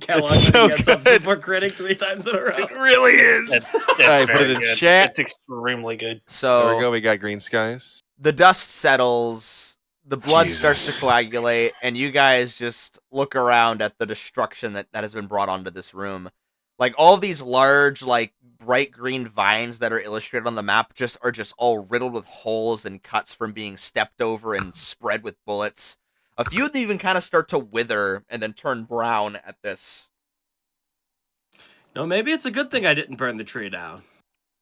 Kellogg so gets up good. before critting 3 times in a row. It really is. It's Alright, put very it in good. chat. It's extremely good. So There we go. We got Green Skies. the dust settles. the blood starts to Jesus. coagulate, and you guys just look around at the destruction that has been brought onto this room. Like, all of these large, like, bright green vines that are illustrated on the map are just all riddled with holes and cuts from being stepped over and spread with bullets. A few of them even kind of start to wither and then turn brown at this. No, maybe it's a good thing I didn't burn the tree down.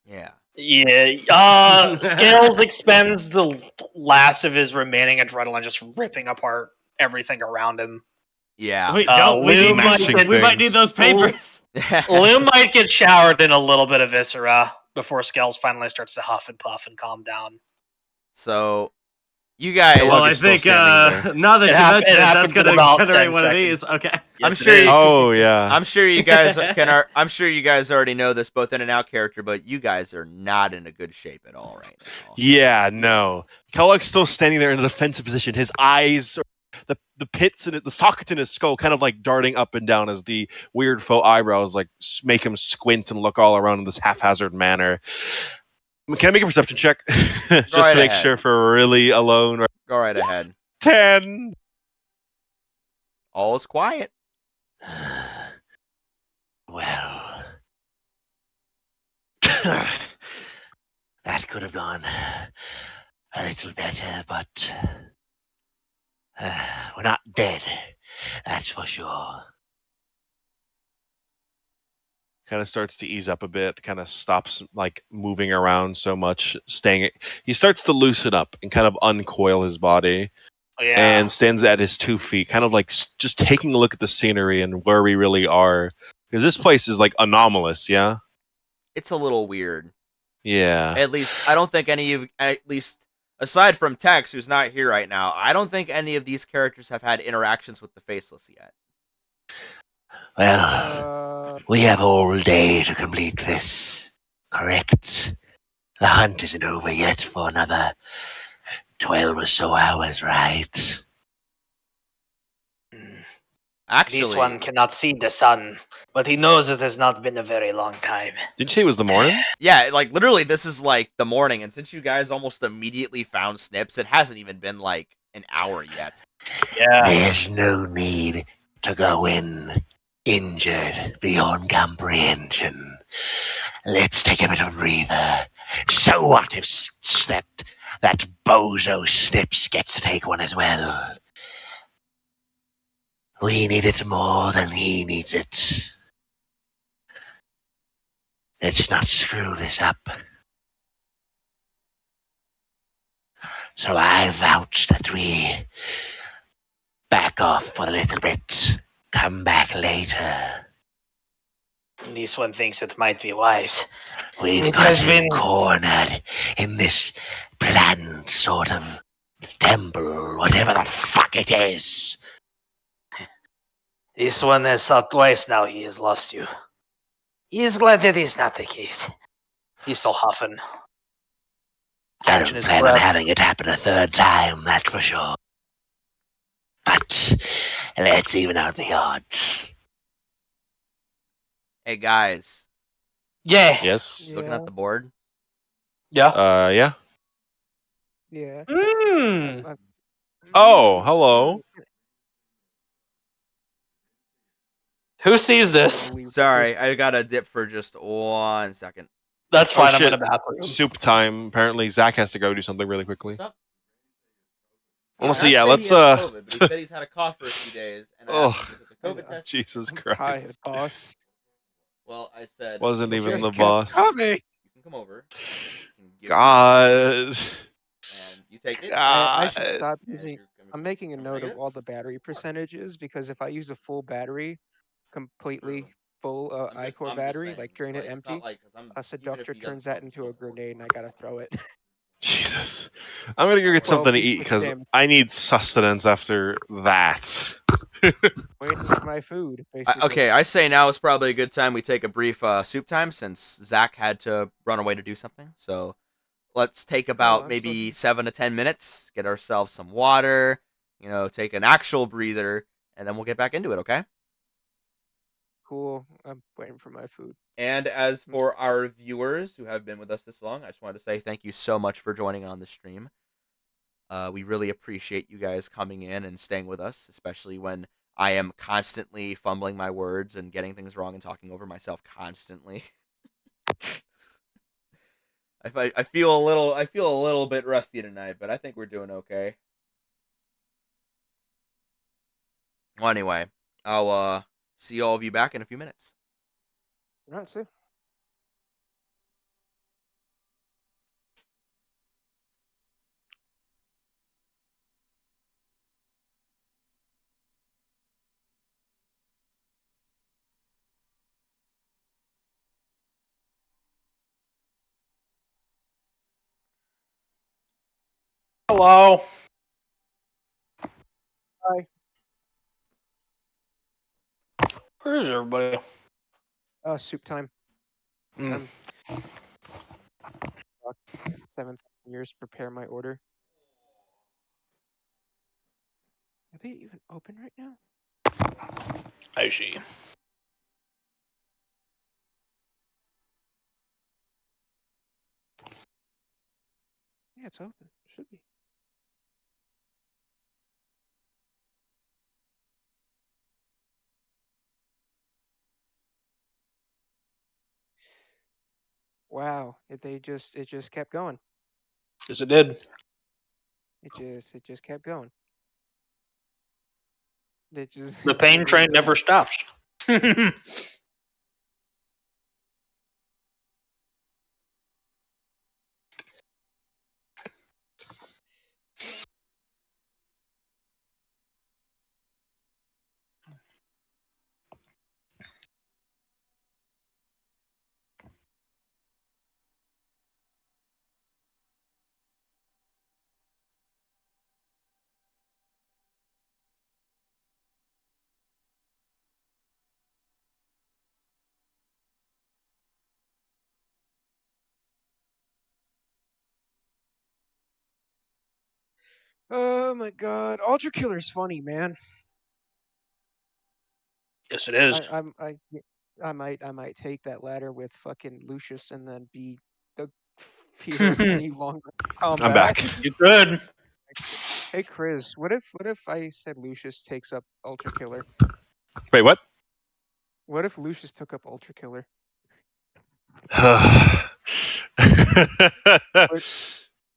Yeah. Yeah. Scales expends the last of his remaining adrenaline, just ripping apart everything around him. Yeah. Wait, don't we Lou need might Mashing get, we might need things. those papers. Lou might get showered in a little bit of viscera before Scales finally starts to huff and puff and calm down. So, you guys... Kellogg Well, I is still think standing there. now that It you hap- mention it it, that's happens in gonna about generate 10 one of these. seconds. Okay. I'm Yes, sure it you- is. Oh yeah. I'm sure you guys I'm sure you guys already know this, both in and out character, but you guys are not in a good shape at all right now. Yeah, no. Kellogg's still standing there in a defensive position. His eyes, the pits and the sockets in his skull, kind of like darting up and down as the weird faux eyebrows like make him squint and look all around in this haphazard manner. Can I make a perception check, just right to make ahead. sure if we're really alone? Go right ahead. 10. All is quiet. Well, that could have gone a little better, but we're not dead. That's for sure. Kind of starts to ease up a bit. Kind of stops like moving around so much. He starts to loosen up and kind of uncoil his body. Yeah. And stands at his 2 feet, kind of like just taking a look at the scenery and where we really are. Because this place is like anomalous, yeah? It's a little weird. Yeah. At least, I don't think at least, aside from Tex, who's not here right now, I don't think any of these characters have had interactions with the Faceless yet. Well, we have all day to complete this, correct? The hunt isn't over yet for another 12 or so hours, right? Actually, This one cannot see the sun, but he knows it has not been a very long time. Didn't you say it was the morning? yeah, like literally, this is like the morning, and since you guys almost immediately found Snips, it hasn't even been like an hour yet. Yeah. There's no need to go in injured beyond comprehension. Let's take a bit of a breather. So what if that bozo Snips gets to take one as well? We need it more than he needs it. Let's not screw this up. So I vouch that we back off for a little bit. Come back later. This one thinks it might be wise. We've It got has him been- cornered in this planned sort of temple, whatever the fuck it is. This one has thought twice now he has lost you. He is glad that is not the case. He's still huffing. I Catching don't his plan on breath. having it happen a third time, that's for sure. But let's even out the odds. Hey guys, Yeah. Yes. looking at the board. Yeah. Yeah. Yeah. Mm. Oh, hello. Who sees this? Sorry, I got to dip for just 1 second. That's Oh, fine. I'm shit. in a bathroom. Soup time. Apparently, Zach has to go do something really quickly. What's up? Honestly, Not yeah, saying let's, he has COVID, but he said he's had a cough for a few days, and I asked him if he took a COVID test. Jesus I'm tired, Christ. boss. Well, I said Wasn't "You even just the Kept boss. coming. You can come over. You can give me God. and you take it. I should God. stop and using. you're gonna I'm making a come note of negative. all the battery percentages because if I use a full battery, completely full iCore battery, like drain it empty, a seductor turns that into a grenade and I gotta throw it. Jesus. I'm gonna go get 12 something to useless eat because damage. I need sustenance after that. Waiting for my food, basically. Okay, I say now is probably a good time we take a brief soup time since Zach had to run away to do something. So let's take about I'm maybe still- 7 to 10 minutes, get ourselves some water, take an actual breather, and then we'll get back into it, okay? Cool. I'm waiting for my food. And as for our viewers who have been with us this long, I just wanted to say thank you so much for joining on the stream. We really appreciate you guys coming in and staying with us, especially when I am constantly fumbling my words and getting things wrong and talking over myself constantly. I feel a little bit rusty tonight, but I think we're doing okay. Well, anyway, I'll see all of you back in a few minutes. All right, see. Hello. Hi. Where is everybody? Soup time. Mm. 7,000 years to prepare my order. Are they even open right now? I see. Yeah, it's open. It should be. Wow, it just kept going. Yes, it did. It just kept going. It just The pain it train really never stops. Oh my god, Ultra Killer's funny, man. Yes, it is. I might take that ladder with fucking Lucius and then be the fear of any longer I'm combat. back. You could. Hey Kriz, what if I said Lucius takes up Ultra Killer? Wait, what? What if Lucius took up Ultra Killer?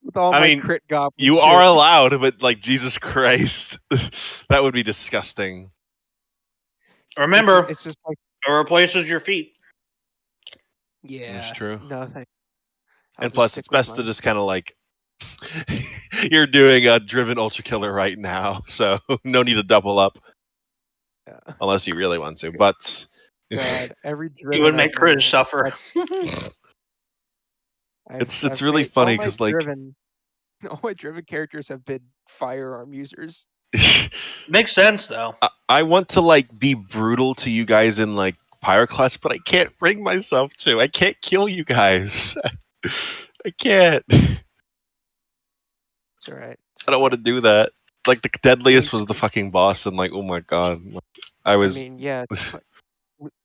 With all I my mean, crit goblin you shit. are allowed, but like Jesus Christ, that would be disgusting. Remember, It's just like, it replaces your feet. yeah, That's true. nothing. And plus, it's best to just kind of like you're doing a driven ultra killer right now, so no need to double up Yeah. unless you really want to. But God, every You driven would make I've made Kriz has suffer. it's really funny because like all my driven characters have been firearm users. Makes sense though. I want to like be brutal to you guys in like Pyroclast, but I can't bring myself to. I can't kill you guys. I can't. It's all right. I don't want to do that. Like the deadliest was the Lucius- fucking boss, and like, oh my god, I I was. mean, yeah,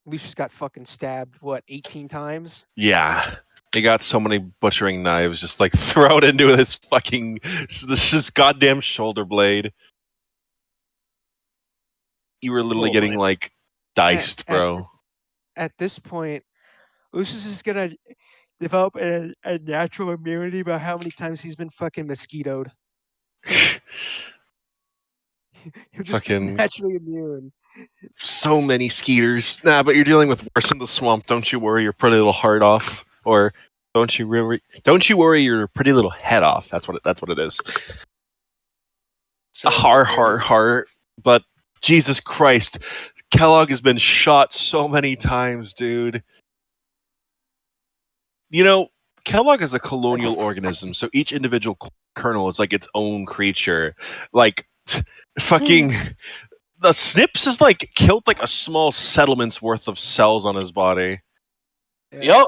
Lucius got fucking stabbed, what, 18 times? Yeah, he got so many butchering knives just like thrown into his fucking this goddamn shoulder blade. You were literally getting like diced, bro. At this point, Lucius is gonna develop a natural immunity by how many times he's been fucking mosquitoed. He'll just be Fucking naturally immune. so many skeeters. Nah, but you're dealing with worse in the swamp. Don't you worry your pretty little heart off, or don't you worry your pretty little head off. That's what it is. So Har. But Jesus Christ, Kellogg has been shot so many times, dude. You know, Kellogg is a colonial organism, so each individual kernel is like its own creature. Like, fucking, the Snips has like killed like a small settlement's worth of cells on his body. Yep.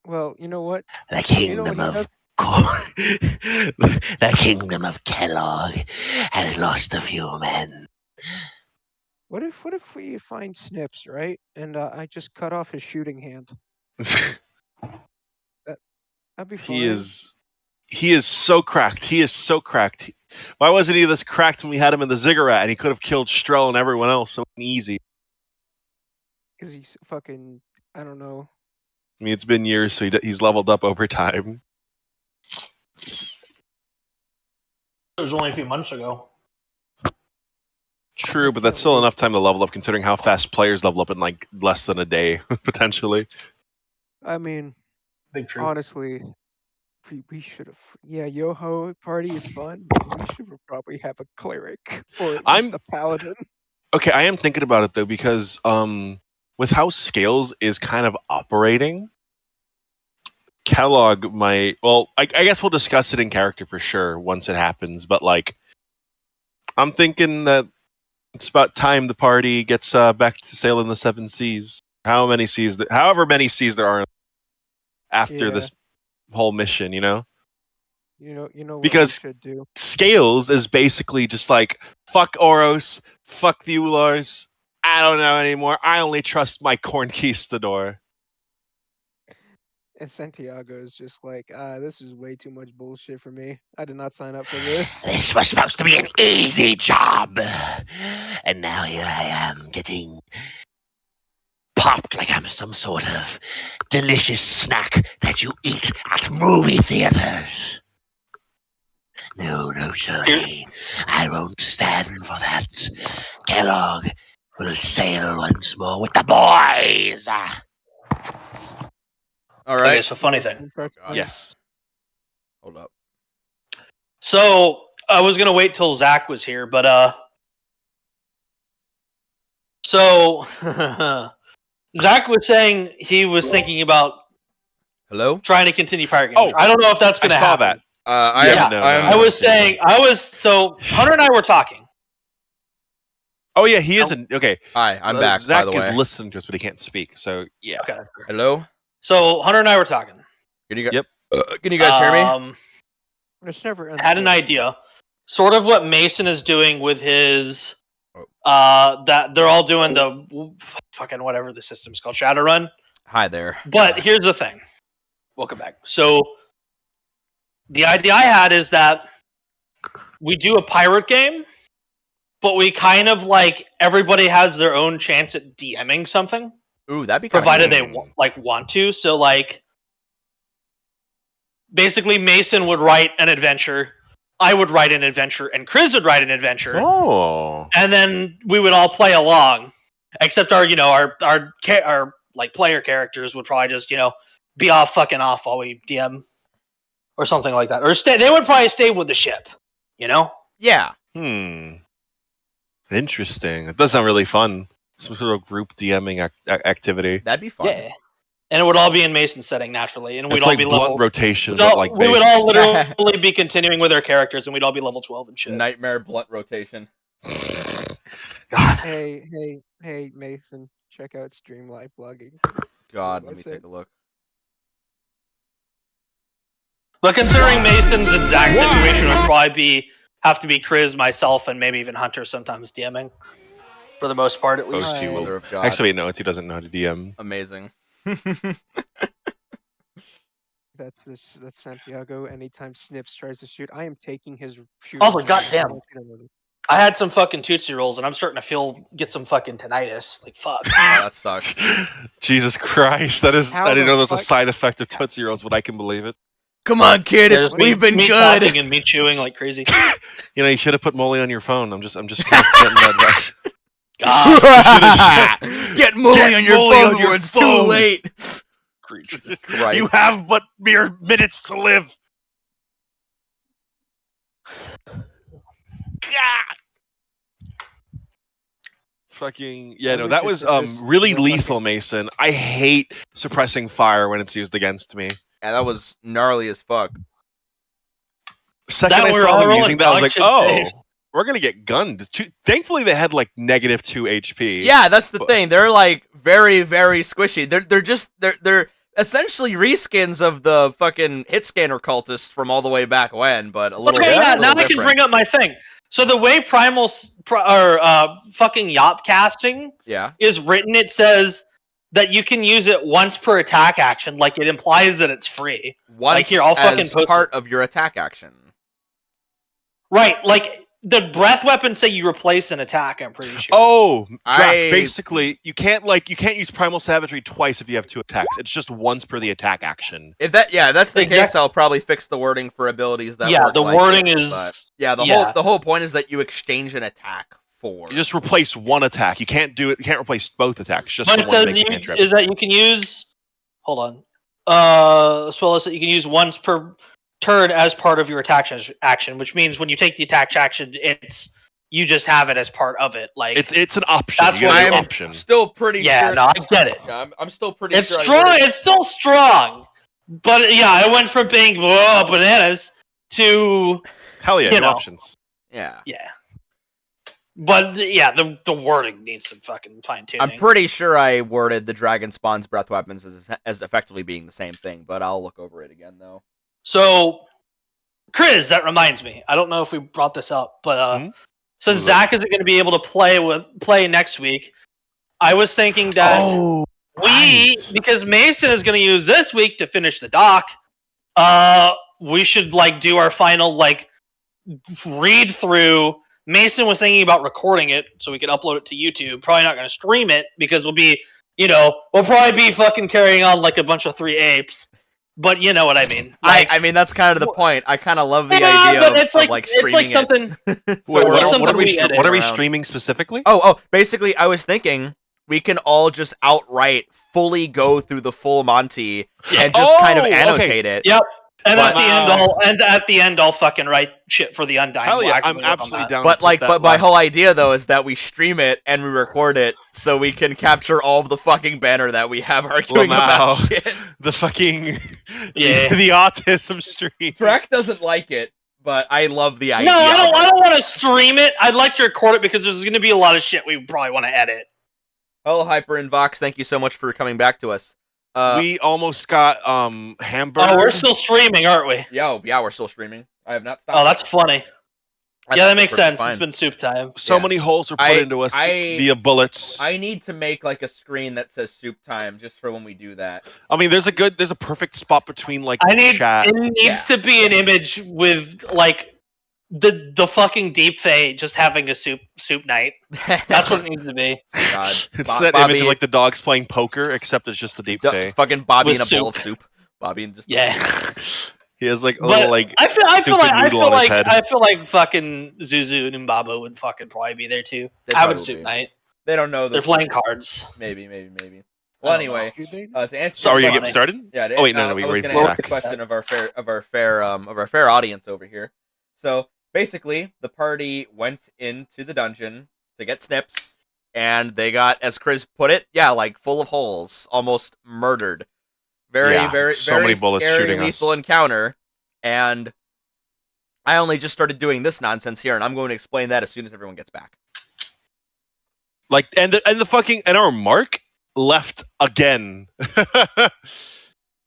Well, you know what? The You know what kingdom he does? of the kingdom of Kellogg has lost a few men. What if we find Snips, right? And I just cut off his shooting hand. That'd be fine. He is so cracked. He is so cracked. Why wasn't he this cracked when we had him in the ziggurat and he could have killed Strel and everyone else so easy? Because he's fucking, I don't know. I mean, it's been years, so he's leveled up over time. It was only a few months ago. True, but that's still enough time to level up, considering how fast players level up in like less than a day, potentially. I mean, Big tree. honestly, we should have. Yeah, Yoho party is fun, but we should probably have a cleric or at least a paladin. Okay, I am thinking about it though, because with how Scales is kind of operating, Kellogg might. Well, I guess we'll discuss it in character for sure once it happens. But like, I'm thinking that it's about time the party gets back to sailing the 7 seas. However many seas there are after this whole mission, you know. You know what Because we should do. Scales is basically just like, fuck Oros, fuck the Ulars. I don't know anymore. I only trust my conquistador. And Santiago is just like, this is way too much bullshit for me. I did not sign up for this. This was supposed to be an easy job. And now here I am getting popped like I'm some sort of delicious snack that you eat at movie theaters. No, Charlie. I won't stand for that. Kellogg will sail once more with the boys. All right. Okay, so funny thing. Yes. Hold up. So I was gonna wait till Zach was here, but so Zach was saying he was thinking about Hello. trying to continue Pirate Games. Oh, I don't know if that's gonna I saw happen. that. I was saying, so Hunter and I were talking. Oh yeah, he isn't. Okay. Hi, I'm back. Zach by the way, is listening to us, but he can't speak. So yeah. Okay. hello. So Hunter and I were talking. Can you guys? Yep. Can you guys hear me? There's never Had an idea, sort of what Mason is doing with his. Oh. That they're all doing the fucking whatever the system's called, Shadowrun. Hi there. But here's the thing. Welcome back. So the idea I had is that we do a pirate game, but we kind of like everybody has their own chance at DMing something, Ooh, that'd be provided cool. they want to. So like, basically, Mason would write an adventure, I would write an adventure, and Kriz would write an adventure. Oh. And then we would all play along, except our like player characters would probably just be fucking off while we DM or something like that, or they would probably stay with the ship, Yeah. Interesting. It does sound really fun. Some sort of group DMing activity. That'd be fun. Yeah. And it would all be in Mason's setting naturally, and we'd It's all like be blunt level. rotation, We but like would base. all literally be continuing with our characters, and we'd all be level 12 and shit. Nightmare blunt rotation. God. Hey, Mason, check out Stream Live Blogging. God, let me take a look. But considering Mason's and Zach's situation would probably have to be Kriz, myself, and maybe even Hunter sometimes DMing. For the most part, at least. Those two will- Mother of God. Actually, no, he doesn't know how to DM. Amazing. That's Santiago. Anytime Snips tries to shoot, I am taking his shoot. Also, goddamn. I had some fucking Tootsie Rolls, and I'm starting to get some fucking tinnitus. Like, fuck. Oh, that sucks. Jesus Christ, that is. How I didn't the know that was a fuck- side effect of Tootsie Rolls, but I can believe it. Come on, kid. There's We've been me good. talking and me chewing like crazy. You should have put Molly on your phone. I'm just kind of getting that rush. God. Get Molly on your Molly phone on before your it's too phone. late. Creatures. Jesus Christ. You have but mere minutes to live. Fucking yeah, no, Wonder that if was it's just really the lethal, fucking- Mason. I hate suppressing fire when it's used against me. Yeah, that was gnarly as fuck. Second That I we're saw all them rolling using that, I was like, dog oh, shit saves. we're gonna get gunned. Thankfully, they had like -2 HP. Yeah, that's the But- thing. They're like very, very squishy. They're essentially reskins of the fucking hit scanner cultist from all the way back when, but a little. Okay, a yeah, little now I can different. bring up my thing. So the way fucking Yop casting Yeah. is written, it says that you can use it once per attack action. Like it implies that it's free. Once here, I'll fucking as post part of your attack action. Right, like the breath weapons say you replace an attack. I'm pretty sure. Oh, Drak, I- basically, you can't use Primal Savagery twice if you have 2 attacks. It's just once per the attack action. If that's the case, Exact- I'll probably fix the wording for abilities that yeah, work the like wording it, is but yeah, yeah. the whole point is that you exchange an attack for. You just replace one attack. You can't do it. You can't replace both attacks. Just But the it one says to make a cantrip. is that you can use. Hold on. As well as that you can use once per turn as part of your attack action, which means when you take the attack action, you just have it as part of it. Like It's an option. That's You what gotta it do I'm option. still pretty yeah, sure. no, I get it. Yeah, I'm still pretty It's sure. strong. It's still strong, but yeah, I went from being bananas to Hell yeah, you new know. options. Yeah. yeah. But yeah, the wording needs some fucking fine tuning. I'm pretty sure I worded the Dragon Spawn's breath weapons as effectively being the same thing, but I'll look over it again though. So, Kriz, that reminds me. I don't know if we brought this up, but Hmm? since Was it- Zach isn't going to be able to play next week, I was thinking that Oh, because Mason is going to use this week to finish the doc, we should do our final read through. Mason was thinking about recording it so we could upload it to YouTube. Probably not going to stream it because we'll probably be fucking carrying on like a bunch of 3 apes. But you know what I mean. I mean that's kind of the point. I kind of love the yeah, idea but of, it's like streaming it's like something. it. Wait, So it's like something what are we edit what are we around. streaming specifically? Oh, basically, I was thinking we can all just outright fully go through the full Monty and just kind of Oh, okay. annotate it. Yep. And But, at the end, I'll fucking write shit for the Undying. Hell yeah, We'll I'm actively work on absolutely that. down. But to put that but my last- whole idea though is that we stream it and we record it so we can capture all of the fucking banner that we have arguing about Lamau. shit. the fucking Yeah. the autism stream. Drak doesn't like it, but I love the idea. No, I of it. don't want to stream it. I'd like to record it because there's going to be a lot of shit we probably want to edit. Hello, Hyper and Vox. Thank you so much for coming back to us. We almost got hamburger. Oh, we're still streaming, aren't we? Yeah, we're still streaming. I have not stopped. Oh, that's funny. That's Yeah, that makes perfectly sense. fine. It's been soup time. so Yeah. many holes were put into us via bullets. I need to make like a screen that says soup time just for when we do that. I mean, there's a perfect spot between like I the need chat. it needs to be an image with the fucking deep fay just having a soup night. That's what it needs to be. God. It's Bo- that Bobby, image of like the dogs playing poker, except it's just the deep day. fucking Bobby With in a bowl of soup. soup. Bobby and just Yeah. He has like a But little like I feel stupid noodle on his head. like fucking Zuzu and Mbabo would fucking probably be there too. They Having probably soup be. night. They don't know. They're this. playing cards. Maybe. Well, I don't anyway, Do they? to answer. So are you your gonna funny. get started? Yeah. Oh, wait, no, I we was wait gonna for ask Zach. the question of our fair audience over here. So basically, the party went into the dungeon to get snips, and they got, as Kriz put it, full of holes, almost murdered. Very, Yeah, very, so very many bullets scary, shooting lethal us. encounter. And I only just started doing this nonsense here, and I'm going to explain that as soon as everyone gets back. Like and our Mark left again.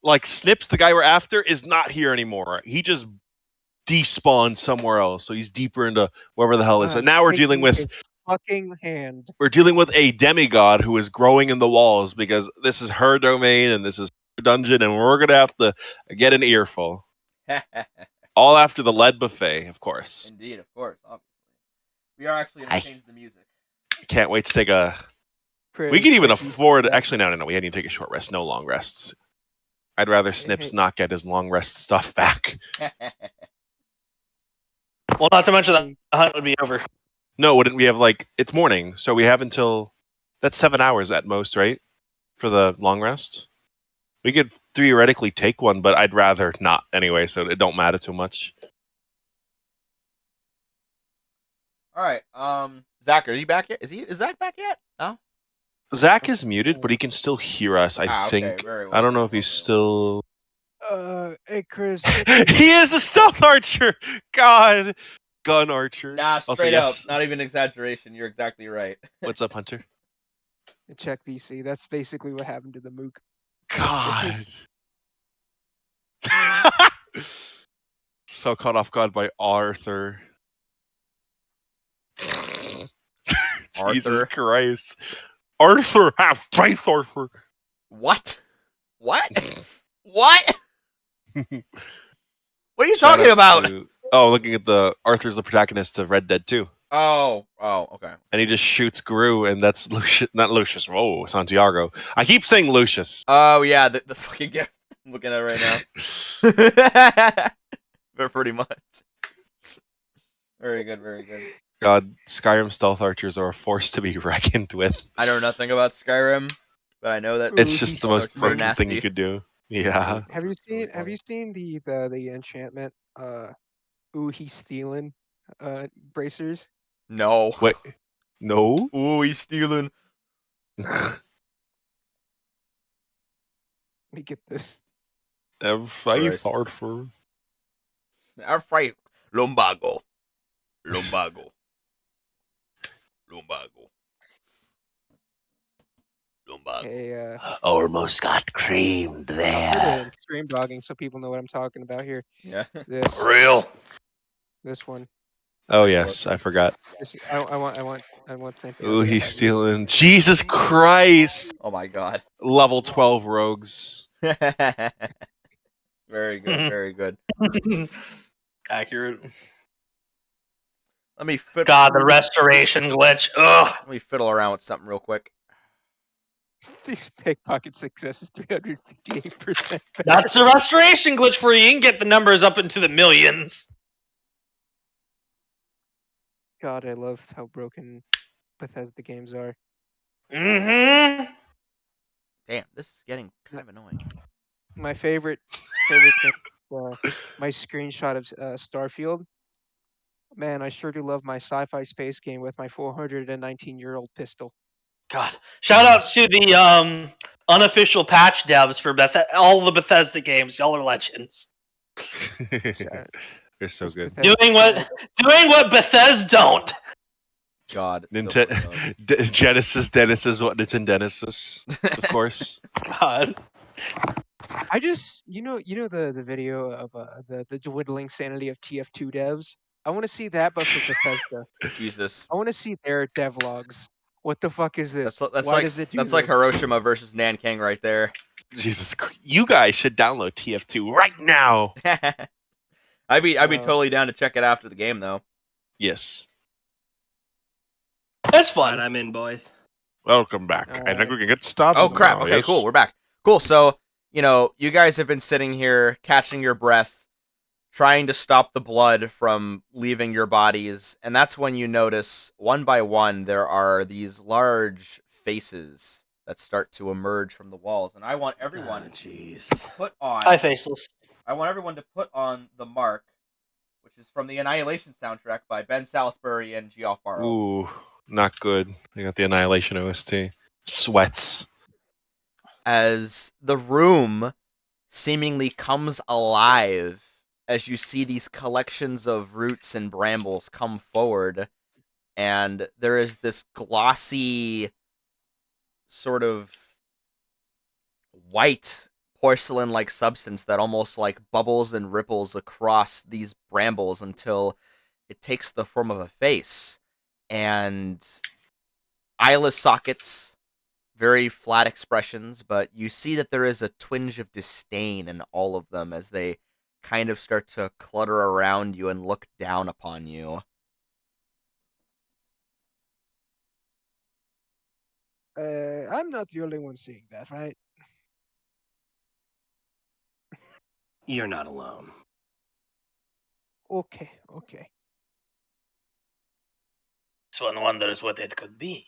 Like Snips, the guy we're after, is not here anymore. He just despawned somewhere else, so he's deeper into wherever the hell is. And now we're dealing Taking with his fucking hand. a demigod who is growing in the walls because this is her domain and this is her dungeon, and we're gonna have to get an earful. All after the lead buffet, of course. Indeed, of course, obviously. We are actually going to change the music. Can't wait to take a. We Chris, can even thank you afford. for that. Actually, no. We need to take a short rest. No long rests. I'd rather Snips not get his long rest stuff back. Well, not to mention that the hunt would be over. No, wouldn't we have it's morning, so we have until that's 7 hours at most, right? For the long rest. We could theoretically take one, but I'd rather not anyway, so it don't matter too much. All right, Zach, are you back yet? Is Zach back yet? No. Zach is muted, but he can still hear us. I Okay, think. very well. I don't know if he's still. Hey, Chris. He is a stealth archer. God, gun archer. Nah, Also, straight yes. up, not even exaggeration. You're exactly right. What's up, Hunter? Check VC. That's basically what happened to the Mook. God. So caught off guard by Arthur. Jesus Arthur. Christ. Arthur, have faith, Arthur. What? What? What? What are you Shout talking out about? to- oh, looking at Arthur's the protagonist of Red Dead 2. Oh, okay. And he just shoots Gru, and that's Lucius, not Lucius. Whoa, Santiago. I keep saying Lucius. Oh yeah, the fucking gift I'm looking at right now. But pretty much. Very good, very good. God, Skyrim stealth archers are a force to be reckoned with. I know nothing about Skyrim, but I know that It's Ooh, just he's the most very broken thing you nasty. could do. Yeah. Have you That's really seen Have you seen the enchantment ooh he's stealing bracers? No. Wait. No? Ooh, he's stealing. Let me get this. Five Christ. hard for. Our fight. Lumbago. Lumbago. Lumbago. Lumbago. Hey, Almost got creamed put there. in stream dogging so people know what I'm talking about here. Yeah. This Real. this one. Oh, yes. I forgot. This I want Santiago. Ooh, to he's have this. stealing. Jesus Christ! Oh my god. Level 12 rogues. Very good, very good. Accurate. Let me fiddle. God, the restoration glitch. Ugh. Let me fiddle around with something real quick. This pickpocket success is 358%. That's the restoration glitch for you. You can get the numbers up into the millions. God, I love how broken Bethesda games are. Mm-hmm. Damn, this is getting kind of annoying. My favorite thing, my screenshot of Starfield. Man, I sure do love my sci-fi space game with my 419-year-old pistol. God. Shout outs to the unofficial patch devs for all the Bethesda games. Y'all are legends. Shout- They're so this good. Bethesda Doing game- what Bethesda don't. God. It's so fucked up. Genesis, Dennis what Nintendenesis, of course. God. I just the video of the dwindling sanity of TF2 devs. I want to see that, but for Bethesda. Jesus. I want to see their devlogs. What the fuck is this? That's Why like does it do that's like this? Hiroshima versus Nanking right there. Jesus, you guys should download TF2 right now. I'd be Wow. totally down to check it after the game though. Yes. That's Right, fun. I'm in, boys. Welcome back. I think Alright. we can get started. Oh crap. now, Okay, yes? cool. We're back. Cool. So, you guys have been sitting here catching your breath, trying to stop the blood from leaving your bodies, and that's when you notice one by one there are these large faces that start to emerge from the walls. And I want everyone Oh, jeez. to put on Hi, Faceless. I want everyone to put on the mark, which is from the Annihilation soundtrack by Ben Salisbury and Geoff Barrow. Ooh, not good. I got the Annihilation OST. Sweats. As the room seemingly comes alive as you see these collections of roots and brambles come forward, and there is this glossy sort of white porcelain-like substance that almost like bubbles and ripples across these brambles until it takes the form of a face, and eyeless sockets, very flat expressions, but you see that there is a twinge of disdain in all of them as they kind of start to clutter around you and look down upon you. I'm not the only one seeing that, right? You're not alone. Okay. This one wonders what it could be.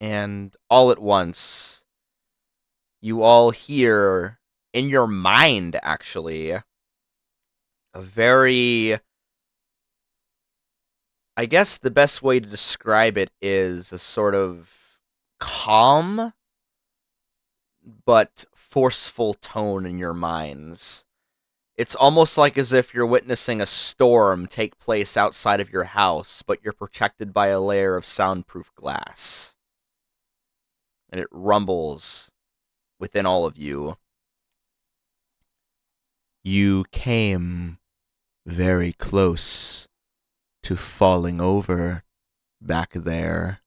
And all at once, you all hear, in your mind actually, a very... I guess the best way to describe it is a sort of calm but forceful tone in your minds. It's almost like as if you're witnessing a storm take place outside of your house, but you're protected by a layer of soundproof glass. And it rumbles within all of you. You came very close to falling over back there.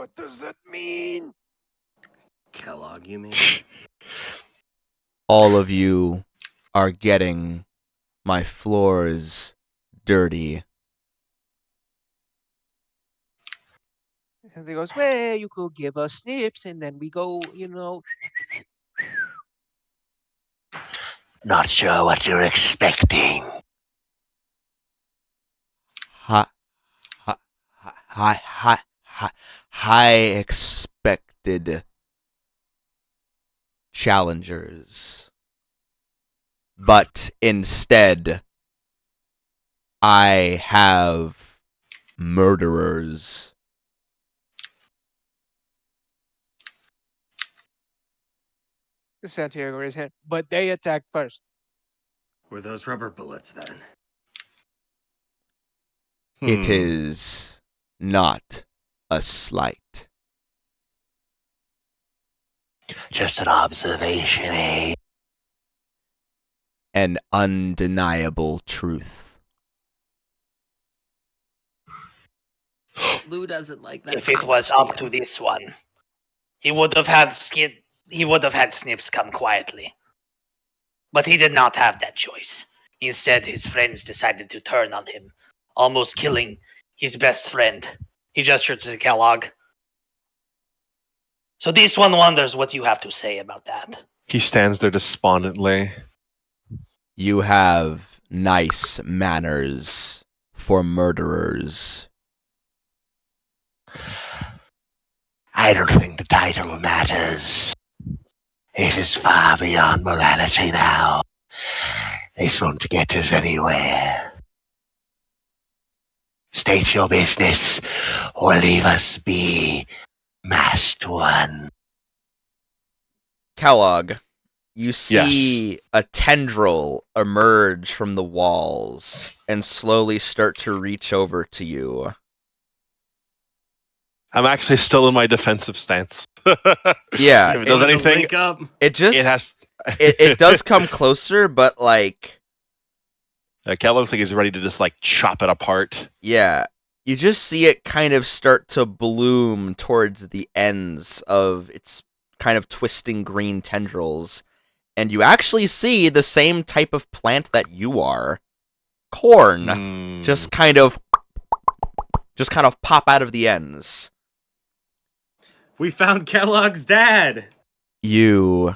What does that mean? Kellogg, you mean? All of you are getting my floors dirty. And he goes, well, you could give us snips, and then we go, Not sure what you're expecting. High, high expected challengers. But instead, I have murderers. Santiago raised his hand. But they attacked first. Were those rubber bullets then? It is not a slight. Just an observation, eh? An undeniable truth. Lou doesn't like that. If it was up to this one, he would have had Snips come quietly. But he did not have that choice. Instead, his friends decided to turn on him, almost killing his best friend. He gestured to Kellogg. So this one wonders what you have to say about that. He stands there despondently. You have nice manners for murderers. I don't think the title matters. It is far beyond morality now. This won't get us anywhere. State your business, or leave us be, masked one. Kellogg, you see a tendril emerge from the walls and slowly start to reach over to you. I'm actually still in my defensive stance. Yeah, if it does anything, Wake up. it just it has. it does come closer, but like, Cal looks like he's ready to just like chop it apart. yeah, you just see it kind of start to bloom towards the ends of its kind of twisting green tendrils, and you actually see the same type of plant that you are, corn, just kind of pop out of the ends. We found Kellogg's dad. You,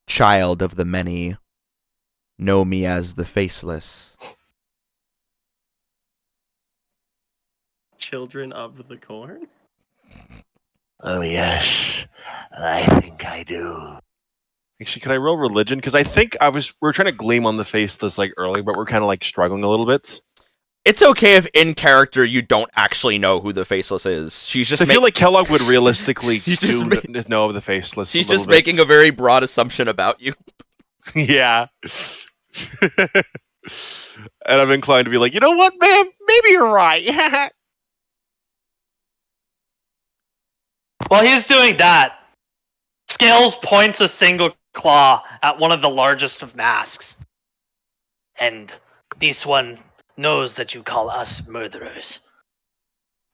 child of the many, know me as the Faceless. Children of the corn? Oh yes, I think I do. Actually, can I roll religion? Because I think we're trying to gleam on the Faceless like early, but we're kind of like struggling a little bit. It's okay if in character you don't actually know who the Faceless is. She's just I feel like Kellogg would realistically She's just know of the Faceless. she's just making a very broad assumption about you. Yeah. And I'm inclined to be like, you know what, man? Maybe you're right. While he's doing that, Scales points a single claw at one of the largest of masks. And this one knows that you call us murderers.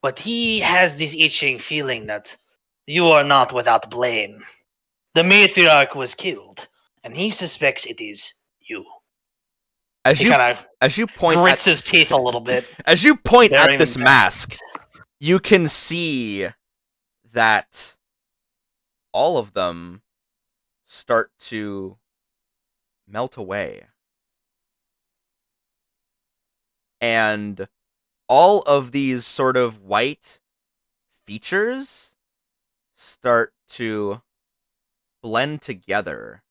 But he has this itching feeling that you are not without blame. The matriarch was killed, and he suspects it is you. As He you kind of point grits his teeth a little bit. as you point Staring at this them down. mask, you can see that all of them start to melt away. And all of these sort of white features start to blend together,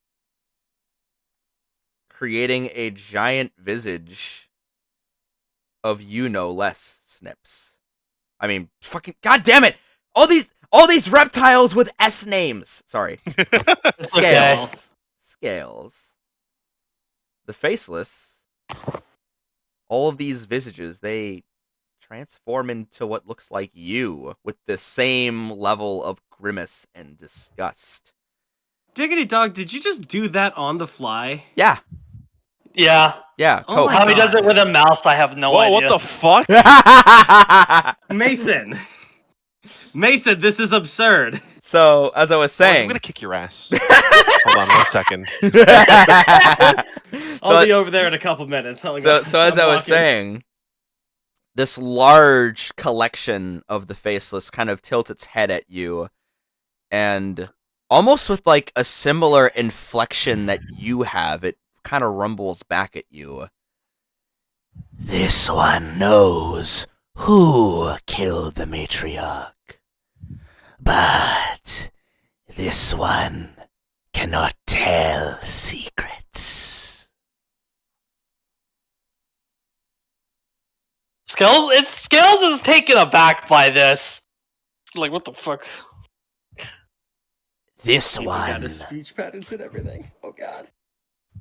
creating a giant visage of less Snips. I mean, fucking goddamn it! All these reptiles with S names. Sorry. Scales. Scales. The Faceless. All of these visages, they transform into what looks like you with the same level of grimace and disgust. Diggity dog, did you just do that on the fly? Yeah. Yeah. Yeah. Oh Cope. my How he God. does it with a mouse, I have no Whoa, idea. what the fuck? Mason. Mason, this is absurd. So, as I was Well, I'm saying, gonna kick your ass. Hold on 1 second. I'll be over there in a couple minutes. Oh my so, God. so as I'm I was walking. saying, this large collection of the Faceless kind of tilts its head at you, and almost with like a similar inflection that you have, it kind of rumbles back at you. This one knows who killed the matriarch. But this one cannot tell secrets. Skills is taken aback by this. Like, what the fuck? This Even got one his speech patterns and everything. Oh God.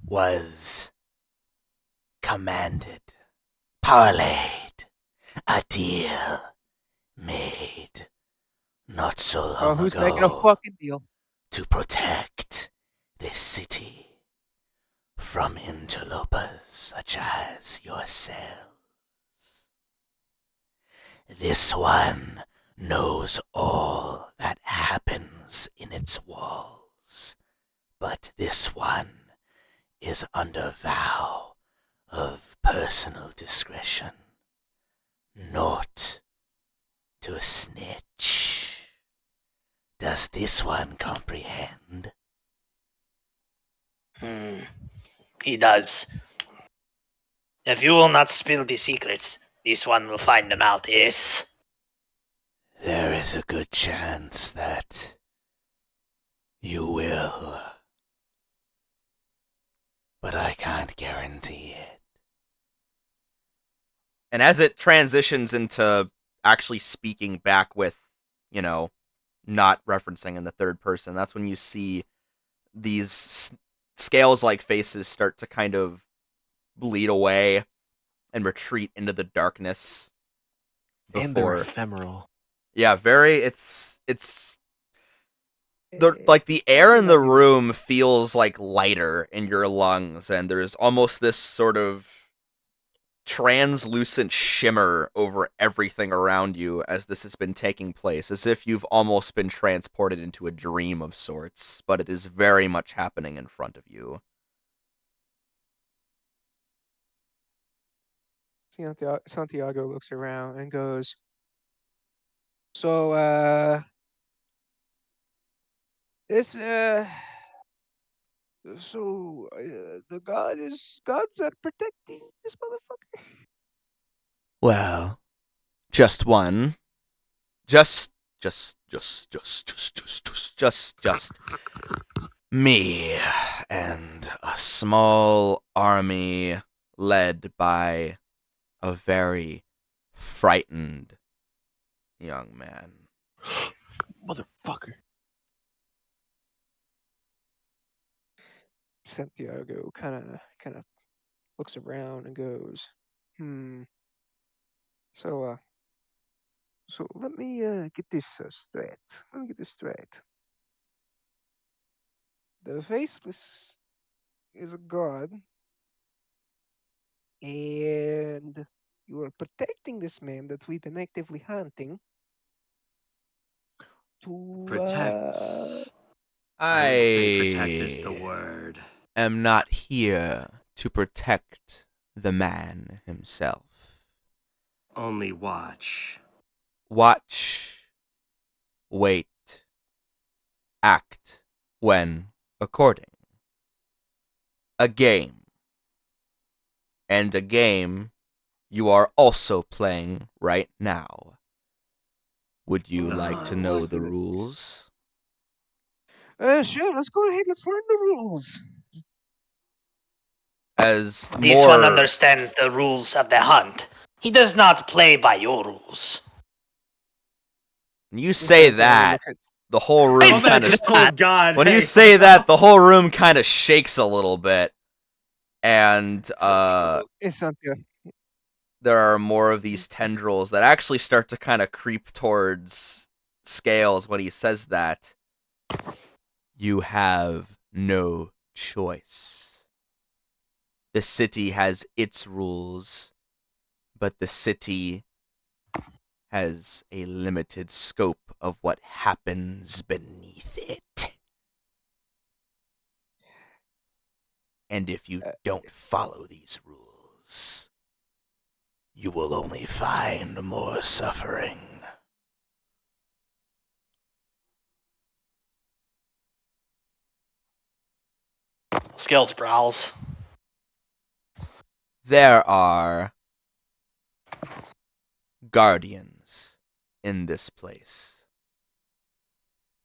was commanded, parlayed, a deal made not so long Oh, who's ago making a fucking deal? to protect this city from interlopers such as yourselves. This one knows all that happens in its walls, but this one is under vow of personal discretion, not to snitch. Does this one comprehend? He does. If you will not spill the secrets, this one will find them out, yes? There is a good chance that you will, but I can't guarantee it. And as it transitions into actually speaking back with, not referencing in the third person, that's when you see these scales-like faces start to kind of bleed away and retreat into the darkness. And they're Before, ephemeral. yeah, it's the air in the room feels like lighter in your lungs, and there's almost this sort of translucent shimmer over everything around you as this has been taking place, as if you've almost been transported into a dream of sorts, but it is very much happening in front of you. Santiago looks around and goes, "So, this, the gods are protecting this motherfucker." Well, just one. Just me and a small army led by a very frightened young man. Motherfucker. Santiago kind of looks around and goes, So, so let me get this straight. Let me get this straight. The Faceless is a god, and you are protecting this man that we've been actively hunting to Protect. I would say protect is the word. am not here to protect the man himself. Only watch. Watch, wait, act when according. A game. And a game you are also playing right now. Would you like to know the rules? Sure, let's go ahead. Let's learn the rules. As This one more understands the rules of the hunt. He does not play by your rules. you say Santiago that, looks at- the whole room I Oh, man, said kind I of just told God. when hey. you say that, the whole room kind of shakes a little bit, and Hey, Santiago. there are more of these tendrils that actually start to kind of creep towards Scales when he says that. You have no choice. The city has its rules, but the city has a limited scope of what happens beneath it. And if you don't follow these rules, you will only find more suffering. Scales growls. There are guardians in this place.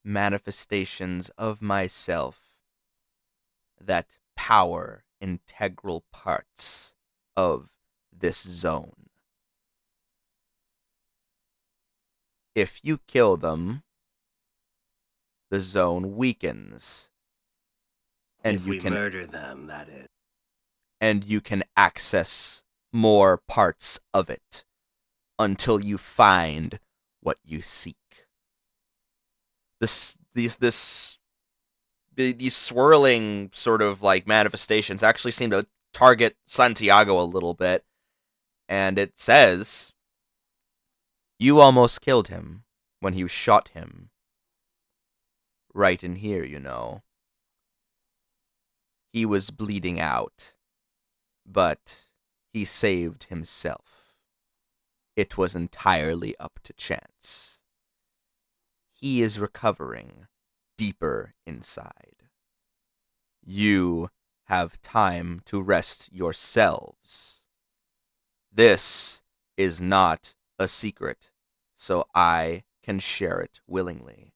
Manifestations of myself that power integral parts of this zone. If you kill them, the zone weakens. And if you we can murder them, that is. and you can access more parts of it until you find what you seek. These swirling sort of like manifestations actually seem to target Santiago a little bit, and it says, "You almost killed him when you shot him. Right in here, you know. He was bleeding out, but he saved himself. It was entirely up to chance. He is recovering deeper inside. You have time to rest yourselves. This is not a secret, so I can share it willingly.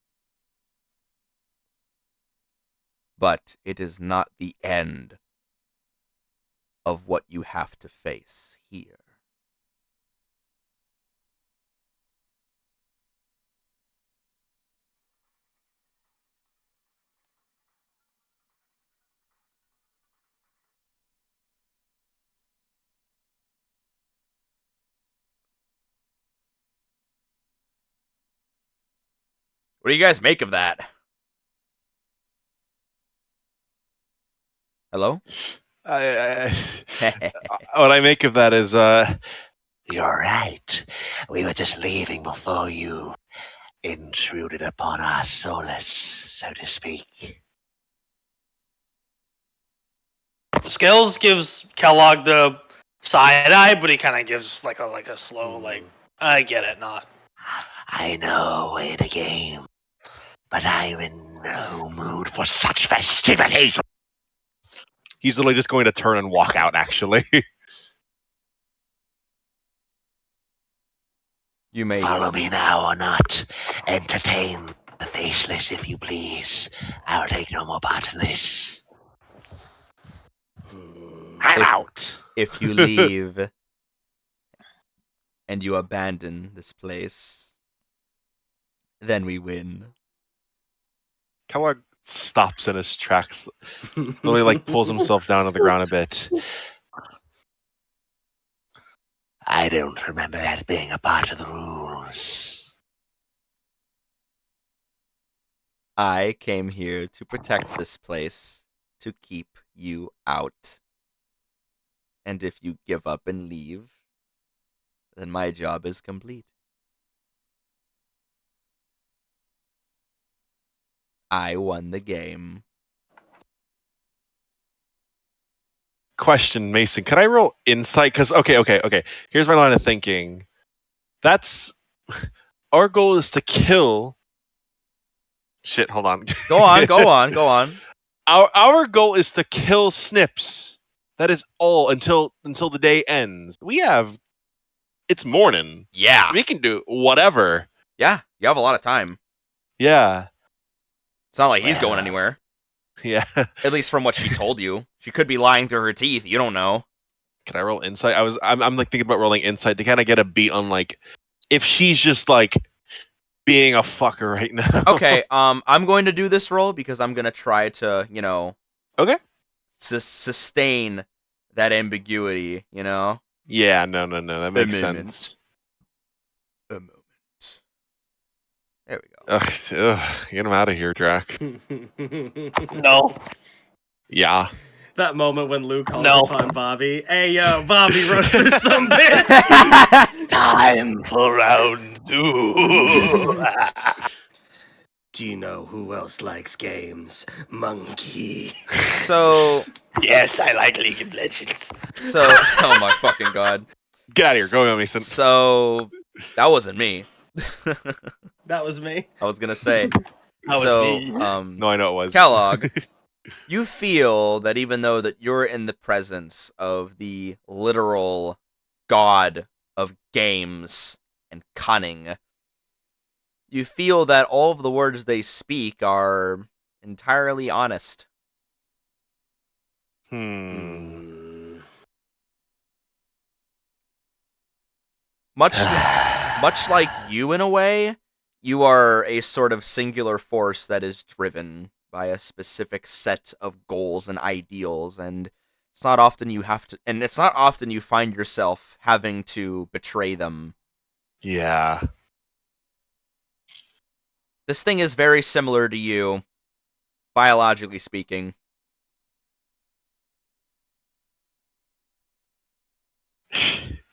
But it is not the end of what you have to face here." What do you guys make of that? Hello? What I make of that is, You're right. We were just leaving before you intruded upon our solace, so to speak. Scales gives Kellogg the side eye, but he kind of gives like a slow I get it, not. I know we're in a game, but I'm in no mood for such festivities. he's literally just going to turn and walk out, actually. You may Follow me now or not. Entertain the faceless, if you please. I'll take no more part in this. I'm out. If you leave and you abandon this place, then we win. Kellogg stops in his tracks, really like pulls himself down to the ground a bit. I don't remember that being a part of the rules. I came here to protect this place, to keep you out. And if you give up and leave, then my job is complete. I won the game. Question, Mason, can I roll insight? Because okay. Here's my line of thinking. That's our goal is to kill. Shit, hold on. Go on. Our goal is to kill Snips. That is all until the day ends. It's morning. Yeah. We can do whatever. Yeah, you have a lot of time. Yeah. It's not like he's going anywhere. Yeah. At least from what she told you. She could be lying through her teeth. You don't know. Can I roll insight? I'm like thinking about rolling insight to kind of get a beat on like if she's just like being a fucker right now. Okay, I'm going to do this roll because I'm gonna try to, Okay. sustain that ambiguity, Yeah, no, that makes sense. A moment. There we go. Get him out of here, Drak. No. Yeah. That moment when Lou calls No. upon Bobby. Hey, yo, Bobby, roast this some bitch. Time for round Ooh. Do you know who else likes games? Monkey. So, Yes, I like League of Legends. oh my fucking god. Get out of here. Go, Mason. So, that wasn't me. That was me. I was gonna say. That was me. No, I know it was. Kellogg, you feel that even though that you're in the presence of the literal god of games and cunning, you feel that all of the words they speak are entirely honest. Much like you in a way, you are a sort of singular force that is driven by a specific set of goals and ideals, and it's not often you find yourself having to betray them. Yeah. This thing is very similar to you, biologically speaking.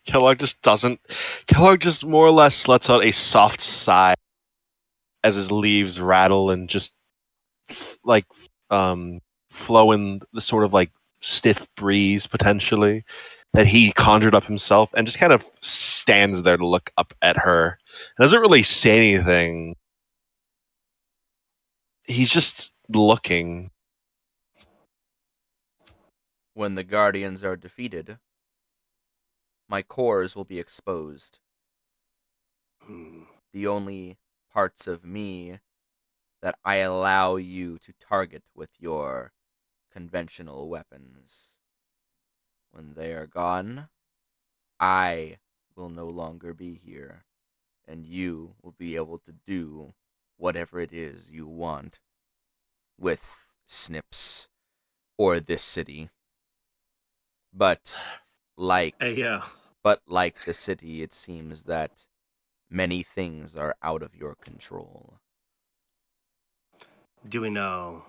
Kellogg just more or less lets out a soft sigh as his leaves rattle and just like flow in the sort of like stiff breeze potentially that he conjured up himself, and just kind of stands there to look up at her. And doesn't really say anything. He's just looking. When the Guardians are defeated, my cores will be exposed. The only parts of me that I allow you to target with your conventional weapons. When they are gone, I will no longer be here, and you will be able to do whatever it is you want with Snips or this city. But like the city, it seems that many things are out of your control. Do we know?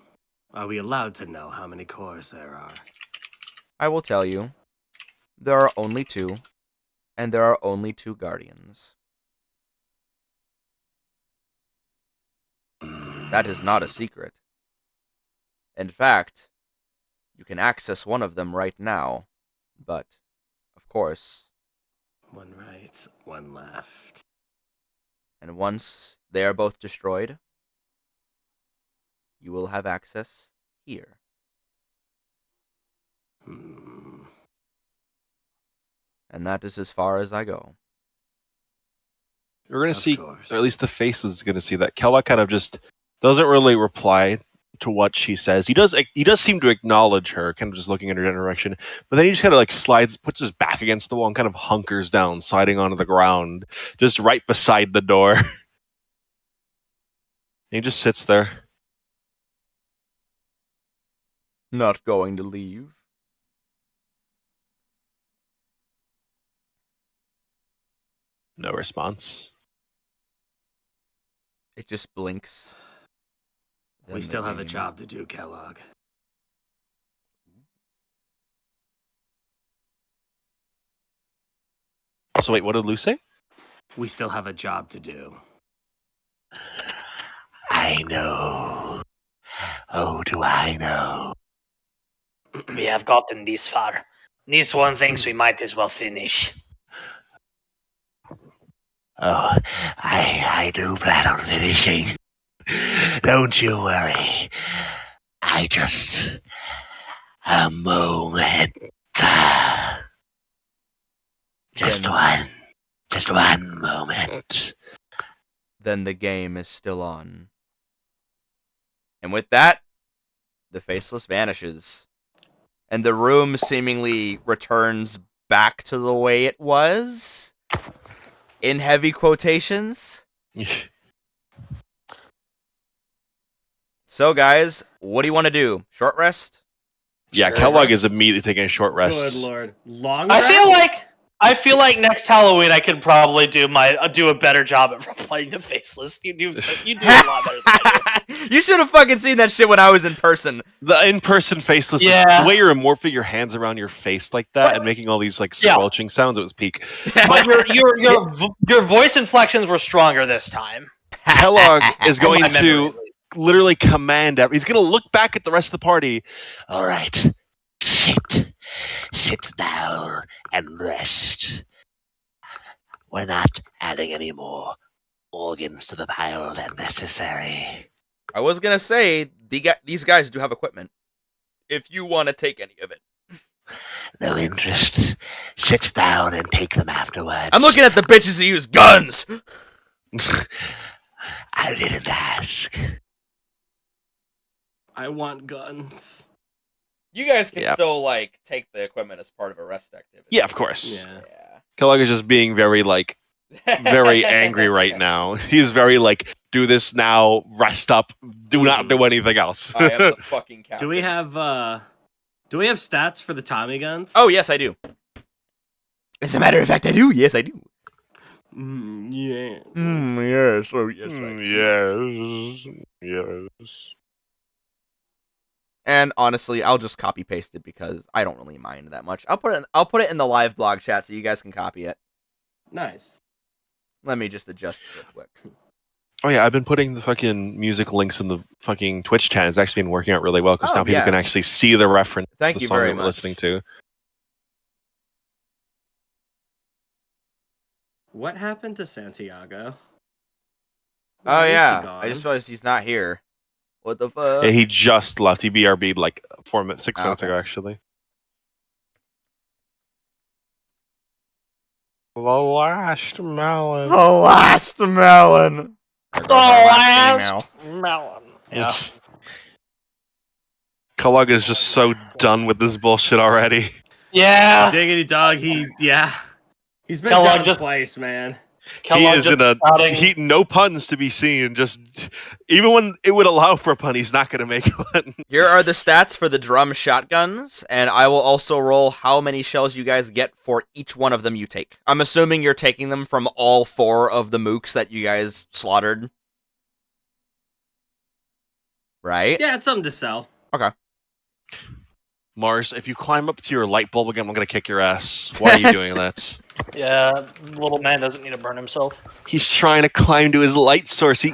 Are we allowed to know how many cores there are? I will tell you, there are only 2, and there are only 2 Guardians. That is not a secret. In fact, you can access one of them right now, but, of course... One right, one left. And once they are both destroyed, you will have access here. And that is as far as I go. We're going to see, or at least the face is going to see that Kellogg kind of just doesn't really reply to what she says. He does seem to acknowledge her, kind of just looking in her direction, but then he just kind of like puts his back against the wall and kind of hunkers down, sliding onto the ground, just right beside the door. And he just sits there. Not going to leave. No response. It just blinks. We still have a job to do, Kellogg. So wait, what did Lou say? We still have a job to do. I know. Oh, do I know? We have gotten this far. This one thinks we might as well finish. Oh, I do plan on finishing. Don't you worry. I just... A moment. Just one moment. Then the game is still on. And with that, the Faceless vanishes. And the room seemingly returns back to the way it was. In heavy quotations. So, guys, what do you want to do? Short rest? Yeah, Short Kellogg rest? is immediately taking a short rest. Good lord. Long I rest? feel like I feel like next Halloween I could probably do a better job at playing the faceless. You do a lot better than I do. You should have fucking seen that shit when I was in person. The in-person faceless, Yeah. the way you're morphing your hands around your face like that and making all these like Yeah. squelching sounds, it was peak. But your voice inflections were stronger this time. Kellogg is going My memory, to literally command. He's going to look back at the rest of the party. All right. Sit down and rest. We're not adding any more organs to the pile than necessary. I was gonna say these guys do have equipment. If you want to take any of it, No interest. Sit down and take them afterwards. I'm looking at the bitches who use guns. I didn't ask. I want guns. You guys can Yep. still like take the equipment as part of a rest activity. Yeah, of course. Yeah. Kellogg is just being very very angry right now. He's very like, do this now, rest up, do not do anything else. I am the fucking captain. Do we have stats for the Tommy guns? Oh yes, I do. As a matter of fact, I do. Yes, I do. Yeah. Yes. Oh yes. Yes. And honestly, I'll just copy paste it because I don't really mind that much. I'll put it in the live blog chat so you guys can copy it. Nice. Let me just adjust it real quick. Oh yeah, I've been putting the fucking music links in the fucking Twitch chat. It's actually been working out really well because Oh, now people yeah. can actually see the reference. Thank to the you song very that we're much. listening to. What happened to Santiago? Oh Why is he yeah, gone? I just realized he's not here. What the fuck? Yeah, he just left. He BRB'd like 6 minutes Okay. ago, actually. The last melon. The last melon. Melon. Yeah. Kellogg is just so done with this bullshit already. Yeah. Diggity dog, he's been Kellogg down just- twice, man. Kellogg He is just in a shouting- no puns to be seen. Just even when it would allow for a pun, he's not going to make one. Here are the stats for the drum shotguns, and I will also roll how many shells you guys get for each one of them you take. I'm assuming you're taking them from all 4 of the mooks that you guys slaughtered. Right? Yeah, it's something to sell. Mars, if you climb up to your light bulb again, I'm going to kick your ass. Why are you doing that? Yeah, little man doesn't need to burn himself. He's trying to climb to his light source.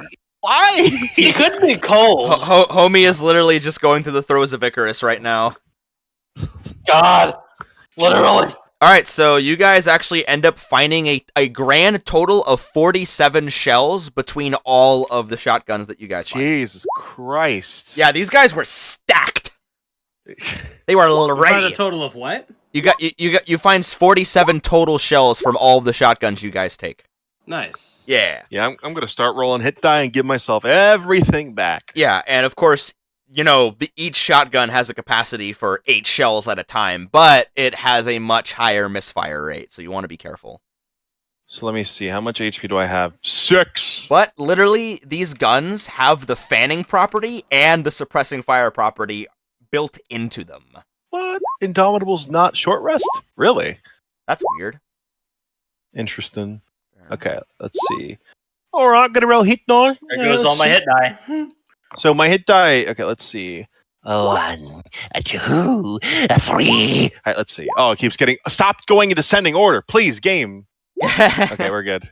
Why? He could be cold. Homie is literally just going through the throes of Icarus right now. God, literally. Alright, so you guys actually end up finding a grand total of 47 shells between all of the shotguns that you guys find. Jesus Christ. Yeah, these guys were stacked. They were You find a ready. total of what? You find 47 total shells from all of the shotguns you guys take. Nice. Yeah. Yeah, I'm going to start rolling hit die and give myself everything back. Yeah, and of course, each shotgun has a capacity for 8 shells at a time, but it has a much higher misfire rate, so you want to be careful. So let me see. How much HP do I have? 6. But literally, these guns have the fanning property and the suppressing fire property built into them. What? Indomitable's not short rest? Really? That's weird. Interesting. Okay, let's see. All right, gonna roll hit die. There goes all my hit die. So my hit die. Okay, let's see. 1, 2, 3. All right, let's see. Oh, it keeps getting. Stop going in descending order, please, game. Okay, we're good.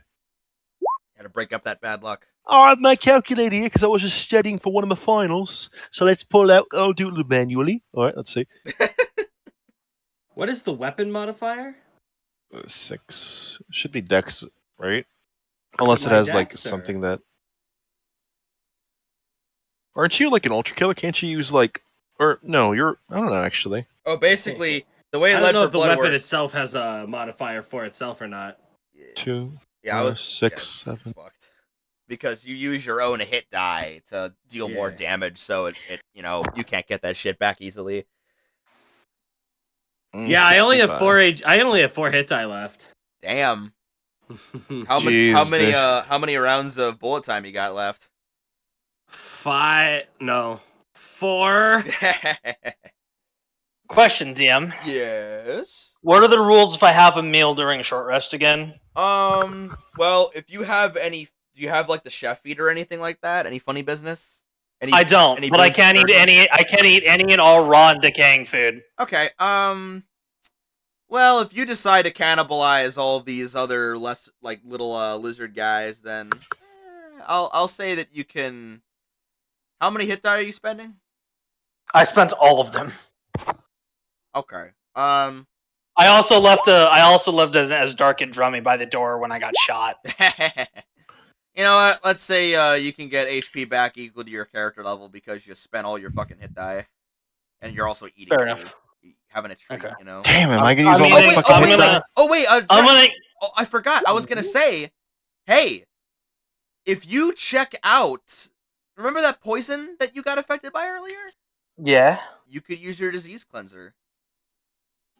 Gotta break up that bad luck. I have my calculator here because I was just studying for one of my finals. So let's pull out. I'll do it manually. All right, let's see. What is the weapon modifier? 6 should be Dex, right? Unless it my has like Dex, or- something that. Aren't you like an ultra killer? Can't you use like, or no? You're. I don't know actually. Oh, basically, the way I Lead don't know for if the Blood weapon works... itself has a modifier for itself or not. 2. Yeah, I was 6, yeah, 7. fucked. Because you use your own hit die to deal more Yeah. damage, so it you can't get that shit back easily. Yeah, I only have 65. 4 I only have 4 hit die left. Damn. How Jeez, how many rounds of bullet time you got left? 4. Question, DM. Yes. What are the rules if I have a meal during a short rest again? Well, if you have any, do you have like the chef feed or anything like that? Any funny business? I don't, but I beans can't and eat stirred any. I can't eat any and all raw and decaying food. Okay. Well, if you decide to cannibalize all of these other less like little lizard guys, then I'll say that you can. How many hit die are you spending? I spent all of them. Okay. I also left as dark and drummy by the door when I got shot. You know what? Let's say you can get HP back equal to your character level because you spent all your fucking hit die, and you're also eating Fair food, enough. having a treat. Okay. You know. Damn, am I gonna I use all mean, my wait, fucking I'm hit gonna- die? I'm gonna. Oh, I forgot. I was gonna say, hey, if you check out, remember that poison that you got affected by earlier? Yeah. You could use your disease cleanser.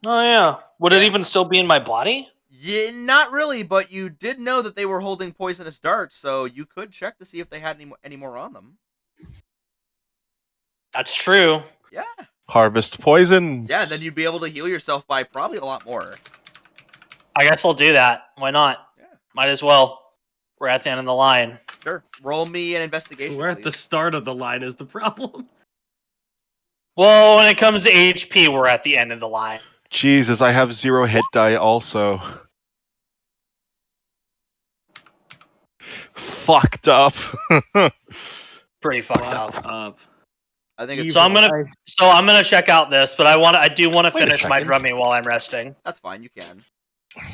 Oh yeah. Would it Yeah. even still be in my body? Yeah, not really, but you did know that they were holding poisonous darts, so you could check to see if they had any more on them. That's true. Yeah. Harvest poisons. Yeah, then you'd be able to heal yourself by probably a lot more. I guess I'll do that. Why not? Yeah. Might as well. We're at the end of the line. Sure. Roll me an investigation. We're at the please. start of the line is the problem. Well, when it comes to HP, we're at the end of the line. Jesus, I have 0 hit die also. Fucked up. Pretty fucked up. Fucked up. I think it's So I'm gonna check out this, but I do want to Wait a finish my second. drummy while I'm resting. That's fine. You can.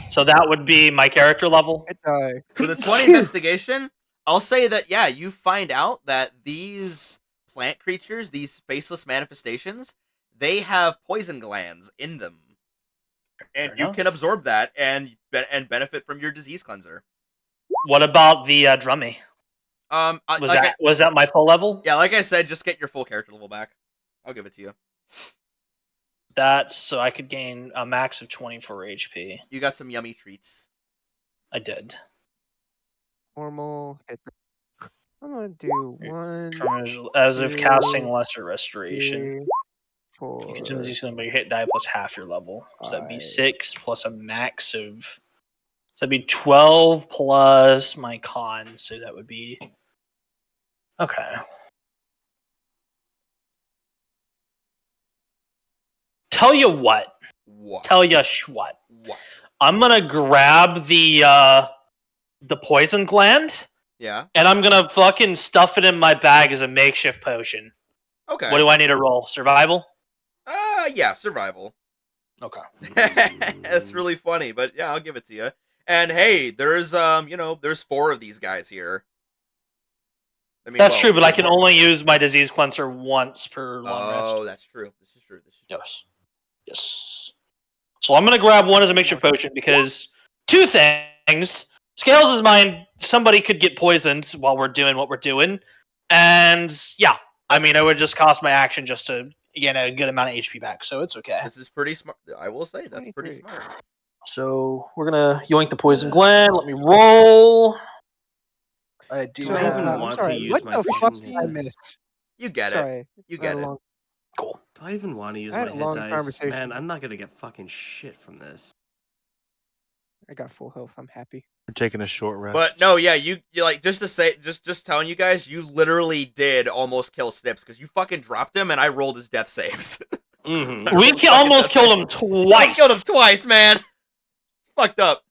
So that would be my character level. Hit die. With a 20 investigation, I'll say that yeah, you find out that these plant creatures, these faceless manifestations, they have poison glands in them, and Fair you enough. can absorb that and benefit from your disease cleanser. What about the drummy? Was that my full level? Yeah, like I said, just get your full character level back. I'll give it to you. That's so I could gain a max of 24 HP. You got some yummy treats. I did. Normal. Hit die. I'm gonna do 1, As if casting 2, lesser restoration. 3, 4. You can use somebody hit die plus half your level. So that'd be 5. 6 plus a max of. So that'd be 12 plus my con. So that would be. Okay. Tell you what. What? Tell you what. What? I'm gonna grab the poison gland Yeah. and I'm gonna fucking stuff it in my bag as a makeshift potion. Okay. What do I need to roll? Survival? Yeah, survival. Okay. That's really funny, but yeah, I'll give it to you. And hey, there's there's 4 of these guys here. I mean, That's well, true, but I there's can more. only use my disease cleanser once per long rest. Oh, that's true. This is true. Yes. Yes. So I'm gonna grab one as a makeshift potion because 2 things. Scales is mine. Somebody could get poisoned while we're doing what we're doing, and yeah, I mean, it would just cost my action just to get a good amount of HP back, so it's okay. This is pretty smart. I will say that's pretty 23. smart. So we're gonna yoink the poison gland. Let me roll. I do Do I have. even I'm want to sorry, use what my the fuck fucking did I hit miss? dice? You get it. Sorry. You I had get a it. long- Cool. Do I even want to use I had my a hit long dice? conversation. Man, I'm not gonna get fucking shit from this. I got full health. I'm happy. We're taking a short rest. But no, yeah, you like just to say, just telling you guys, you literally did almost kill Snips because you fucking dropped him and I rolled his death saves. Mm-hmm. We Fucking almost death killed him saves. twice. Almost killed him twice, man. Fucked up.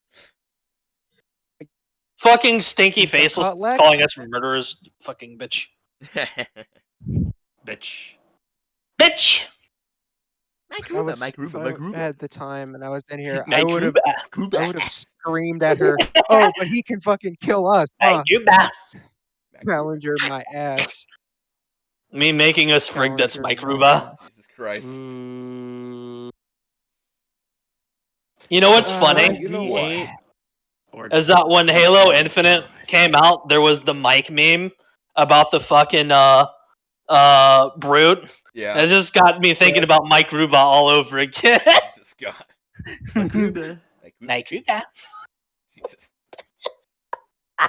Fucking stinky You got faceless caught, Lex? calling us murderers. Fucking bitch. Bitch. Bitch. Mike If Ruba. I had the time and I was in here, I Mike would have Ruba. screamed at her. Oh, but he can fucking kill us, huh? Mike Ruba. Challenger, my ass. Me making us frig that's Challenger, Mike my Ruba. ass. Jesus Christ. Mm, You know what's Uh, funny? you know D8 what? or Is that when Halo D20 Infinite damage. came out, there was the Mike meme about the fucking brute. Yeah. It just got me thinking about Mike Ruba all over again. Jesus God. Makuba. Mike Ruba. Jesus. I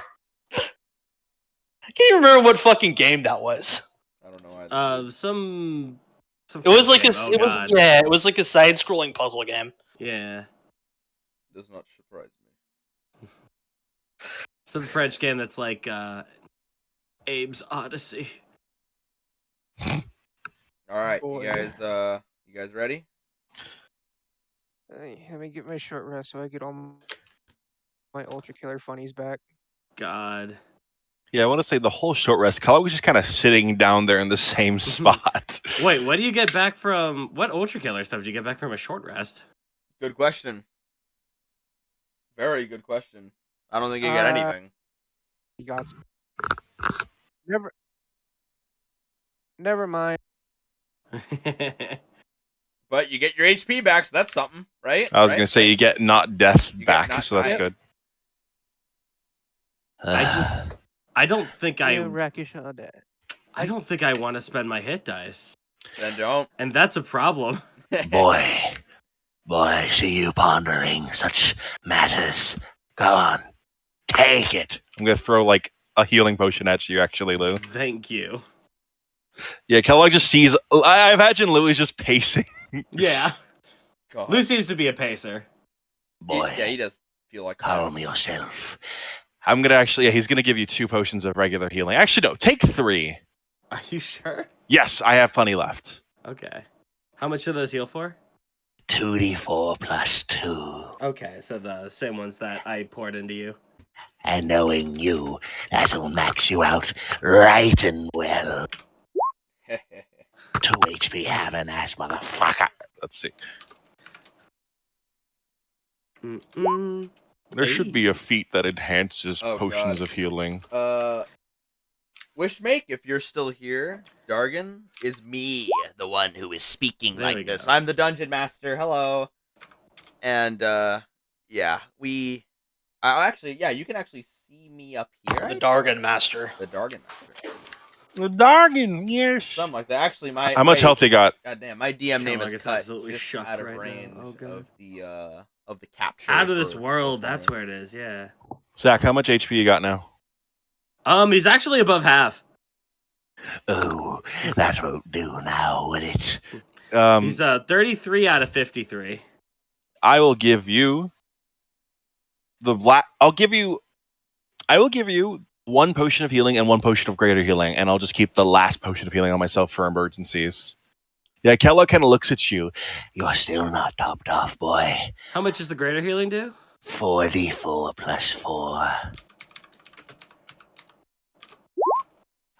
can't even remember what fucking game that was. I don't know either. Some It was like game. it was like a side-scrolling puzzle game. Yeah. Does not surprise me. Some French game that's like Abe's Odyssey. All right, Boy. you guys ready? Hey, let me get my short rest so I get all my Ultra Killer funnies back. God. Yeah, I want to say the whole short rest, Kellogg was just kind of sitting down there in the same spot. Wait, what do you get back from what Ultra Killer stuff did you get back from a short rest? Good question. Very good question. I don't think you got anything. You got never mind. But you get your HP back, so that's something, right? I was going to say you get not death You get back, not so that's die. good. I don't think You I Rakish on that. I don't think I want to spend my hit dice. Then don't. And that's a problem. Boy, I see you pondering such matters. Go on, take it. I'm going to throw like a healing potion at you, actually, Lou. Thank you. Yeah, Kellogg just sees. I imagine Lou is just pacing. Yeah. God. Lou seems to be a pacer. Boy, He does feel like that. calm yourself. I'm going to actually, he's going to give you 2 potions of regular healing. Actually, no, take 3. Are you sure? Yes, I have plenty left. Okay. How much do those heal for? 2d4 plus 2. Okay, so the same ones that I poured into you. And knowing you, that'll max you out right and well. 2 HP having ass motherfucker. Let's see. Mm-mm. There should be a feat that enhances Oh, potions God. of healing. Wishmake, if you're still here, Dargan is me, the one who is speaking There we like this. go. I'm the dungeon master. Hello. And yeah, you can actually see me up here. The Dargan Master. The Dargan master. The Dargan, yes. Something like that. Actually, How much health you got? Goddamn, my DM name Kellogg is is cut absolutely just shocked out of right now. range Oh, God. of the capture. Out of this for world, Roll20. that's where it is, yeah. Zach, how much HP you got now? He's actually above half. Oh, that won't do now, will it? He's 33 out of 53. I will give you I will give you 1 potion of healing and 1 potion of greater healing, and I'll just keep the last potion of healing on myself for emergencies. Yeah, Kellogg kind of looks at you. You're still not topped off, boy. How much does the greater healing do? 4d4 plus 4.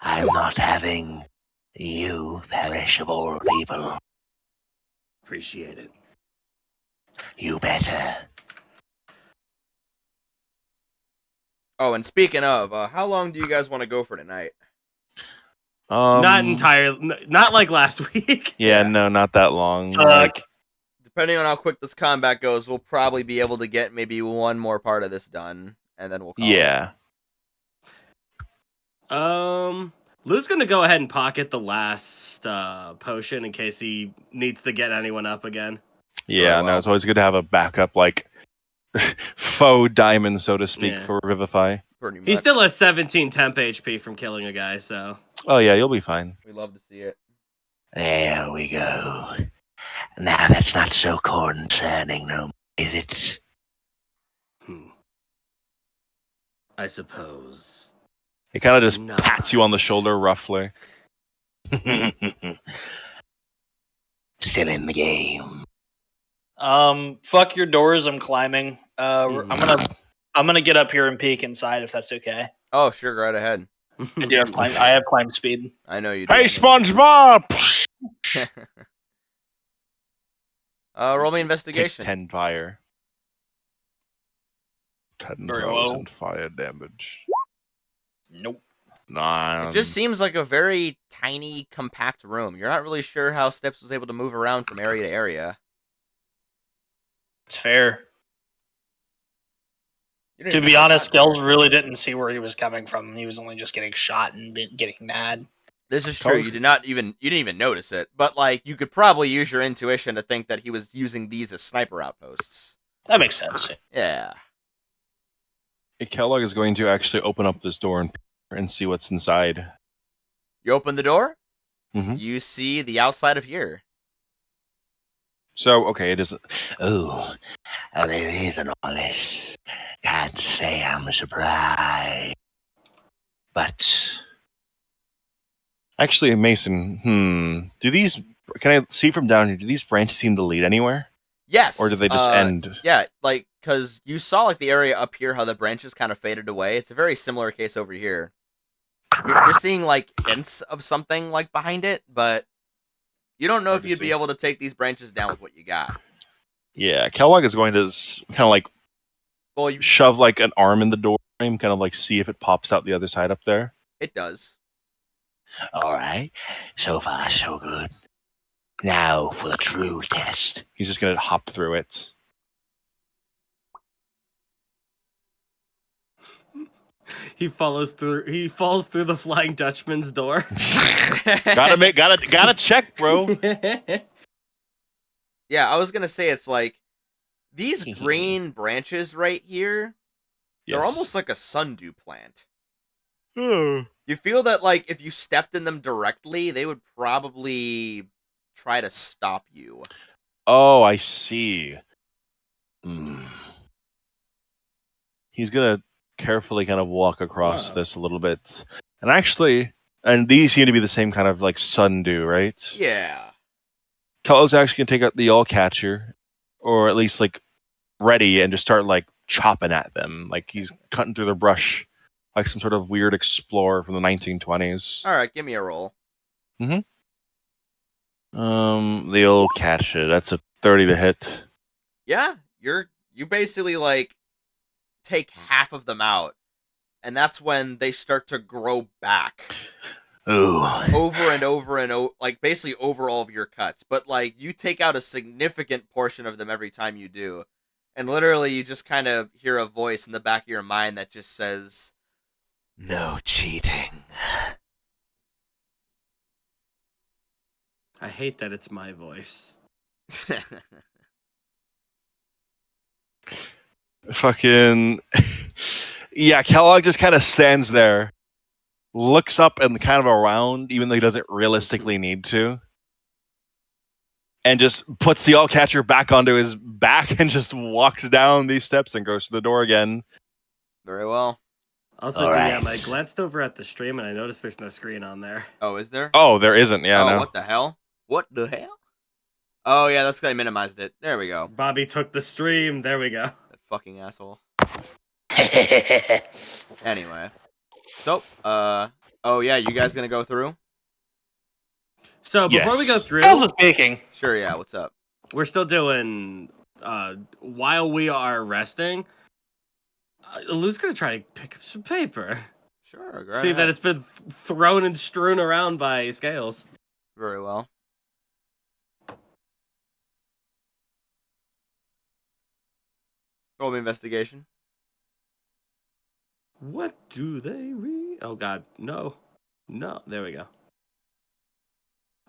I'm not having you perish of all people. Appreciate it. You better. Oh, and speaking of, how long do you guys want to go for tonight? Not like last week. Yeah, Yeah. no, not that long. Fuck. Depending on how quick this combat goes, we'll probably be able to get maybe one more part of this done, and then we'll call it. Yeah. Lou's gonna go ahead and pocket the last potion in case he needs to get anyone up again. Yeah, Very well. no, it's always good to have a backup, like, faux diamond, so to speak, Yeah. for Revivify. Pretty much. He still has 17 temp HP from killing a guy, so Oh, yeah, you'll be fine. We love to see it. There we go. Now that's not so concerning, no, is it? I suppose. It kind of just No. pats you on the shoulder roughly. Still in the game. Fuck your doors. I'm climbing. Mhm. I'm gonna get up here and peek inside if that's okay. Oh, sure, go right ahead. I have climb speed. I know you do. Hey, SpongeBob! Roll me Take investigation. 10 fire. Very well. 10,000 fire damage. Nope. Nah. It just seems like a very tiny, compact room. You're not really sure how Snips was able to move around from area to area. It's fair. You don't To even be have honest, that there. Skells really didn't see where he was coming from. He was only just getting shot and getting mad. This is true. You didn't even notice it. But like, you could probably use your intuition to think that he was using these as sniper outposts. That makes sense. Yeah. Kellogg is going to actually open up this door and see what's inside. You open the door. Mhm. You see the outside of here. So okay, it is. Oh, there is an all this. Can't say I'm surprised. But Actually, Mason. Do these? Can I see from down here? Do these branches seem to lead anywhere, Yes. or do they just end? Yeah, like because you saw like the area up here, how the branches kind of faded away. It's a very similar case over here. You're seeing like hints of something like behind it, but you don't know Hard if to you'd see. be able to take these branches down with what you got. Yeah, Kellogg is going to kind of like Well, shove like an arm in the door frame, kind of like see if it pops out the other side up there. it does. all right, so far so good. Now for the true test. He's just going to hop through it. He falls through the Flying Dutchman's door. gotta check, bro. Yeah, I was gonna say it's like these green branches right here. They're Yes. almost like a sundew plant. Oh. You feel that like if you stepped in them directly, they would probably try to stop you. Oh, I see. Hmm. He's gonna carefully kind of walk across Wow. this a little bit, and these seem to be the same kind of like sundew, right? Yeah. Kellogg's actually gonna take out the all catcher, or at least like ready, and just start like chopping at them, like he's cutting through the brush, like some sort of weird explorer from the 1920s. All right, give me a roll. The old catcher. That's a 30 to hit. Yeah, you basically like take half of them out, and that's when they start to grow back Ooh. over and over and like basically over all of your cuts. But like you take out a significant portion of them every time you do, and literally you just kind of hear a voice in the back of your mind that just says, "No cheating." I hate that it's my voice. Fucking yeah, Kellogg just kind of stands there, looks up and kind of around, even though he doesn't realistically need to, and just puts the all catcher back onto his back and just walks down these steps and goes to the door again. Very well. Also, All DM, I right. glanced over at the stream and I noticed there's no screen on there. Oh, is there? Oh, there isn't. Yeah, oh, no. what the hell? What the hell? Oh yeah, that's 'cause I minimized it. There we go. Bobby took the stream. There we go. That fucking asshole. Anyway. So, oh yeah, you guys gonna go through? So before we go Yes. through, How's it speaking? Sure, yeah, what's up? we're still doing. While we are resting, Lou's gonna try to pick up some paper. Sure, go See that ahead. it's been thrown and strewn around by Scales. Very well. Roll me investigation. What do they read? Oh god, no. No, there we go.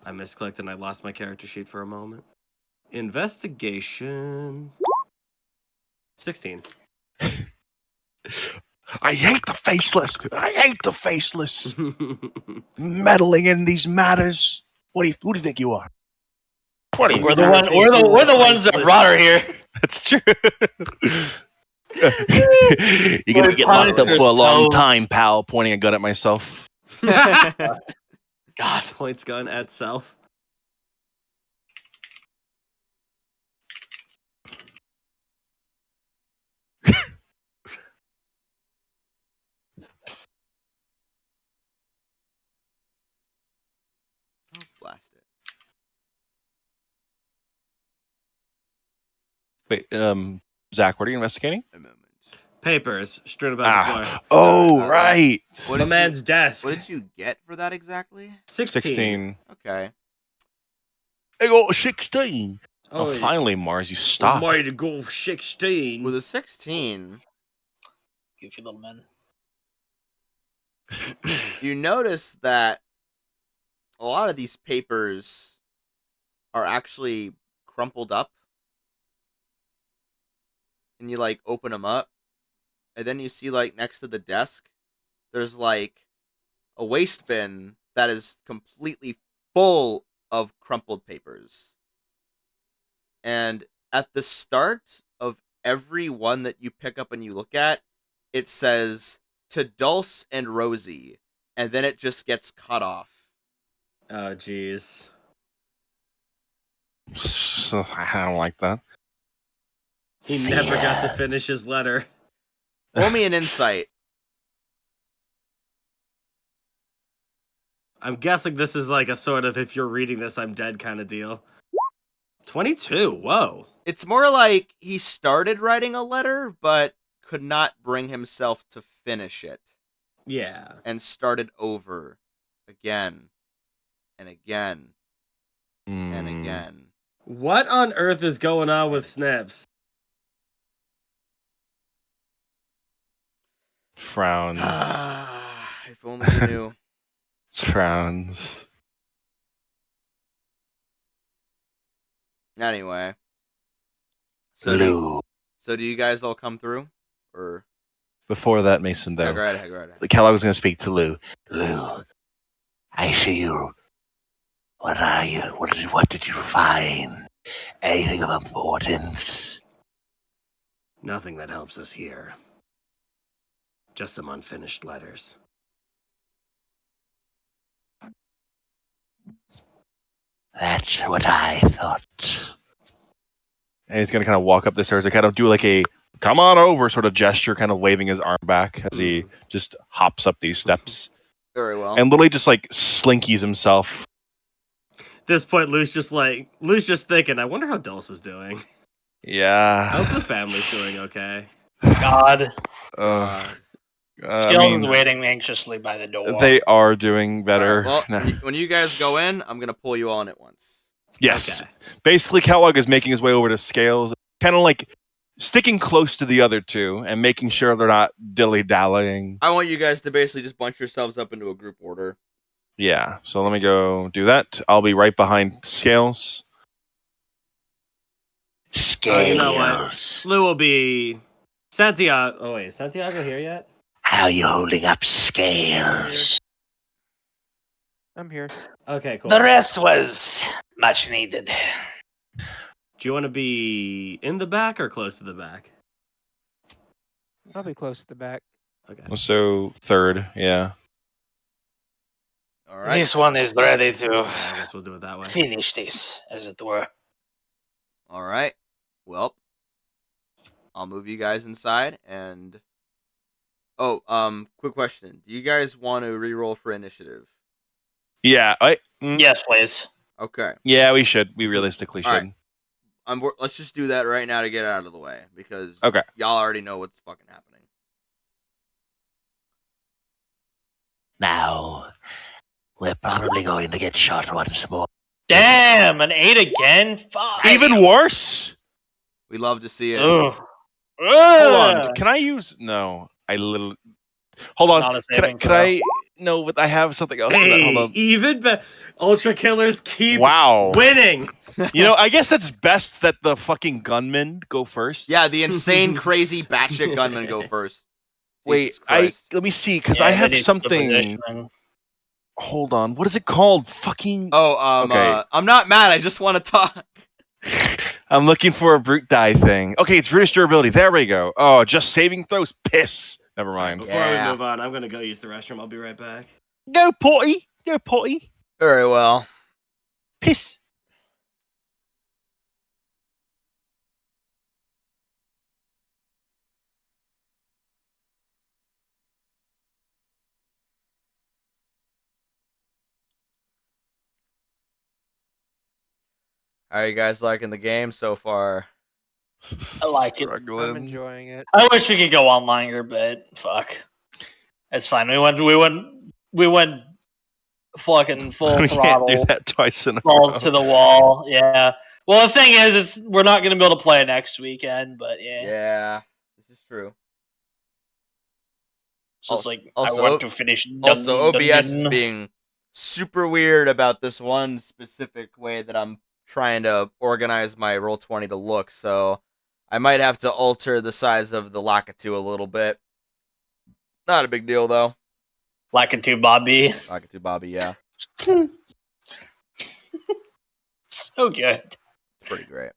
I misclicked and I lost my character sheet for a moment. Investigation. 16. I hate the faceless. I hate the faceless. Meddling in these matters. Who do you think you are? What are you? We're the ones that brought her here. That's true. You're gonna get locked up for a long time, pal. Pointing a gun at myself. God. Points gun at self. Oh, blast it. Wait, Zach, what are you investigating? A moment. Papers strewn about the floor. Oh, right. What The did man's desk. What did you get for that exactly? 16. Okay. I got 16. Oh, Oh, finally, Mars, you stop. Mighty to go 16. With a 16, Goofy little man. you notice that a lot of these papers are actually crumpled up. And you like open them up, and then you see like next to the desk, there's like a waste bin that is completely full of crumpled papers. and at the start of every one that you pick up and you look at, it says to Dulce and Rosie, and then it just gets cut off. Oh, jeez. I don't like that. He never got to finish his letter. Roll me an insight. I'm guessing this is like a sort of if you're reading this, I'm dead kind of deal. 22. Whoa. It's more like he started writing a letter, but could not bring himself to finish it. Yeah. And started over again and again and again. What on earth is going on with Snips? Frowns. If only you knew. Frowns. Anyway. So Lou. do you guys all come through? Or Before that, Mason, though. go right ahead. Kellogg was going to speak to Lou. Lou, I see you. What are you? What did you find? Anything of importance? Nothing that helps us here. Just some unfinished letters. That's what I thought. And he's going to kind of walk up the stairs and kind of do like a come on over sort of gesture, kind of waving his arm back as he just hops up these steps. Very well. And literally just like slinkies himself. At this point, Lou's just thinking, I wonder how Dulce is doing. I Yeah. hope the family's doing okay. God. God. Skills is waiting anxiously by the door. They are doing better. Alright, well, when you guys go in, I'm going to pull you all in at once. Yes. Okay. Basically, Kellogg is making his way over to Scales, kind of like sticking close to the other two and making sure they're not dilly-dallying. I want you guys to basically just bunch yourselves up into a group order. Yeah, so let me go do that. I'll be right behind Scales. Scales. You know what? Lou will be Santiago. Oh wait, is Santiago here yet? How you holding up, Scales? I'm here. Okay, cool. The rest was much needed. Do you want to be in the back or close to the back? I'll be close to the back. Okay. So third, yeah. All right. This one is ready to I guess we'll do it that way. finish this, as it were. All right. Well, I'll move you guys inside and... Oh, quick question. Do you guys want to reroll for initiative? Yeah, Yes, please. Okay. yeah, we should. We realistically should. All right. Let's just do that right now to get it out of the way, because Okay. y'all already know what's fucking happening. Now, we're probably going to get shot once more. Damn, an 8 again? Fuck. Even worse? We love to see it. Ugh. Hold on. Can I use... No, I literally... Hold on. Not a Can saving I... No, but I have something else for that. Hold Hey, on. even Ultra Killers keep Wow. winning. You know, I guess it's best that the fucking gunmen go first. Yeah, the insane, crazy batshit gunmen go first. Wait, Jesus Christ. let me see, because Yeah, I they have need something... positioning. Hold on. What is it called? Fucking... Okay. I'm not mad. I just want to talk. I'm looking for a brute die thing. Okay, it's British durability. There we go. Oh, just saving throws. Piss. Never mind. Before Yeah. we move on, I'm gonna go use the restroom. I'll be right back. Go potty. Go potty. Very well. Piss. How are you guys liking the game so far? I like it. I'm Struggling. enjoying it. I wish we could go on longer, but fuck. It's fine. We went fucking full We can't do throttle. that twice in a Balls row. to the wall. Yeah. Well, the thing is, we're not going to be able to play next weekend, but yeah. Yeah, this is true. It's just Also- like, also- I want to finish. Also, dun, OBS is dun. being super weird about this one specific way that I'm trying to organize my Roll20 to look, so I might have to alter the size of the Lakitu a little bit. Not a big deal, though. Lakitu Bobby. Lakitu Bobby, yeah. So good. Pretty great.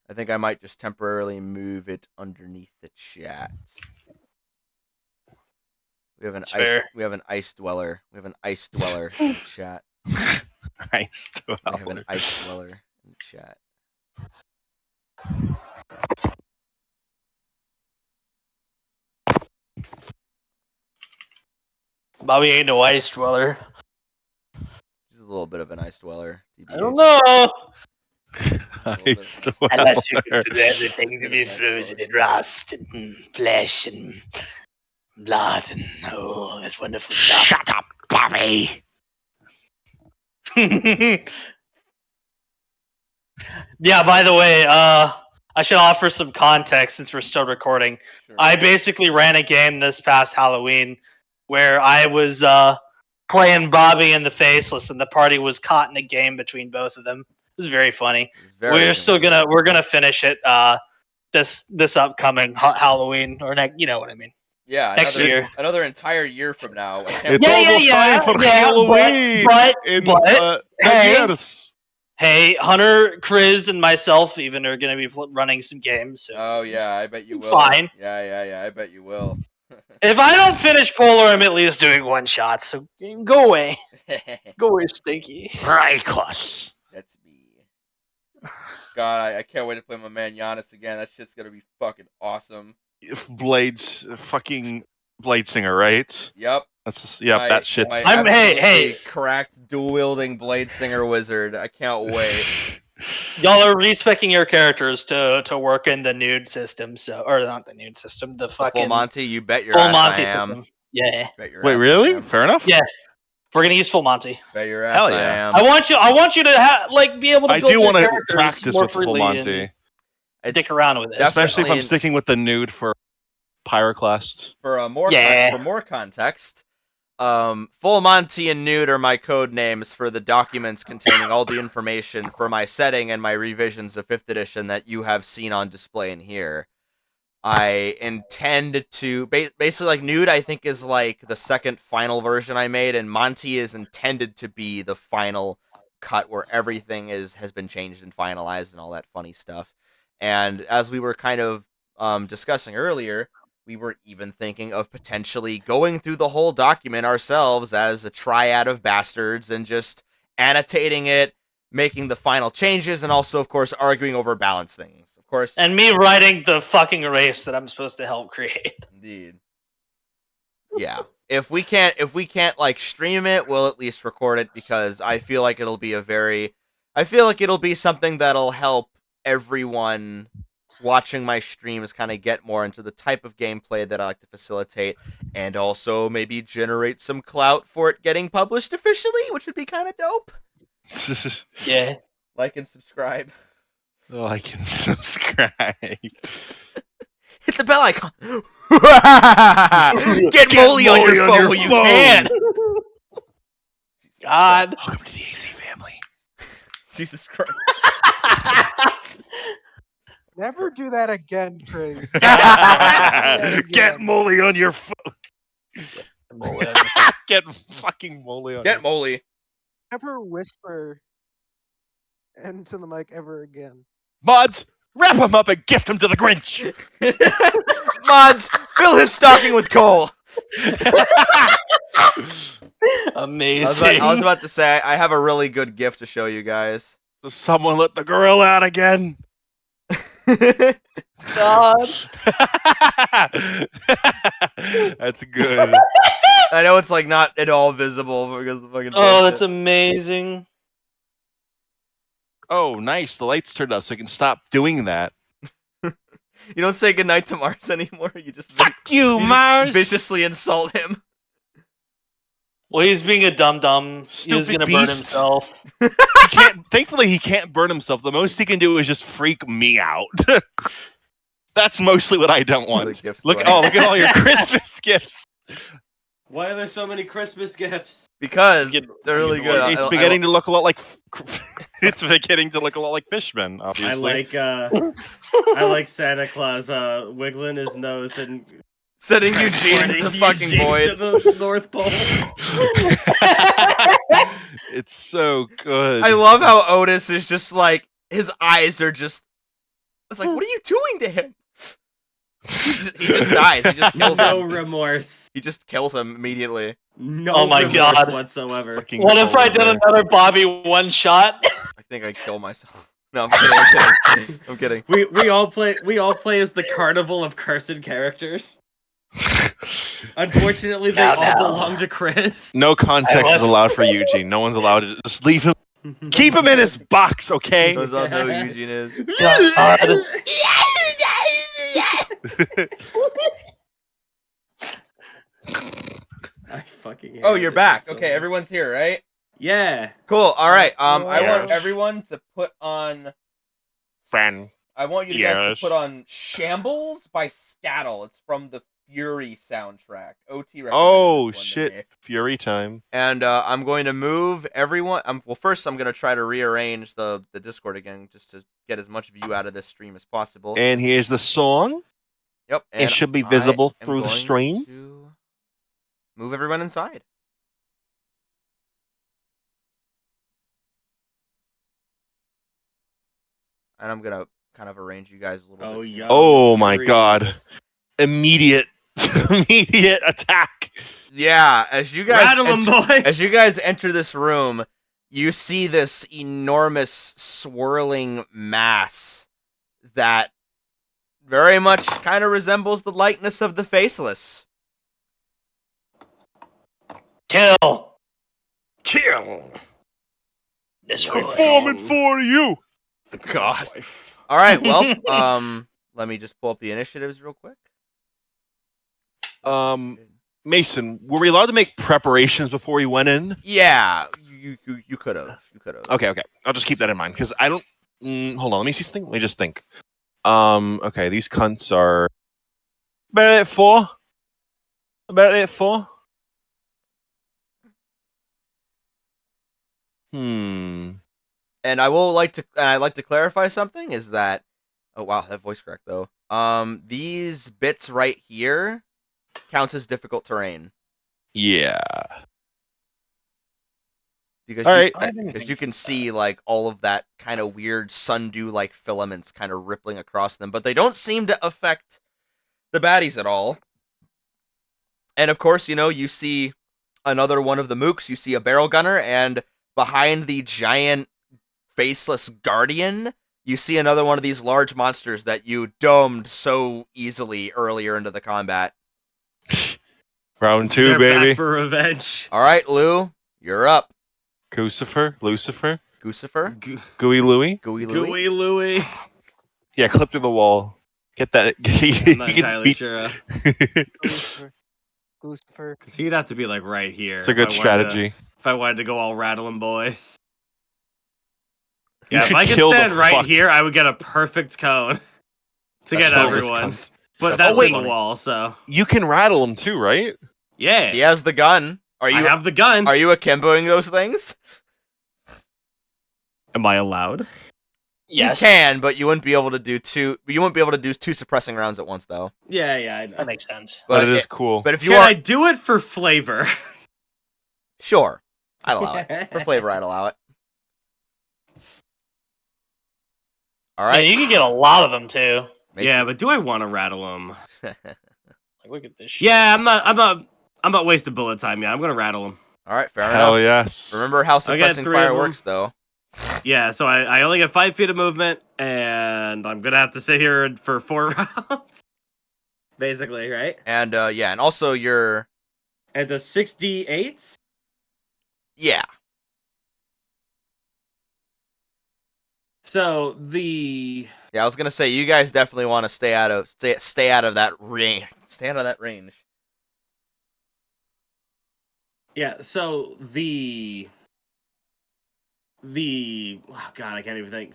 I think I might just temporarily move it underneath the chat. We have an That's ice. fair. We have an ice dweller. We have an ice dweller in the chat. Nice. We have an ice dweller in the chat. Bobby ain't no ice dweller. He's a little bit of an ice dweller. I don't TBH. know. Nice. Unless you Dweller. consider everything to be frozen in rust and flesh and blood and that wonderful stuff. Shut up, Bobby. Yeah, by the way, I should offer some context since we're still recording. Sure. I basically ran a game this past Halloween where I was playing Bobby and the Faceless, and the party was caught in a game between both of them. It was very funny. It's very humorous. We're gonna finish it this upcoming Halloween or next, you know what I mean. Yeah, next year. Another entire year from now. I can't It's Yeah, yeah, almost yeah, time for yeah, Halloween. but, hey. yes. Hey, Hunter, Kriz, and myself even are gonna be running some games. So. Oh yeah, I bet you will. Fine. Yeah, I bet you will. If I don't finish Polar, I'm at least doing one shot. So go away, go away, Stinky. Rykos. That's me. God, I can't wait to play my man Giannis again. That shit's gonna be fucking awesome. Fucking Blade Singer, right? Yep. That's that shit's. My I'm- hey, absolutely cracked dual wielding Blade Singer wizard. I can't wait. Y'all are respecing your characters to work in the nude system, or not the nude system, the The fucking full Monty, you bet your full ass Monty I am. system. Yeah, Bet your Wait, ass I really? am. Fair enough. Yeah. we're gonna use full Monty. Bet your ass Hell I yeah. am. I want you to be able to. I build do want to practice more with full freely Monty, and dick around with it. especially if I'm Definitely- sticking with the nude for Pyroclast. For more Yeah. for more context, Full Monty and Nude are my code names for the documents containing all the information for my setting and my revisions of 5th edition that you have seen on display in here. I intend to basically like Nude I think is like the second final version I made, and Monty is intended to be the final cut where everything has been changed and finalized and all that funny stuff. And as we were kind of discussing earlier, we were even thinking of potentially going through the whole document ourselves as a triad of bastards and just annotating it, making the final changes, and also, of course, arguing over balance things. Of course. And me writing the fucking erase that I'm supposed to help create. Indeed. Yeah. If we can't like stream it, we'll at least record it, because I feel like it'll be something that'll help everyone watching my streams kind of get more into the type of gameplay that I like to facilitate, and also maybe generate some clout for it getting published officially, which would be kind of dope. Yeah. Like and subscribe. Like and subscribe. Hit the bell icon. Get Molly on your phone when you can. God. Welcome to the AC family. Jesus Christ. Never do that again, Kriz. Get Molly on your phone. Get fucking Molly on. Get Molly. Never whisper into the mic ever again. Mods, wrap him up and gift him to the Grinch. Mods, fill his stocking with coal. Amazing. I was about to say, I have a really good gift to show you guys. Someone let the girl out again. God. That's good. I know it's like not at all visible because the fucking. Oh, bullshit. that's amazing. Oh, nice. The lights turned off, so I can stop doing that. You don't say goodnight to Mars anymore. You just Fuck you, just Mars. viciously insult him. Well, he's being a dum-dum. He's Stupid gonna burn beast. himself. Thankfully, he can't burn himself. The most he can do is just freak me out. That's mostly what I don't What want. gift Look do I at all your Christmas gifts. Why are there so many Christmas gifts? Because Get- they're really good. It's beginning to look a lot like. It's beginning to look a lot like Fishmen. I Obviously, like Santa Claus wiggling his nose and Sending Eugene to the fucking Eugene void. to the North Pole. it's so good. I love how Otis is just like, his eyes are just was like, what are you doing to him? He just dies. He just kills No him. remorse. He just kills him immediately. No Oh my remorse God. whatsoever. Fucking What if I polar did bear. another Bobby one shot? I think I'd kill myself. No, I'm kidding. I'm kidding. We all play as the carnival of cursed characters. Unfortunately, they Now, all now. belong to Kriz. No context I is allowed for Eugene. No one's allowed to just leave him. Keep him in his box, okay? Knows all know who Eugene is. God. I fucking hate Oh, you're this back. so Okay, much. everyone's here, right? Yeah. Cool. All right. I Yes. want everyone to put on. Fran. I want you guys Yes. to put on "Shambles" by Scattle. It's from the Fury soundtrack. OT recommended Oh this one to shit! me. Fury time. And I'm going to move everyone. Well, first I'm going to try to rearrange the Discord again, just to get as much view out of this stream as possible. And here's the song. Yep. It should be visible I am through the going stream. to move everyone inside. And I'm gonna kind of arrange you guys a little Oh, bit. yeah. Oh my Fury. god! Immediate, immediate attack. Yeah, as you guys Rattle 'em, boys. as you guys enter this room, you see this enormous swirling mass that very much kind of resembles the likeness of the Faceless. Kill. Kill. Destroy. Forming for you. God. All right, well, let me just pull up the initiatives real quick. Mason, were we allowed to make preparations before we went in? Yeah, you could have. You could have. Okay. I'll just keep that in mind because I don't. Hold on, let me see something. Let me just think. Okay, these cunts are. About at 4. About at 4. And I'd like to clarify something is that oh wow, that voice crack though. These bits right here counts as difficult terrain Yeah. because All right. because you can see like all of that kind of weird sundew like filaments kind of rippling across them, but they don't seem to affect the baddies at all. And of course, you see another one of the mooks. You see a barrel gunner, and behind the giant faceless guardian, you see another one of these large monsters that you domed so easily earlier into the combat. Round 2, They're baby. back for revenge. All right, Lou, you're up. Lucifer. Lucifer, Gooey Louie. Gooey Louie. Gooey Louie. Yeah, clip through the wall. Get that. I'm not entirely sure. Lucifer. Because he'd have to be like right here. It's a good strategy. If I wanted to go all rattling boys. You Yeah, if should I could kill the stand right fuck- here, I would get a perfect cone to get Kill this everyone. cunt. But That's that's in funny. the wall, so You can rattle them too, right? yeah. He has the gun. Are I you have the gun. are you akimboing those things? Am I allowed? Yes. You can, but you wouldn't be able to do two. You wouldn't be able to do two suppressing rounds at once, though. Yeah, I know. That makes sense. But it is cool. But if you Can are I do it for flavor? sure, I'd allow it for flavor. I'd allow it. All Yeah, right. you can get a lot of them too. Yeah, but do I want to rattle them? Like, look at this shit. Yeah, I'm not wasting bullet time. Yeah, I'm gonna rattle them. All right, fair Hell enough. yes. Remember how I got suppressing 3 of fire them. works, though. Yeah, so I only get 5 feet of movement, and I'm gonna have to sit here for 4 rounds, basically, right? And yeah, and also your At the 6d8. yeah. So the Yeah, I was gonna say you guys definitely want to stay out of that range. Stay out of that range. yeah, so the oh god, I can't even think.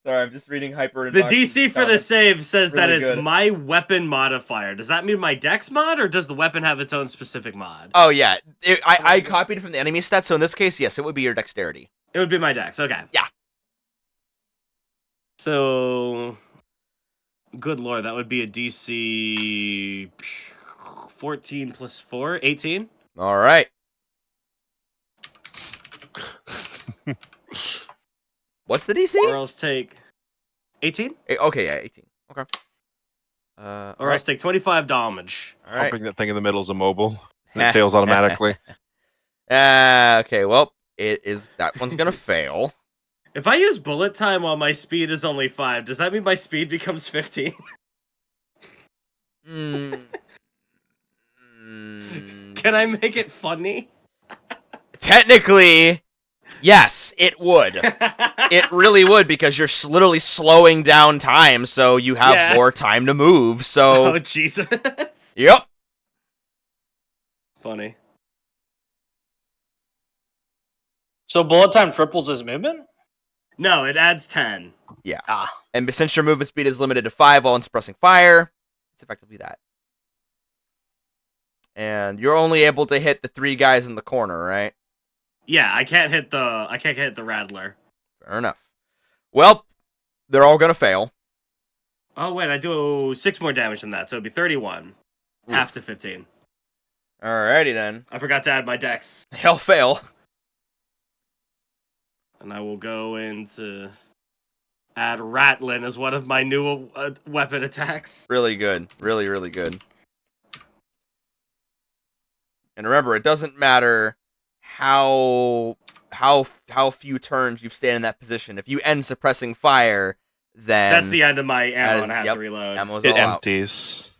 Sorry, I'm just reading hyper. The DC for the save says that Really it's good. my weapon modifier. Does that mean my dex mod, or does the weapon have its own specific mod? Oh yeah, I copied it from the enemy stat, so in this case, yes, it would be your dexterity. It would be my dex. Okay. Yeah. So, good lord, that would be a DC 14 plus 4, 18. All right. What's the DC? Girls take 18? Okay, yeah, 18. Okay. Or else take 25 damage. All right. Pumping that thing in the middle is immobile. And it fails automatically. Okay, well, that one's gonna fail. If I use bullet time while my speed is only 5, does that mean my speed becomes 15? Mm. Can I make it funny? Technically, yes, it would. It really would, because you're literally slowing down time, so you have more time to move. So, Oh, Jesus. Yep. Funny. So bullet time triples his movement? No, it adds 10. Yeah. Ah. And since your movement speed is limited to 5 while suppressing fire, it's effectively that. And you're only able to hit the 3 guys in the corner, right? Yeah, I can't hit the Rattler. Fair enough. Well, they're all gonna fail. Oh wait, I do 6 more damage than that, so it'd be 31. Oof. Half to 15. Alrighty then. I forgot to add my dex. They'll fail. And I will go into add Rattling as one of my new weapon attacks. Really good. Really, really good. And remember, it doesn't matter how few turns you've stayed in that position. If you end suppressing fire, then that's the end of my ammo, and I have to reload. Ammo's It all out. empties.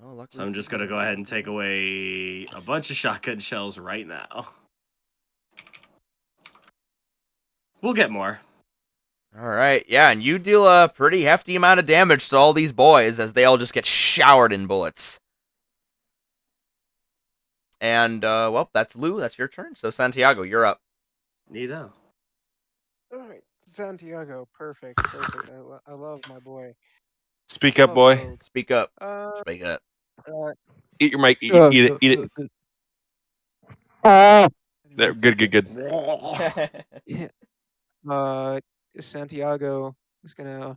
Well, So I'm just gonna go ahead and take away a bunch of shotgun shells right now. We'll get more. All right, yeah, and you deal a pretty hefty amount of damage to all these boys as they all just get showered in bullets. And, well, that's Lou. That's your turn. So, Santiago, you're up. Neato. All right, Santiago, perfect. I love my boy. Speak up, boy. Rogue. Speak up. Uh, Speak up. Eat your mic. Eat it. Eat it. There, good. Santiago is gonna.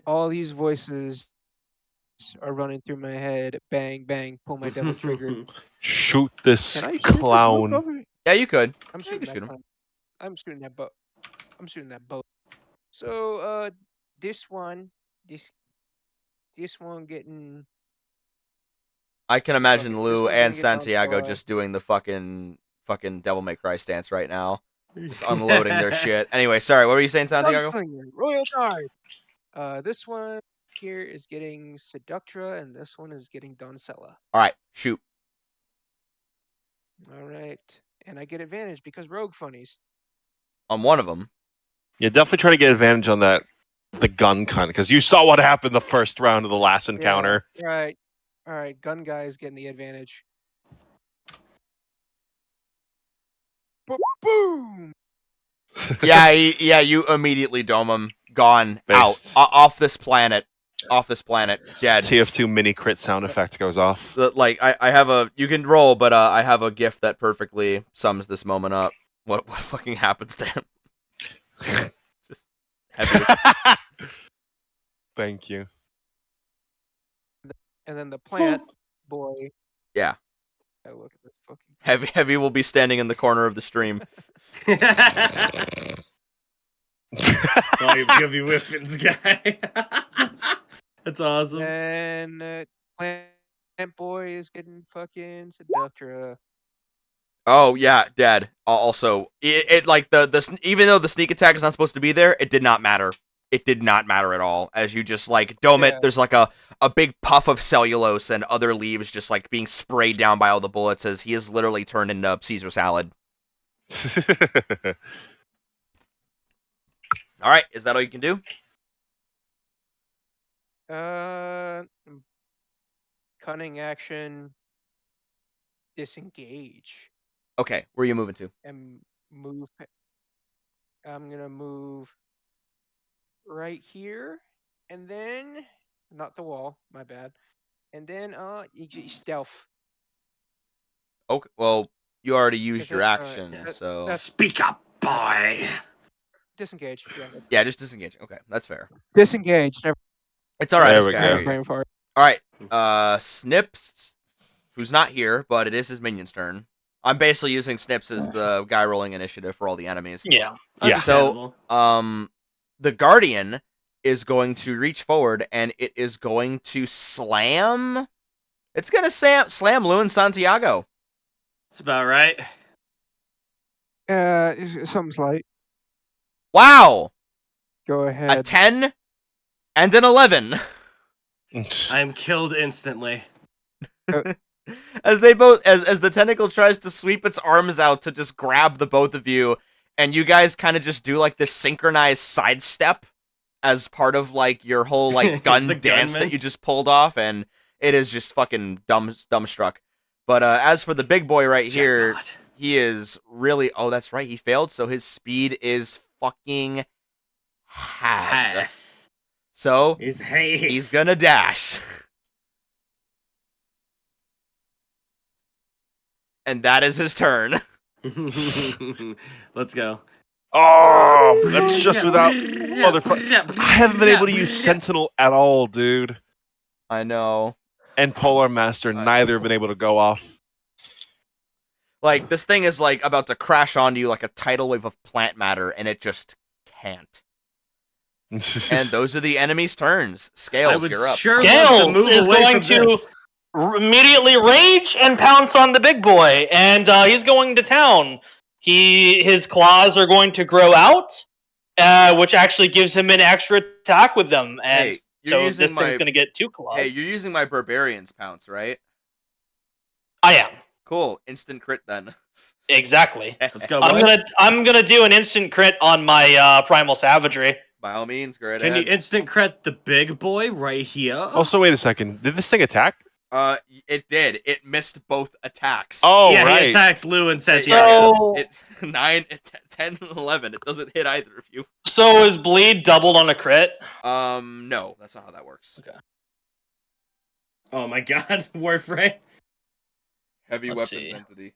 All these voices are running through my head. Bang, bang. Pull my double trigger. Shoot this Can I shoot this clown. motherfucker? Yeah, you could. I'm Yeah, you shooting can that shoot him. clown. I'm shooting that boat. I'm shooting that boat. So this one getting. I can imagine Fuck it, Lou this one's and gonna get Santiago Donskoy. just doing the fucking Devil May Cry stance right now. Just unloading their shit. Anyway, sorry, what were you saying, Santiago? Gunslinger, Royal Guard. This one here is getting Seductra, and this one is getting Doncella. Alright, shoot. All right, and I get advantage because rogue funnies. On one of them. Yeah, definitely try to get advantage on the gun cunt, because you saw what happened the first round of the last encounter. Yeah, right. All right, gun guy is getting the advantage. Boom! Yeah, you immediately dome him. Gone. Based. Out. Off this planet. Off this planet. Dead. TF2 mini crit sound effect goes off. Like, I have a... You can roll, but I have a GIF that perfectly sums this moment up. What fucking happens to him? Just heavy. Thank you. And then the plant boy. Yeah. I look at this fucking. Heavy will be standing in the corner of the stream. Oh, you give me weapons, guy. That's awesome. And plant boy is getting fucking Seductra. Oh yeah, dead. Also, it like the even though the sneak attack is not supposed to be there, it did not matter. It did not matter at all. As you just like dome it, there's like a big puff of cellulose and other leaves just like being sprayed down by all the bullets as he is literally turned into Caesar salad. All right, is that all you can do? Cunning action. Disengage. Okay, where are you moving to? And move. I'm gonna move right here, and then not the wall. My bad. And then you stealth. Okay, well, you already used Because your that's, action, that- so Speak up, boy. Disengage. yeah, just disengage. Okay, that's fair. Disengage. Never. It's all right. There It's we okay. go. Brain fart. All right, Snips, who's not here, but it is his minion's turn. I'm basically using Snips as the guy rolling initiative for all the enemies. Yeah. Yeah. So, the Guardian is going to reach forward and it is going to slam. It's gonna slam Lou and Santiago. That's about right. Something's light. Wow, Go a ahead. 10 and an 11. I am killed instantly. As they both, as the tentacle tries to sweep its arms out to just grab the both of you, and you guys kind of just do like this synchronized sidestep as part of like your whole like gun The dance gunman. that you just pulled off, and it is just fucking dumbstruck. But as for the big boy right here, Jackpot. he is really. Oh, that's right, he failed, so his speed is fucking halved. Half. So He's he's gonna dash. And that is his turn. Let's go. Oh, that's just without motherfucker. I haven't been able to use Sentinel at all, dude. I know. And Polar Master, neither have been able to go off. Like, this thing is, like, about to crash onto you like a tidal wave of plant matter, and it just can't. And those are the enemy's turns. I Scales, would you're up. sure love to Scales move is away going from to this. immediately rage and pounce on the big boy, and he's going to town. His claws are going to grow out, which actually gives him an extra attack with them, and Hey, you're so using this thing's going to get 2 claws. Hey, you're using my Barbarian's Pounce, right? I am. Cool. Instant crit, then. Exactly. Let's go, I'm boys. gonna do an instant crit on my Primal Savagery. By all means, go right Can you ahead. instant crit the big boy right here? Also, wait a second. Did this thing attack? It did. It missed both attacks. Oh, yeah, right. he attacked Lou and Santiago. So, It 9, 10, and 11. It doesn't hit either of you. so is bleed doubled on a crit? No, that's not how that works. Okay. Oh my god, Warframe. Heavy Let's weapons see. entity.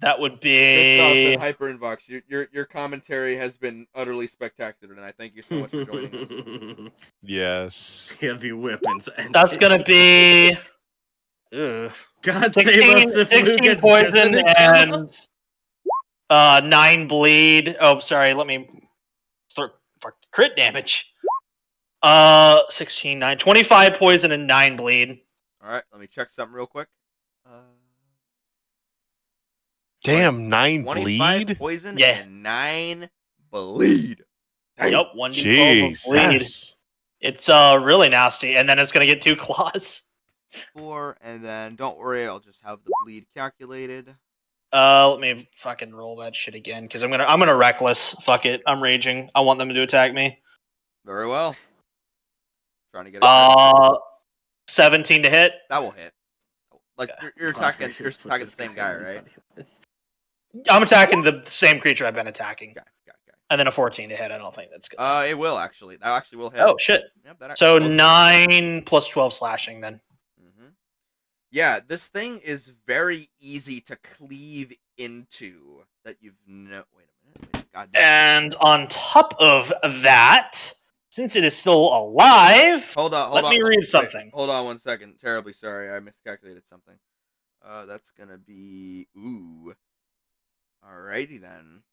That would Christoph be. and Hyperinvox, your commentary has been utterly spectacular, and I thank you so much for joining us. Yes. Heavy weapons. That's gonna be. Ugh. God 16, save us if Lou 16 gets poison dissonance. and 9 bleed. Oh, sorry. Let me start for crit damage. 16, 9, 25 poison and 9 bleed. All right, let me check something real quick. Damn, 9 25 bleed? poison Yeah. and 9 bleed. Damn. Yep, 1d12 of bleed. Jeez. It's really nasty, and then it's gonna get 2 claws. 4, and then don't worry, I'll just have the bleed calculated. Let me fucking roll that shit again, because I'm gonna reckless. Fuck it, I'm raging. I want them to attack me. Very well. Trying to get it. 17 to hit. That will hit. Like Okay. you're attacking the same guy, right? I'm attacking the same creature I've been attacking, Okay. and then a 14 to hit. I don't think that's good. It will actually. That actually will hit. Oh shit! Yep, that So actually will hit. 9 plus 12 slashing then. Yeah, this thing is very easy to cleave into. That you've no. Wait a minute. Wait, God damn. And on top of that, since it is still alive, Hold on. let me read wait, something. hold on 1 second. Terribly sorry, I miscalculated something. That's gonna be Alrighty then.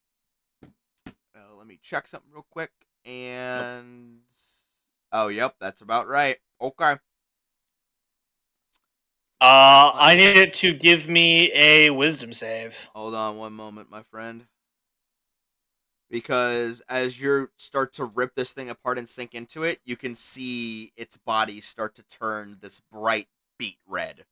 Let me check something real quick. And oh, yep, that's about right. Okay. I need it to give me a wisdom save. Hold on 1 moment, my friend. Because as you start to rip this thing apart and sink into it, you can see its body start to turn this bright beet red.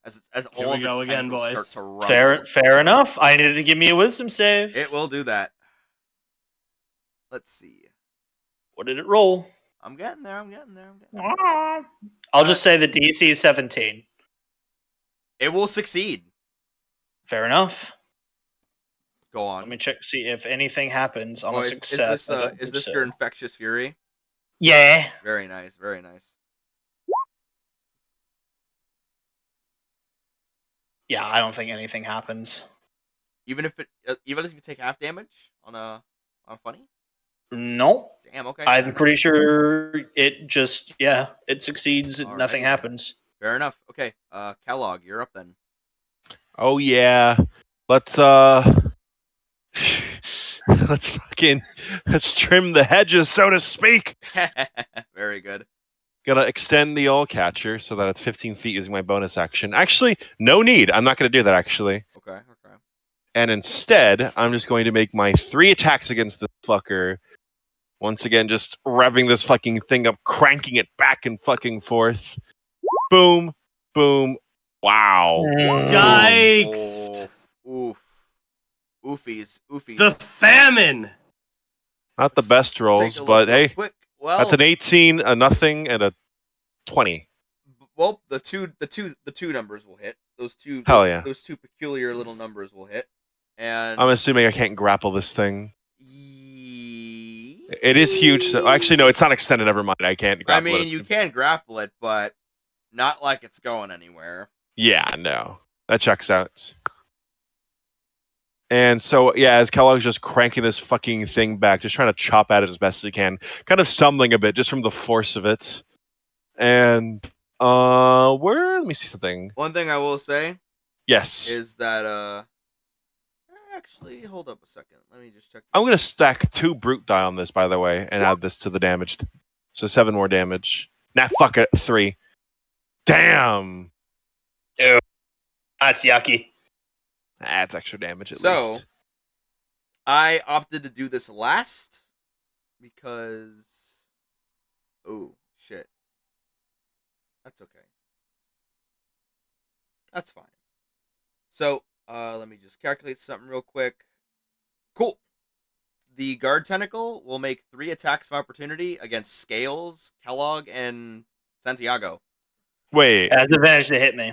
As Here all we of its go again, tentacles boys. start to rumble. Fair enough. I needed to give me a wisdom save. It will do that. Let's see. What did it roll? I'm getting there. I'll just say the DC is 17. It will succeed. Fair enough. Go on. Let me check, see if anything happens on Oh, a is success. I don't is think this so. your infectious fury? Yeah. Very nice. Very nice. Yeah, I don't think anything happens. Even if you take half damage on a funny. No. Damn. Okay. I'm pretty sure it just, it succeeds. Alrighty Nothing then. happens. Fair enough. Okay. Kellogg, you're up then. Oh yeah. Let's let's trim the hedges, so to speak. Very good. Gonna extend the all catcher so that it's 15 feet using my bonus action. Actually, no need. I'm not gonna do that actually. Okay. And instead, I'm just going to make my 3 attacks against this fucker. Once again, just revving this fucking thing up, cranking it back and fucking forth. Boom, boom. Wow. Yikes! Oof. Oofies. The famine. Not the Let's best Take rolls, a look but real hey, quick. Well, that's an 18, a nothing, and a 20. well, the two numbers will hit. Those two. Hell yeah. Those two peculiar little numbers will hit. And I'm assuming I can't grapple this thing. Ye- It is huge. So, actually, no, it's not extended. Never mind. I can't I grapple mean, it. you can grapple it, but not like it's going anywhere. Yeah, no. That checks out. And so, yeah, as Kellogg's just cranking this fucking thing back, just trying to chop at it as best as he can, kind of stumbling a bit just from the force of it. And, let me see something. One thing I will say Yes. is that actually, hold up a second. Let me just check. I'm going to stack 2 brute die on this, by the way, and add this to the damage. So 7 more damage. Nah, fuck it. 3. Damn. Ew. That's yucky. That's extra damage at So, least. I opted to do this last because oh shit. That's okay. That's fine. So, let me just calculate something real quick. Cool. The guard tentacle will make 3 attacks of opportunity against Scales, Kellogg, and Santiago. Wait. It has advantage to hit me.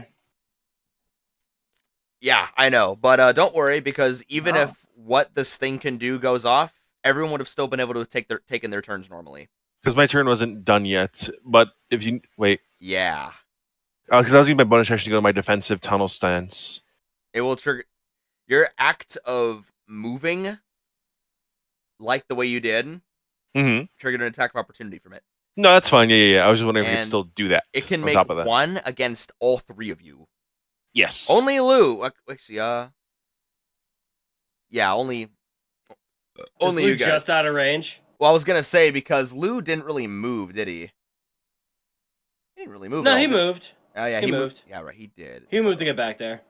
Yeah, I know, but don't worry because even Oh. if what this thing can do goes off, everyone would have still been able to taken their turns normally. Because my turn wasn't done yet. But if you... Wait. Yeah. Because I was using my bonus action to go to my defensive tunnel stance. It will trigger your act of moving like the way you did, Mm-hmm. triggered an attack of opportunity from it. No, that's fine. Yeah. I was just wondering if we could And still do that. It can on make top of that. 1 against all 3 of you. Yes. Only Lou. Actually, yeah, only Is you Lou guys. just out of range? Well, I was gonna say because Lou didn't really move, did he? He didn't really move. No, at all, he did moved. Oh yeah, He he moved. Yeah, right, he did. He moved to get back there.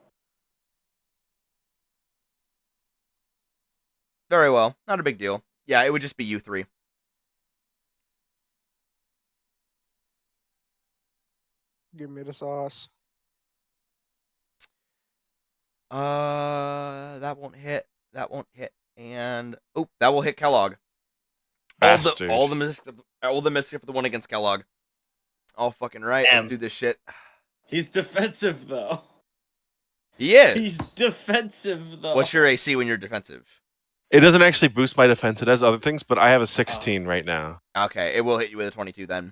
Very well, not a big deal. Yeah, it would just be you 3. Give me the sauce. That won't hit. That won't hit. And that will hit Kellogg. Bastard. All the mischief of the one against Kellogg. All fucking right. Damn. Let's do this shit. He's defensive though. He is. He's defensive though. What's your AC when you're defensive? It doesn't actually boost my defense. It has other things, but I have a 16 right now. Okay, it will hit you with a 22 then.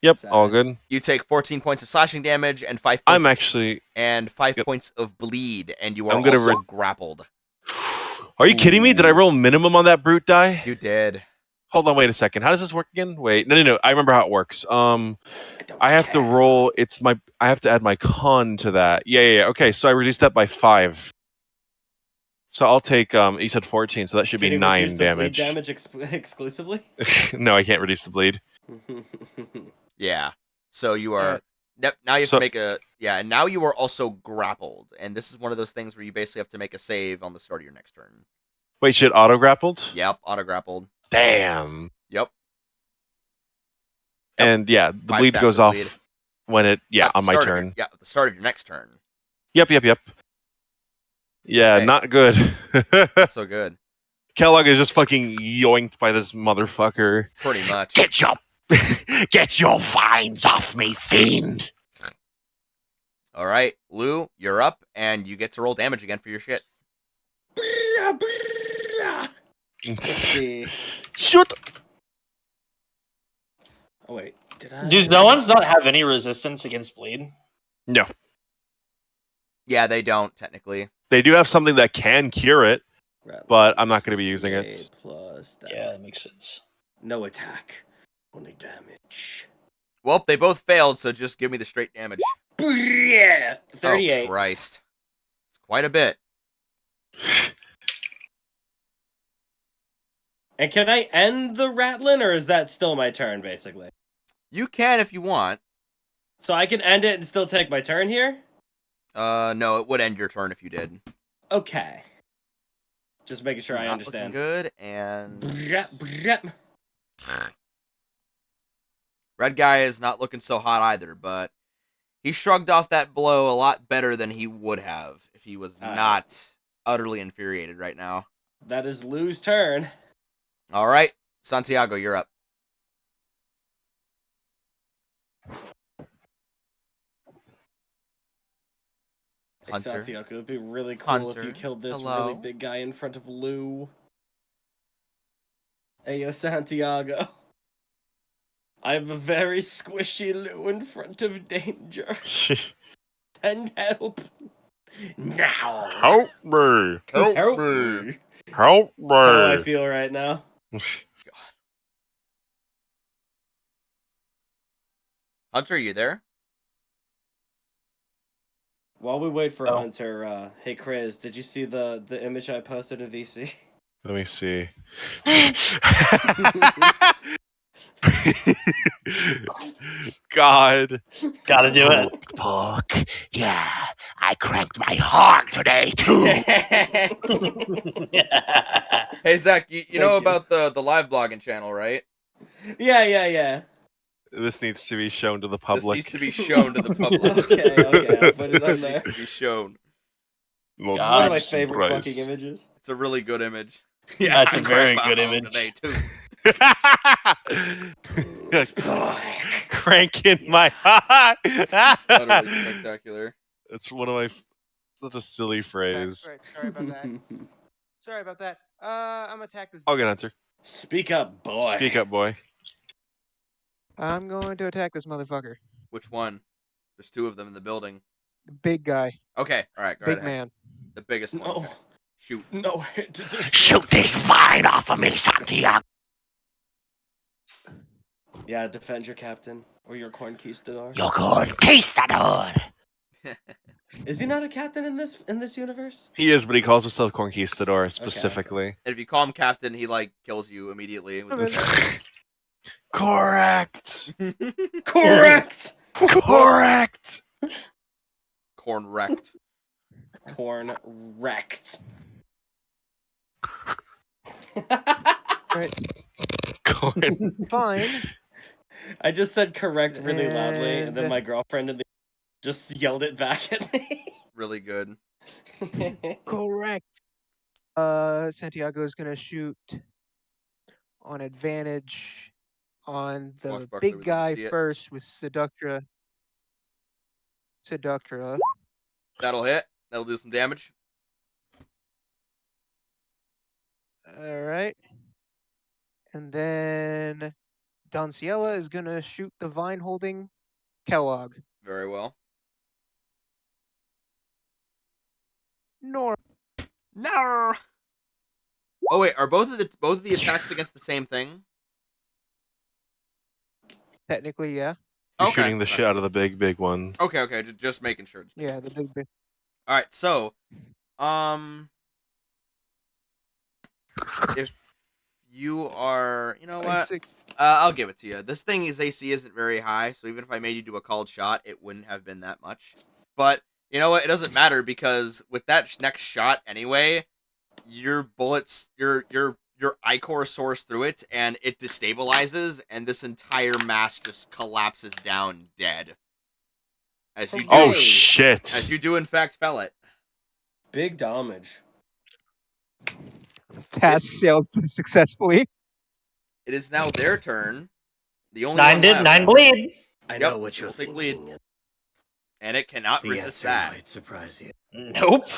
Yep, Sad. all good. You take 14 points of slashing damage and 5 points I'm actually... and 5 Yep. points of bleed, and you are I'm gonna also grappled. Are you kidding me? Did I roll minimum on that brute die? You did. Hold on, wait a second. How does this work again? Wait, no. I remember how it works. I have to roll. I have to add my con to that. Yeah. Okay, so I reduced that by 5. So I'll take. You said 14, so that should Can be you 9 reduce the bleed damage. damage exclusively? No, I can't reduce the bleed. Yeah. So you are. Now you have to make a. Yeah, and now you are also grappled, and this is one of those things where you basically have to make a save on the start of your next turn. Wait, shit, auto grappled? Yep, auto grappled. Damn. Yep. And yeah, the 5 bleed stacks goes of off bleed. when it. Yeah, At the on my start of turn. at the start of your next turn. Yep. Yeah, Okay. not good. Not so good. Kellogg is just fucking yoinked by this motherfucker. Pretty much. Get your vines off me, fiend! All right, Lou, you're up, and you get to roll damage again for your shit. Let's see. Shoot! Oh wait, did I? Does no one's not have any resistance against bleed? No. Yeah, they don't technically. They do have something that can cure it, Rattle but I'm not going to be plus using 8 it. Plus Yeah, that makes sense. no attack, only damage. Well, they both failed, so just give me the straight damage. Yeah, 38. Oh, Christ. It's Quite a bit. And can I end the rattling, or is that still my turn, basically? You can if you want. So I can end it and still take my turn here? No, it would end your turn if you did. Okay. Just making sure I Not understand. looking good, and Brrrap, brrrap. red guy is not looking so hot either, but he shrugged off that blow a lot better than he would have if he was not utterly infuriated right now. That is Lou's turn. All right, Santiago, you're up. Hey, Hunter. Santiago, it'd be really cool if Hunter. you killed this Hello. really big guy in front of Lou. Hey, yo, Santiago. I have a very squishy Lou in front of danger. Send help. Now. Help me! Help me. me. Help me! That's how I feel right now. Hunter, you there? While we wait for Oh. Hunter, hey Kriz, did you see the image I posted in VC? Let me see. God. Gotta do it. Pork. Yeah, I cracked my heart today, too. Hey, Zach, you know Thank you. about the live blogging channel, right? Yeah. This needs to be shown to the This public. needs to be shown to the public. Okay, I'll put it on This there. needs to be shown. Most God. One of my recent favorite price. fucking images. It's a really good image. That's I a very cracked my good heart image. today, too. Cranking my heart. Utterly spectacular. It's one of my such a silly phrase. Right, sorry about that. Sorry about that. I'm gonna attack this. I'll get answer. Speak up, boy. Speak up, boy. I'm going to attack this motherfucker. Which one? There's two of them in the building. The big guy. Okay, all right, go Big right ahead. man. The biggest one. No. Okay. Shoot. No hit to this. Shoot this vine off of me, Santiago. Yeah, defend your captain or your conquistador. You're good. Taste that hood. Is he not a captain in this universe? He is, but he calls himself Conquistador specifically. And if you call him captain, he like kills you immediately. With his Correct. Correct. Correct. corn wrecked. Corn wrecked. Right. Corn. Fine. I just said correct really loudly, and then And- my girlfriend just yelled it back at me. Really good. Correct. Santiago's gonna shoot on advantage on the Swashbuckler, big we didn't guy see it. first with Seductra. That'll hit. That'll do some damage. All right. And then Donciella is gonna shoot the vine holding Kellogg. Very well. Nor No. Oh wait, are both of the attacks against the same thing? technically, yeah. You're Okay. shooting the shit out of the big one. Okay. Just making sure. Yeah, the big. All right, so, if you are, you know what? Basic- I'll give it to you. This thing's AC isn't very high, so even if I made you do a called shot, it wouldn't have been that much. But you know what? It doesn't matter because with that next shot anyway, your bullets, your ichor soars through it, and it destabilizes, and this entire mass just collapses down dead. As you do, Oh Hey. shit. as you do in fact fell it. Big damage. Task sailed successfully. It is now their turn. The only Nine one did, left. 9 bleed. I Yep, know what you're we'll take thinking. lead. And it cannot The resist answer that. might surprise you. Nope.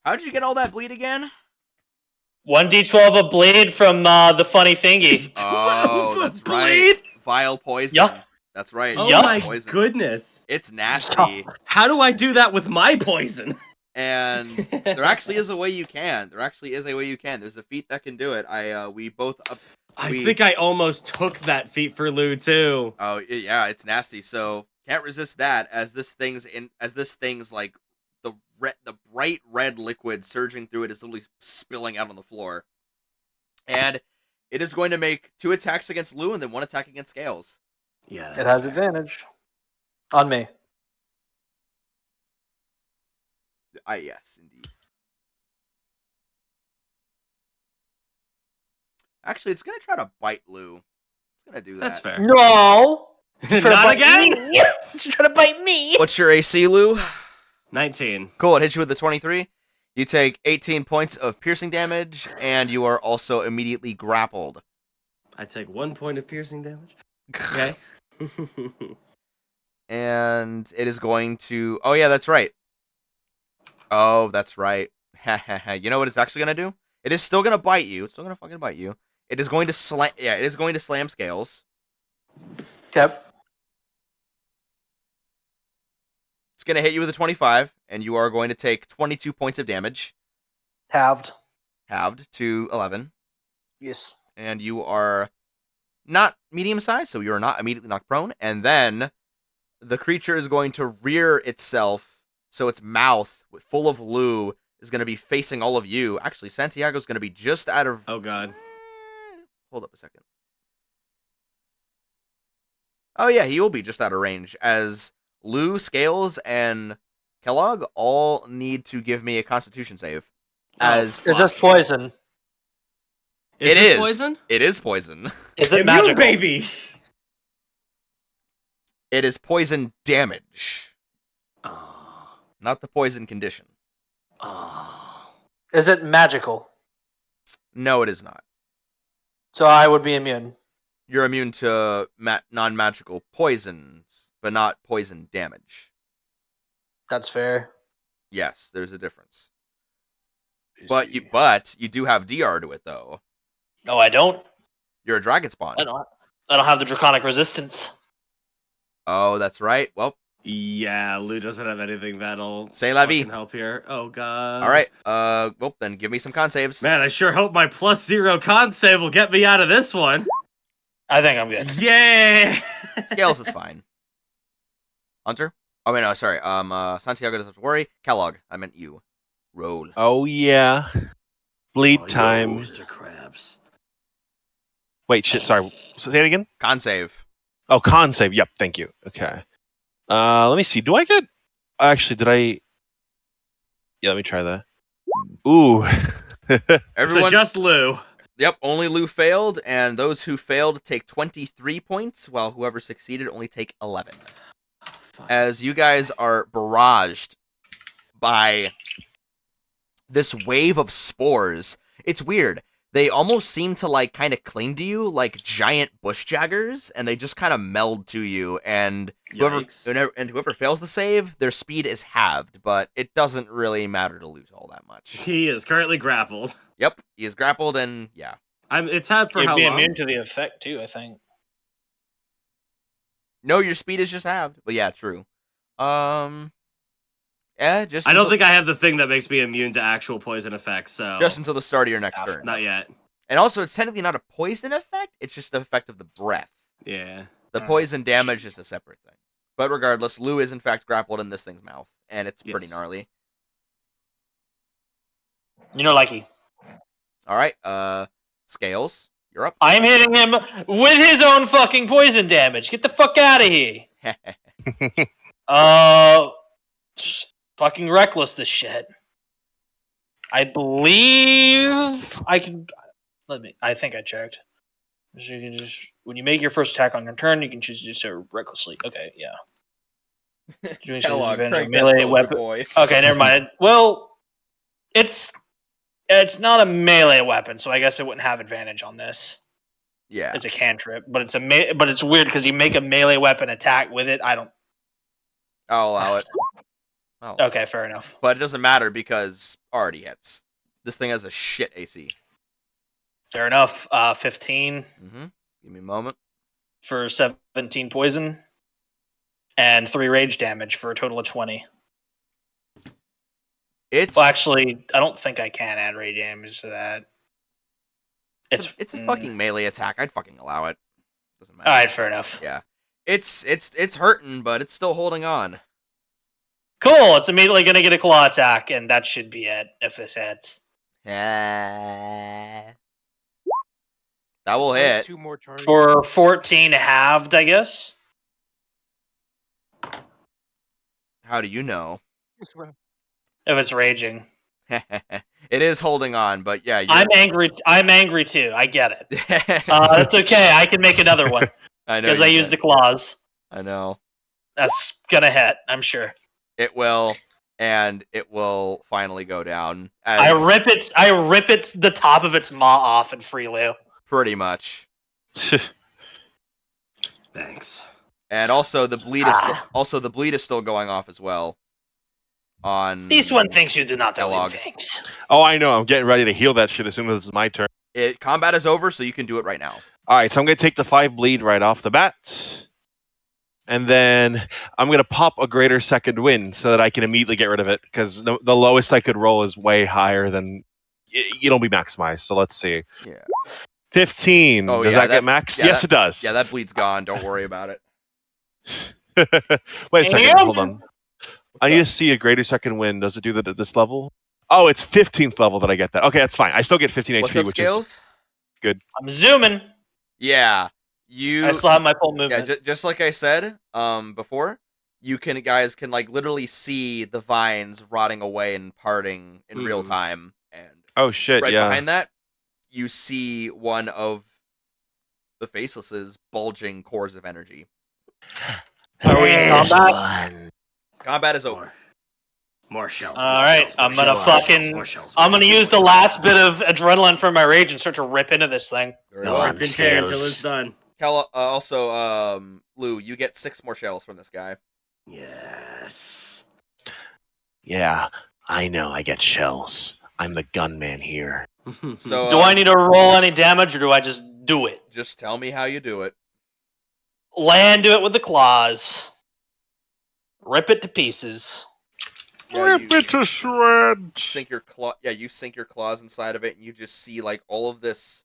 How did you get all that bleed again? 1d12 of bleed from the funny thingy. Oh, 12 that's of right. bleed? Vile poison. Yup. That's right. Oh Yup. my Poison. goodness. It's nasty. How do I do that with my poison? And there actually is a way you can. There's a feat that can do it. We both up. I think I almost took that feat for Lou too. Oh yeah, it's nasty. So Can't resist that as this thing's like the bright red liquid surging through it is literally spilling out on the floor. And it is going to make 2 attacks against Lou and then 1 attack against Scales. Yeah, It that's has fair. advantage on me. Yes, indeed. Actually, it's gonna try to bite Lou. It's gonna do that. That's fair. No. Not again. She's trying to bite me. What's your AC, Lou? 19. Cool. It hits you with the 23. You take 18 points of piercing damage, and you are also immediately grappled. I take 1 point of piercing damage. Okay. And it is going to. Oh yeah, that's right. Oh, that's right. You know what it's actually gonna do? It is still gonna bite you. It's still gonna fucking bite you. It is going to slam. Yeah, it is going to slam Scales. Yep. It's gonna hit you with a 25, and you are going to take 22 points of damage, Halved. halved to 11. Yes. And you are not medium sized, so you are not immediately knocked prone. And then the creature is going to rear itself, so its mouth, full of Lou, is going to be facing all of you. Actually, Santiago's going to be just out of. Oh god. Hold up a second. Oh yeah, he will be just out of range, as Lou, Scales, and Kellogg all need to give me a Constitution save. As Is this poison? it this is poison? It is poison. Is it Immune, magical? baby. It is poison damage, Oh. not the poison condition. Oh. Is it magical? No, it is not. So I would be immune. You're immune to non-magical poisons, but not poison damage. That's fair. Yes, there's a difference. I But see. you do have DR to it though. No, I don't. You're a dragon spawn. I don't have the draconic resistance. Oh, that's right. Well, Yeah, Lou doesn't have anything that'll say la vie. fucking help here. Oh god. All right. Well, then give me some con saves. Man, I sure hope my +0 con save will get me out of this one. I think I'm good. Yeah. Scales is fine. Hunter? Oh wait, no, sorry. Santiago doesn't have to worry. Kellogg, I meant you. Roll. Oh yeah. Bleed Oh, time. yo, Mr. Krabs. Wait, shit. Sorry. Say it again. Con save. Oh, con save. Yep. Thank you. Okay. Let me see. Do I get? Actually, did I? Yeah. Let me try that. Ooh. Everyone. So just Lou. Yep. Only Lou failed, and those who failed take 23 points, while whoever succeeded only take 11. Oh, fuck. As you guys are barraged by this wave of spores. It's weird. They almost seem to like kind of cling to you like giant bush jaggers, and they just kind of meld to you. And whoever fails the save, their speed is halved, but it doesn't really matter to Lou all that much. He is currently grappled. Yep, he is grappled, and yeah. It's had for You'd how be long? immune to the effect too, I think. No, your speed is just halved. But yeah, true. Yeah, just I don't until- think I have the thing that makes me immune to actual poison effects, so just until the start of your next turn. not yet. And also, it's technically not a poison effect. It's just the effect of the breath. Yeah. The poison damage is a separate thing. But regardless, Lou is in fact grappled in this thing's mouth, and it's pretty Yes. gnarly. You know, likey. All right, Scales, you're up. I'm hitting him with his own fucking poison damage. Get the fuck out of here. Fucking reckless this shit. I believe I can. I think I checked. So you can just when you make your first attack on your turn, you can choose to do so recklessly. Okay, yeah. Doing so with advantage on melee weapon. boy. Okay, never mind. Well, it's not a melee weapon, so I guess it wouldn't have advantage on this. Yeah. It's a cantrip, but it's weird because you make a melee weapon attack with it. I don't. I'll allow it. Oh. Okay, fair enough. But it doesn't matter because already hits. This thing has a shit AC. Fair enough. 15 Mm-hmm. Give me a moment. for 17 poison, and 3 rage damage for a total of 20. It's Well, actually, I don't think I can add rage damage to that. it's a fucking melee attack. I'd fucking allow it. Doesn't matter. All right, fair enough. Yeah. It's hurting, but it's still holding on. Cool. It's immediately going to get a claw attack, and that should be it if this hits. That will Like hit. 2 more turns. For 14 halved, I guess. How do you know? If it's raging. It is holding on, but yeah, I'm angry. I'm angry too. I get it. That's okay. I can make another one I know because I you used the can. claws. I know. That's gonna hit. I'm sure. It will, and it will finally go down. I rip its the top of its maw off in Freelu. Pretty much. Thanks. And also the bleed is still going off as well. On This one thinks you do not know Kellogg. things. Oh, I know. I'm getting ready to heal that shit as soon as it's my turn. Combat is over, so you can do it right now. All right, so I'm going to take the 5 bleed right off the bat. And then I'm going to pop a greater second wind so that I can immediately get rid of it, because the lowest I could roll is way higher than... It'll be maximized, so let's see. Yeah. 15. Oh, does yeah, that get maxed? yeah, Yes, it does. Yeah, that bleed's gone. Don't worry about it. Wait a second. Yeah. Hold on. I need to see a greater second wind. Does it do that at this level? Oh, it's 15th level that I get that. Okay, that's fine. I still get 15 What's HP, up, which Scales? is good. I'm zooming. Yeah. I still have my full movement. Yeah, just like I said before, you guys can like literally see the vines rotting away and parting in real time, and Oh shit! right Yeah. behind that, you see one of the facelesses bulging cores of energy. Are we in There's combat? one. Combat is over. More shells. All more right, shells, more I'm gonna shells, fucking- more shells, I'm more gonna shells, use the more last shells. bit of adrenaline from my rage and start to rip into this thing. Very No, well. I'm Rip and tear until Scales. it's done. Also, Lou, you get 6 more shells from this guy. Yes. Yeah, I know. I get shells. I'm the gunman here. So, Do I need to roll any damage, or do I just do it? just tell me how you do it. Land do it with the claws. Rip it to pieces. Yeah, Rip it to shreds. sink your claw. Yeah, you sink your claws inside of it, and you just see like all of this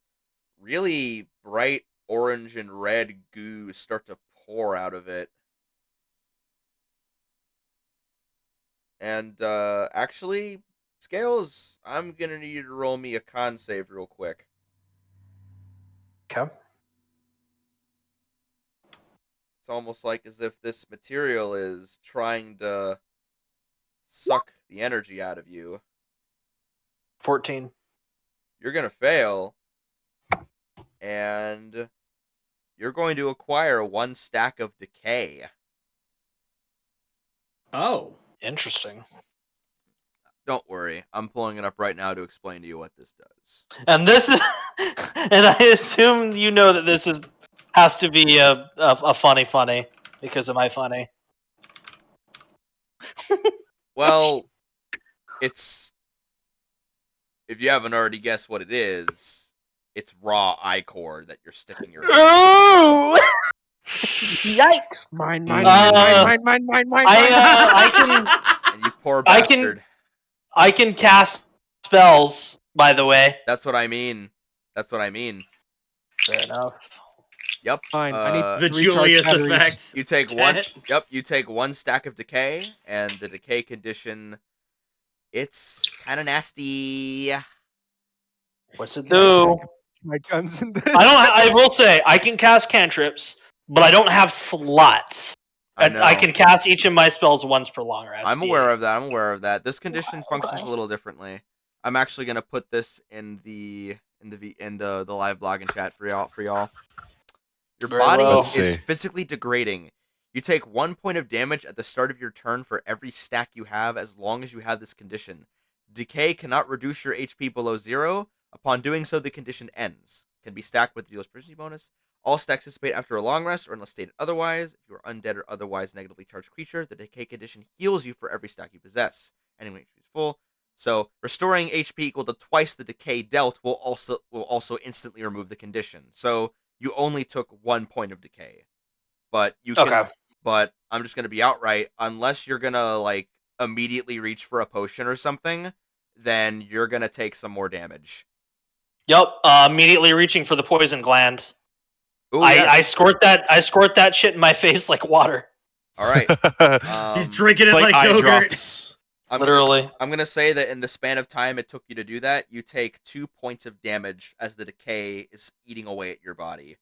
really bright orange and red goo start to pour out of it. And actually, Scales, I'm gonna need you to roll me a con save real quick. Okay. It's almost like as if this material is trying to suck the energy out of you. 14. You're gonna fail, and you're going to acquire 1 stack of decay. Oh. Interesting. Don't worry, I'm pulling it up right now to explain to you what this does. And this is, and I assume you know that this has to be a funny because of my funny. Well, it's, if you haven't already guessed what it is, it's raw ichor that you're sticking your. Ooh! Yikes! Mine, mine, I can And you poor I can- bastard. I can cast spells. By the way. That's what I mean. Fair enough. Yep. Fine, I need uh, The Recharge Julius batteries. effect. You take Cat. one. Yep. You take 1 stack of decay, and the decay condition. It's kind of nasty. What's it do? My guns in this. I will say I can cast cantrips, but I don't have slots. I know. I can cast each of my spells once per long rest. I'm aware of that. This condition functions a okay. little differently. I'm actually gonna put this in the live blog and chat for y'all. Your Very body well. Let's is see. physically degrading. You take 1 point of damage at the start of your turn for every stack you have as long as you have this condition. Decay cannot reduce your HP below 0. Upon doing so, the condition ends. Can be stacked with the dealer's proficiency bonus. All stacks dissipate after a long rest, or unless stated otherwise. If you are undead or otherwise negatively charged creature, the decay condition heals you for every stack you possess. Anyway, HP is full. So restoring HP equal to twice the decay dealt will also instantly remove the condition. So you only took 1 point of decay, but you can. Okay. But I'm just gonna be outright. Unless you're gonna like immediately reach for a potion or something, then you're gonna take some more damage. Yep. Immediately reaching for the poison gland. Ooh, yeah. I squirt that shit in my face like water. All right. He's drinking It's it like like eye yogurt. drops. Literally. I'm gonna say that in the span of time it took you to do that, you take 2 points of damage as the decay is eating away at your body.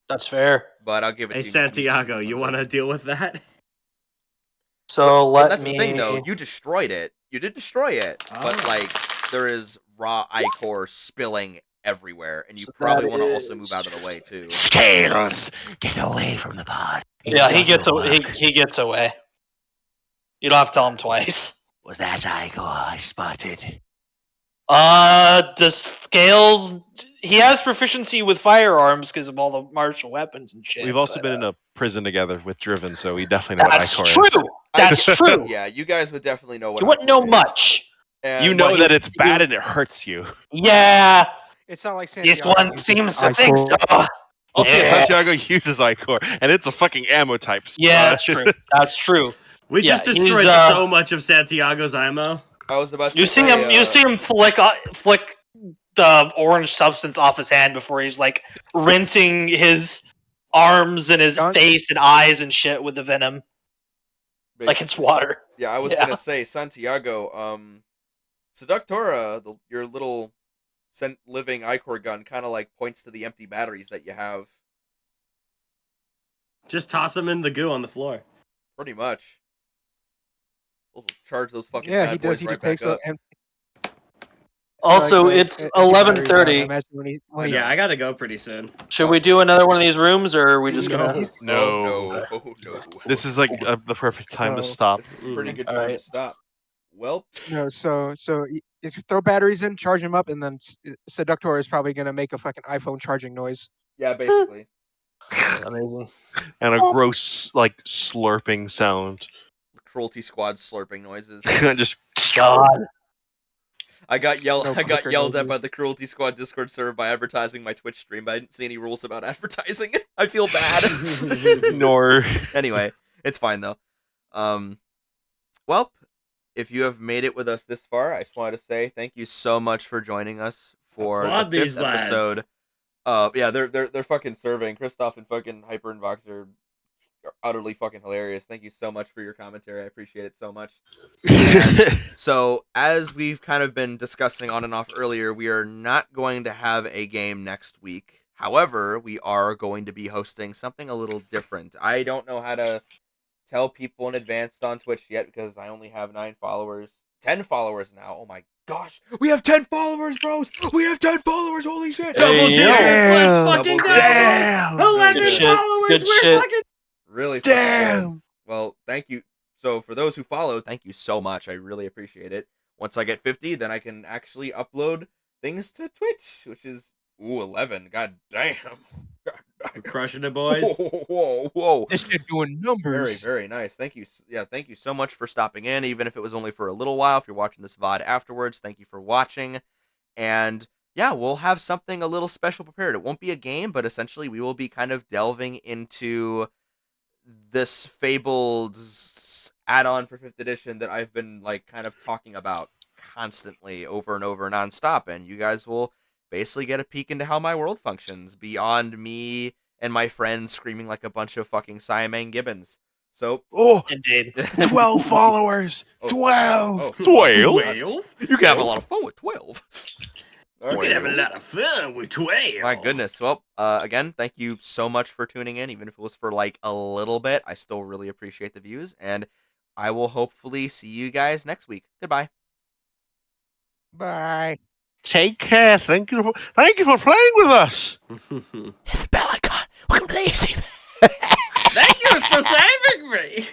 That's fair. But I'll give it Hey, to you. You can use the Santiago, 6 you points want to later. deal with that? So But let that's me. the thing, though. You destroyed it. You did destroy it, but Oh. like there is raw ichor spilling everywhere, and you So probably that want to also is- move out of the way too. Scales, get away from the pod. Yeah, he You've gets done your he work. he gets away. You don't have to tell him twice. Was that Igor I spotted? The scales. He has proficiency with firearms because of all the martial weapons and shit. We've also but, been in a prison together with Driven, so we definitely know what That's Icor true. is. That's true. Yeah, you guys would definitely know what. You wouldn't ichor know is. much. And You know Well, that he- it's bad and it hurts you. Yeah, It's not like this Santiago one uses seems to I think core. so. Also, Yeah. Santiago uses Icor, and it's a fucking ammo type. Yeah, that's true. That's true. We Yeah, just he's, destroyed so much of Santiago's ammo. I was about to You see say, him. You see him flick the orange substance off his hand before he's like rinsing his arms and his Done. face and eyes and shit with the venom, like it's basically. water. Yeah, I was Yeah. gonna say Santiago. Seductora, your little living ichor gun, kind of like points to the empty batteries that you have. Just toss him in the goo on the floor. Pretty much. We'll charge those fucking Yeah, bad he boys does. He right just back takes up. and Also, it's 11:30. Yeah, I gotta go pretty soon. Should we do another one of these rooms, or are we just No. gonna? No. No. This is like the perfect time to No. stop. This is a pretty good All time to right. stop. Well, No, so you just throw batteries in, charge them up, and then Seductor is probably gonna make a fucking iPhone charging noise. yeah, basically. Amazing. And a gross, like, slurping sound. Cruelty Squad slurping noises. Just God. I got No yelled clicker at by noises. the Cruelty Squad Discord server by advertising my Twitch stream, but I didn't see any rules about advertising. I feel bad. nor. Anyway, it's fine though. Well, if you have made it with us this far, I just wanted to say thank you so much for joining us for Applaud the these fifth lads. episode. Yeah, they're fucking serving. Christoph and fucking Hyper and Vox are utterly fucking hilarious. Thank you so much for your commentary. I appreciate it so much. So, as we've kind of been discussing on and off earlier, we are not going to have a game next week. However, we are going to be hosting something a little different. I don't know how to tell people in advance on Twitch yet because I only have 9 followers. 10 followers now. Oh my gosh. We have 10 followers, bros. We have 10 followers. Holy shit. Double Hey, digits! damn. Let's fucking Double go! Damn. 11 Good shit, followers! good We're shit. fucking... Really fucking good. Damn. Well, thank you. So for those who followed, thank you so much. I really appreciate it. Once I get 50, then I can actually upload things to Twitch, which is 11. God damn. God We're damn. crushing it, boys. Whoa. This shit doing Very, numbers. very nice. Thank you. Yeah, thank you so much for stopping in, even if it was only for a little while. If you're watching this VOD afterwards, thank you for watching. And yeah, we'll have something a little special prepared. It won't be a game, but essentially we will be kind of delving into this fabled add-on for 5th edition that I've been like kind of talking about constantly over and over nonstop, and you guys will basically get a peek into how my world functions beyond me and my friends screaming like a bunch of fucking Siamang Gibbons. So Oh, Indeed. 12 followers. Oh, 12. oh, 12. 12? you can have a lot of fun with 12. All You right. can have a lot of fun with 12. My goodness. Well, again, thank you so much for tuning in. Even if it was for like a little bit, I still really appreciate the views. And I will hopefully see you guys next week. Goodbye. Bye. Take care. Thank you for playing with us. It's Bellicon. Welcome to the AC. Thank you for saving me!